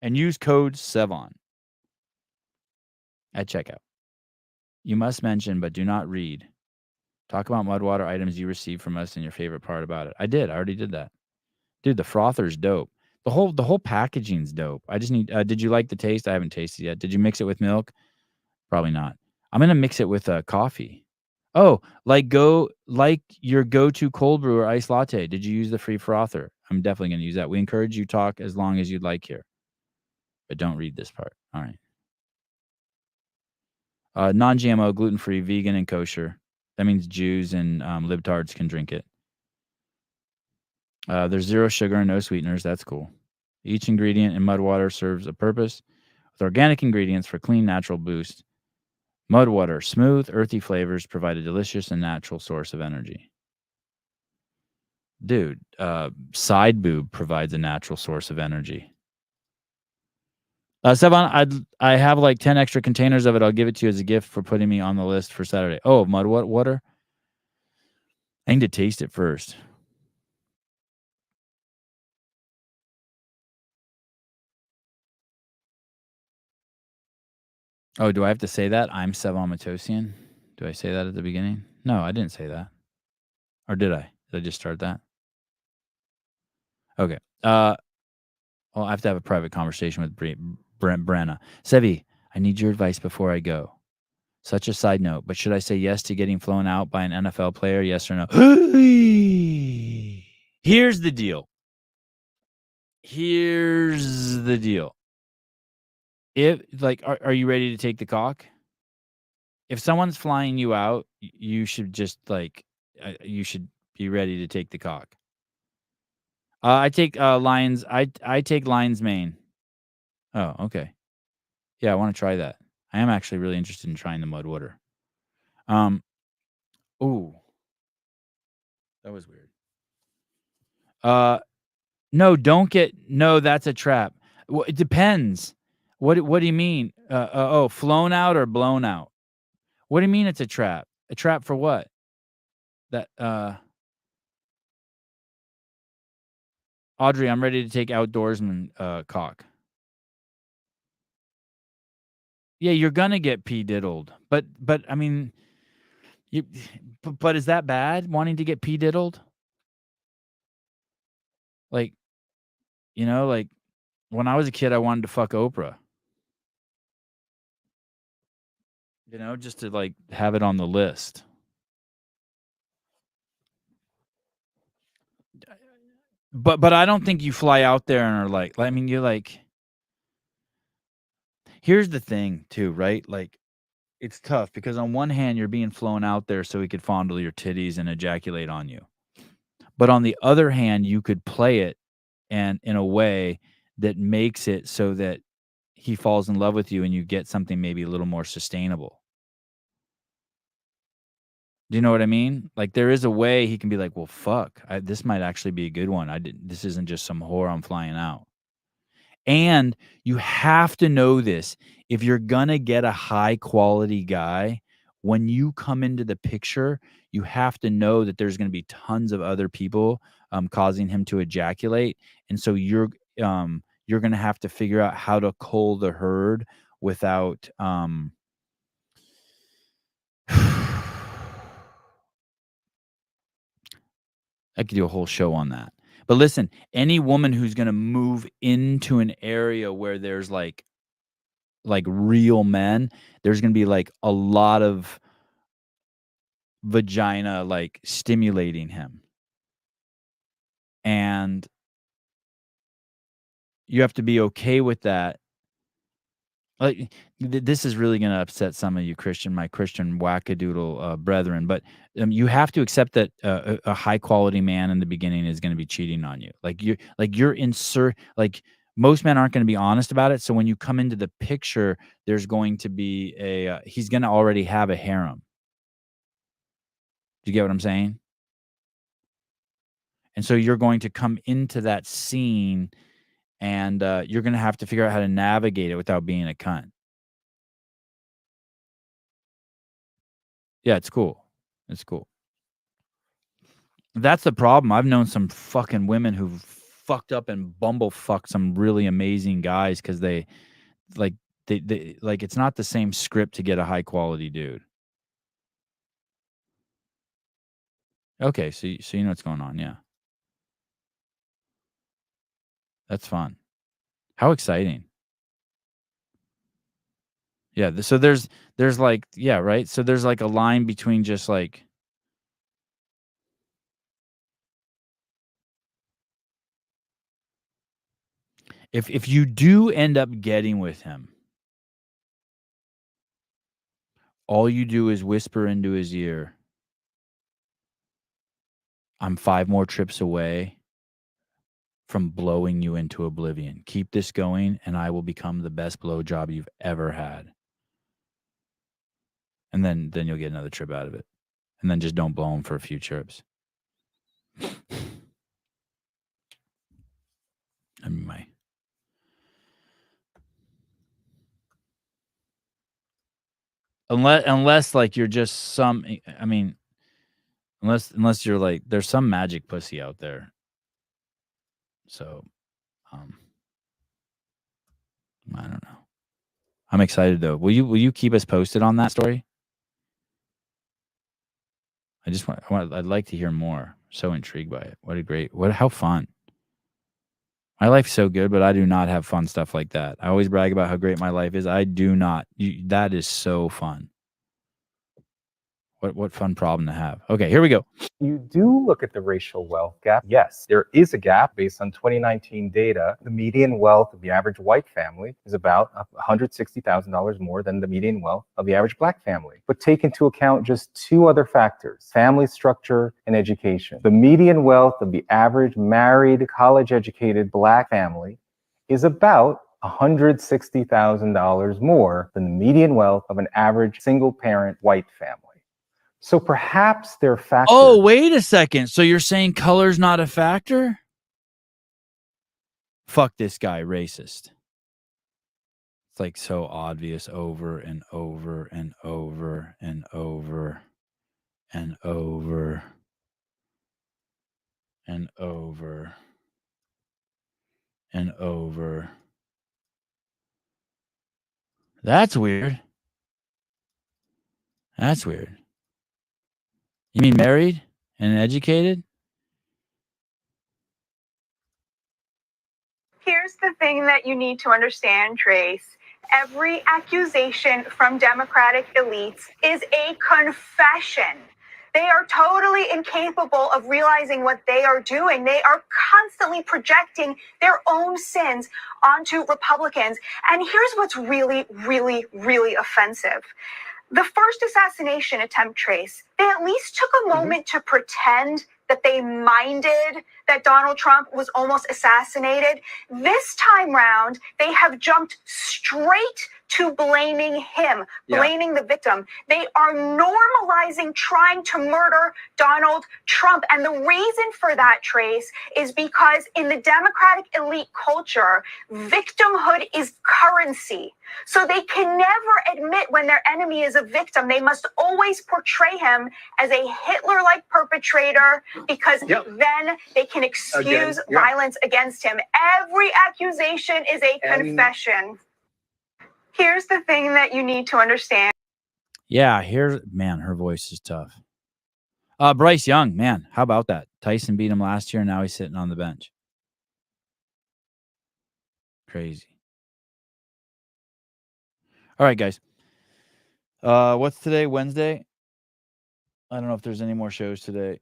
[SPEAKER 2] and use code SEVON at checkout. You must mention, but do not read. Talk about Mudwater items you received from us and your favorite part about it. I already did that. Dude, the frother's dope. The whole packaging's dope. I just need, did you like the taste? I haven't tasted yet. Did you mix it with milk? Probably not. I'm going to mix it with coffee. Oh, like your go-to cold brew or iced latte. Did you use the free frother? I'm definitely going to use that. We encourage you to talk as long as you'd like here. But don't read this part. All right. Non-GMO, gluten-free, vegan, and kosher. That means Jews and libtards can drink it. There's 0 sugar and no sweeteners. That's cool. Each ingredient in Mudwater serves a purpose with organic ingredients for clean, natural boost. Mudwater, smooth, earthy flavors provide a delicious and natural source of energy. Dude, side boob provides a natural source of energy. Sevon, I have like 10 extra containers of it. I'll give it to you as a gift for putting me on the list for Saturday. Oh, Mudwater? I need to taste it first. Oh, do I have to say that? I'm Sevon Matosian? Do I say that at the beginning? No, I didn't say that. Or did I? Did I just start that? Okay. Well, I have to have a private conversation with Brenna. Sevi, I need your advice before I go. Such a side note, but should I say yes to getting flown out by an NFL player? Yes or no? Here's the deal. If like, are you ready to take the cock? If someone's flying you out, you should just like, you should be ready to take the cock. I take Lions. I take Lions Mane. Oh, okay. Yeah, I want to try that. I am actually really interested in trying the Mudwater. Ooh, that was weird. No, don't get. No, that's a trap. Well, it depends. What do you mean? Flown out or blown out? What do you mean it's a trap? A trap for what? That Audrey, I'm ready to take outdoorsman cock. Yeah, you're gonna get pee diddled, but I mean, but is that bad? Wanting to get pee diddled? Like, like when I was a kid, I wanted to fuck Oprah. Just to like have it on the list. But I don't think you fly out there and are like, I mean, you're like, here's the thing too, right? Like, it's tough because on one hand, you're being flown out there so he could fondle your titties and ejaculate on you. But on the other hand, you could play it and in a way that makes it so that he falls in love with you and you get something maybe a little more sustainable. Do you know what I mean? Like there is a way he can be like, well, fuck, this might actually be a good one. This isn't just some whore I'm flying out. And you have to know this. If you're going to get a high quality guy, when you come into the picture, you have to know that there's going to be tons of other people causing him to ejaculate. And so you're going to have to figure out how to cull the herd without I could do a whole show on that. But listen, any woman who's going to move into an area where there's like real men, there's going to be like a lot of vagina like stimulating him. And you have to be okay with that. Like this is really going to upset some of you my Christian wackadoodle brethren, but you have to accept that a high quality man in the beginning is going to be cheating on you. Like most men aren't going to be honest about it. So when you come into the picture, there's going to be he's going to already have a harem. Do you get what I'm saying? And so you're going to come into that scene and you're going to have to figure out how to navigate it without being a cunt. Yeah, it's cool. It's cool. That's the problem. I've known some fucking women who fucked up and bumblefucked some really amazing guys because they like it's not the same script to get a high quality dude. Okay, so you know what's going on, yeah. That's fun. How exciting. Yeah, so there's like, yeah, right? So there's like a line between just like if you do end up getting with him, all you do is whisper into his ear, I'm 5 more trips away from blowing you into oblivion. Keep this going, and I will become the best blowjob you've ever had. And then you'll get another trip out of it. And then just don't blow him for a few trips. I mean, unless like you're just some, I mean, unless you're like, there's some magic pussy out there. So, I don't know. I'm excited though. Will you keep us posted on that story? I'd like to hear more. So intrigued by it. How fun. My life's so good, but I do not have fun stuff like that. I always brag about how great my life is. I do not. That is so fun. What fun problem to have. Okay, here we go.
[SPEAKER 9] You do look at the racial wealth gap. Yes, there is a gap based on 2019 data. The median wealth of the average white family is about $160,000 more than the median wealth of the average black family. But take into account just 2 other factors: family structure and education. The median wealth of the average married, college-educated black family is about $160,000 more than the median wealth of an average single-parent white family. So perhaps there are factors.
[SPEAKER 2] Oh, wait a second. So you're saying color's not a factor? Fuck this guy, racist. It's like so obvious over and over and over and over and over and over and over. That's weird. That's weird. You mean married and educated?
[SPEAKER 10] Here's the thing that you need to understand, Trace. Every accusation from Democratic elites is a confession. They are totally incapable of realizing what they are doing. They are constantly projecting their own sins onto Republicans. And here's what's really, really, really offensive. The first assassination attempt, Trace, they at least took a moment to pretend that they minded that Donald Trump was almost assassinated. This time round, they have jumped straight to blaming him, blaming the victim. They are normalizing trying to murder Donald Trump. And the reason for that, Trace, is because in the Democratic elite culture, victimhood is currency. So they can never admit when their enemy is a victim. They must always portray him as a Hitler-like perpetrator because then they can excuse violence against him. Every accusation is a confession. Here's the thing that you need to understand.
[SPEAKER 2] Yeah, man, her voice is tough. Bryce Young, man, how about that? Tyson beat him last year, and now he's sitting on the bench. Crazy. All right, guys. What's today? Wednesday? I don't know if there's any more shows today.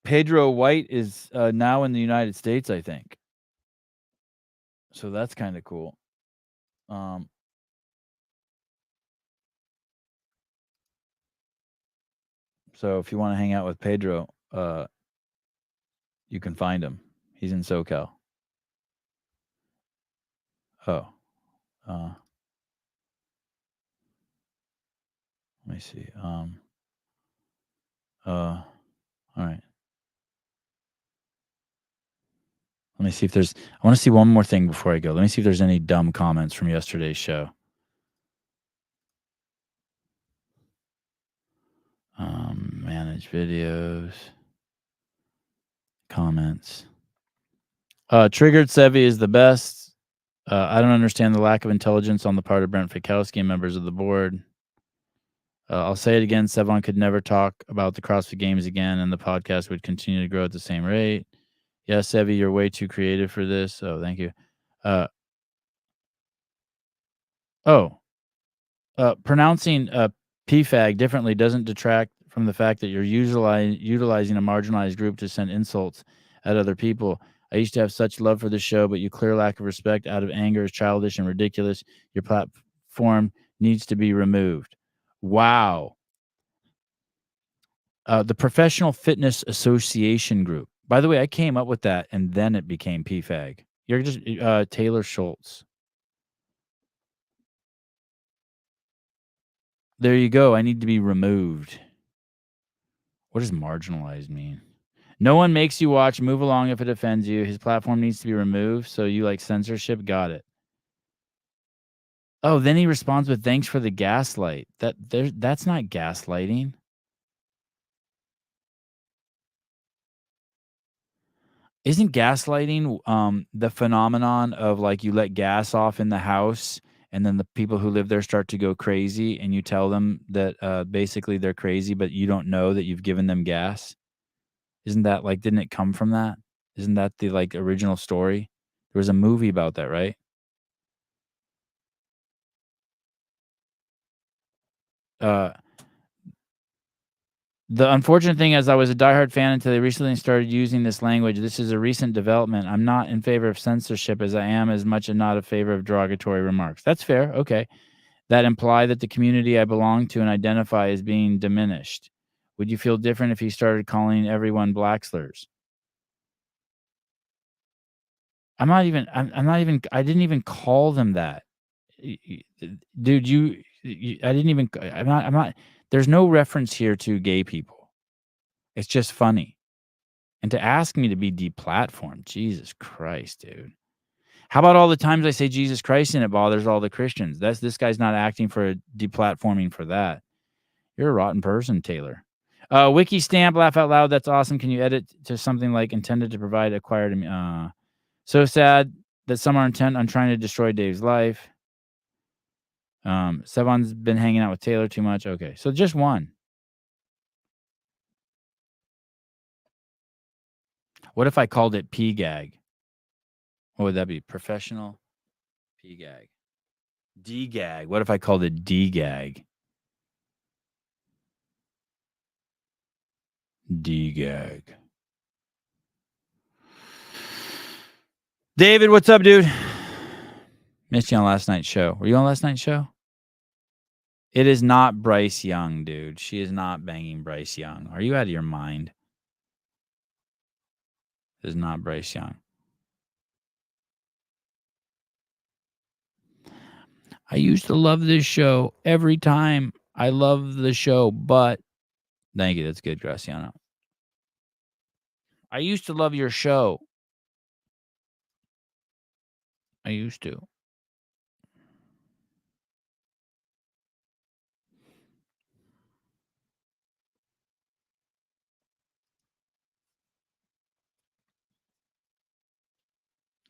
[SPEAKER 2] Pedro White is now in the United States, I think. So that's kind of cool. So if you want to hang out with Pedro, you can find him. He's in SoCal. Oh. Let me see. All right. Let me see if there's, I want to see one more thing before I go. Let me see if there's any dumb comments from yesterday's show. Manage videos. Comments. Triggered Sevi is the best. I don't understand the lack of intelligence on the part of Brent Fikowski and members of the board. I'll say it again. Sevon could never talk about the CrossFit Games again, and the podcast would continue to grow at the same rate. Yes, Sevi, you're way too creative for this. Oh, thank you. Pronouncing PFAG differently doesn't detract from the fact that you're utilizing a marginalized group to send insults at other people. I used to have such love for the show, but your clear lack of respect out of anger is childish and ridiculous. Your platform needs to be removed. Wow. The Professional Fitness Association Group. By the way, I came up with that, and then it became PFAG. You're just Taylor Schultz. There you go. I need to be removed. What does marginalized mean? No one makes you watch. Move along if it offends you. His platform needs to be removed. So you like censorship? Got it. Oh, then he responds with thanks for the gaslight. That's not gaslighting. Isn't gaslighting the phenomenon of like you let gas off in the house and then the people who live there start to go crazy and you tell them that basically they're crazy, but you don't know that you've given them gas? Isn't that like, didn't it come from that? Isn't that the like original story? There was a movie about that, right? The unfortunate thing is I was a diehard fan until they recently started using this language. This is a recent development. I'm not in favor of censorship as I am as much and not in favor of derogatory remarks. That's fair. Okay. That imply that the community I belong to and identify is being diminished. Would you feel different if he started calling everyone black slurs? I didn't even call them that. Dude, I'm not, there's no reference here to gay people. It's just funny. And to ask me to be deplatformed, Jesus Christ, dude. How about all the times I say Jesus Christ and it bothers all the Christians? This guy's not acting for a deplatforming for that. You're a rotten person, Taylor. Wiki stamp, laugh out loud. That's awesome. Can you edit to something like intended to provide acquired? So sad that some are intent on trying to destroy Dave's life. Sevon's been hanging out with Taylor too much. Okay, so just one. What if I called it PGAG? What would that be? Professional PGAG. DGAG. What if I called it DGAG? DGAG. David, what's up, dude? Missed you on last night's show. Were you on last night's show? It is not Bryce Young, dude. She is not banging Bryce Young. Are you out of your mind? It is not Bryce Young. I used to love this show every time. I love the show, but thank you. That's good, Graciano. I used to love your show. I used to.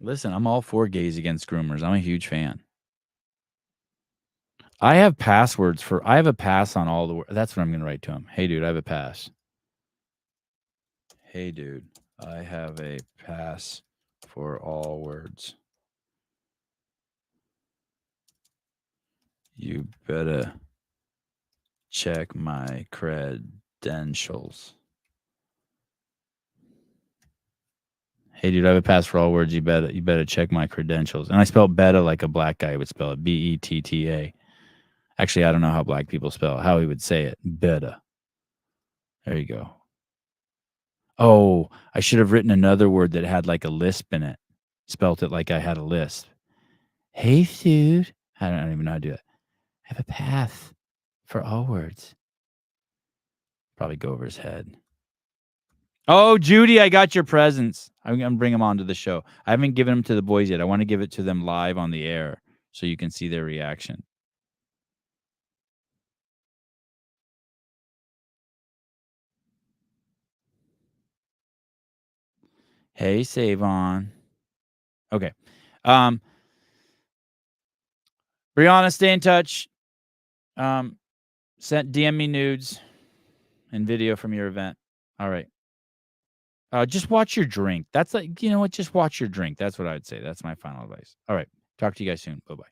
[SPEAKER 2] Listen, I'm all for gays against groomers. I'm a huge fan. I have passwords for, I have a pass on all the, that's what I'm going to write to him. Hey, dude, I have a pass. Hey, dude, I have a pass for all words. You better check my credentials. Hey, dude, I have a pass for all words. You better check my credentials. And I spelled beta like a black guy would spell it. B-E-T-T-A. Actually, I don't know how black people spell it, how he would say it. Beta. There you go. Oh, I should have written another word that had like a lisp in it. Spelt it like I had a lisp. Hey, dude. I don't even know how to do it. I have a path for all words. Probably go over his head. Oh, Judy, I got your presents. I'm going to bring them onto the show. I haven't given them to the boys yet. I want to give it to them live on the air so you can see their reaction. Hey, Save On. Okay. Brianna, stay in touch. DM me nudes and video from your event. All right. Just watch your drink. That's like, you know what? Just watch your drink. That's what I would say. That's my final advice. All right. Talk to you guys soon. Bye-bye.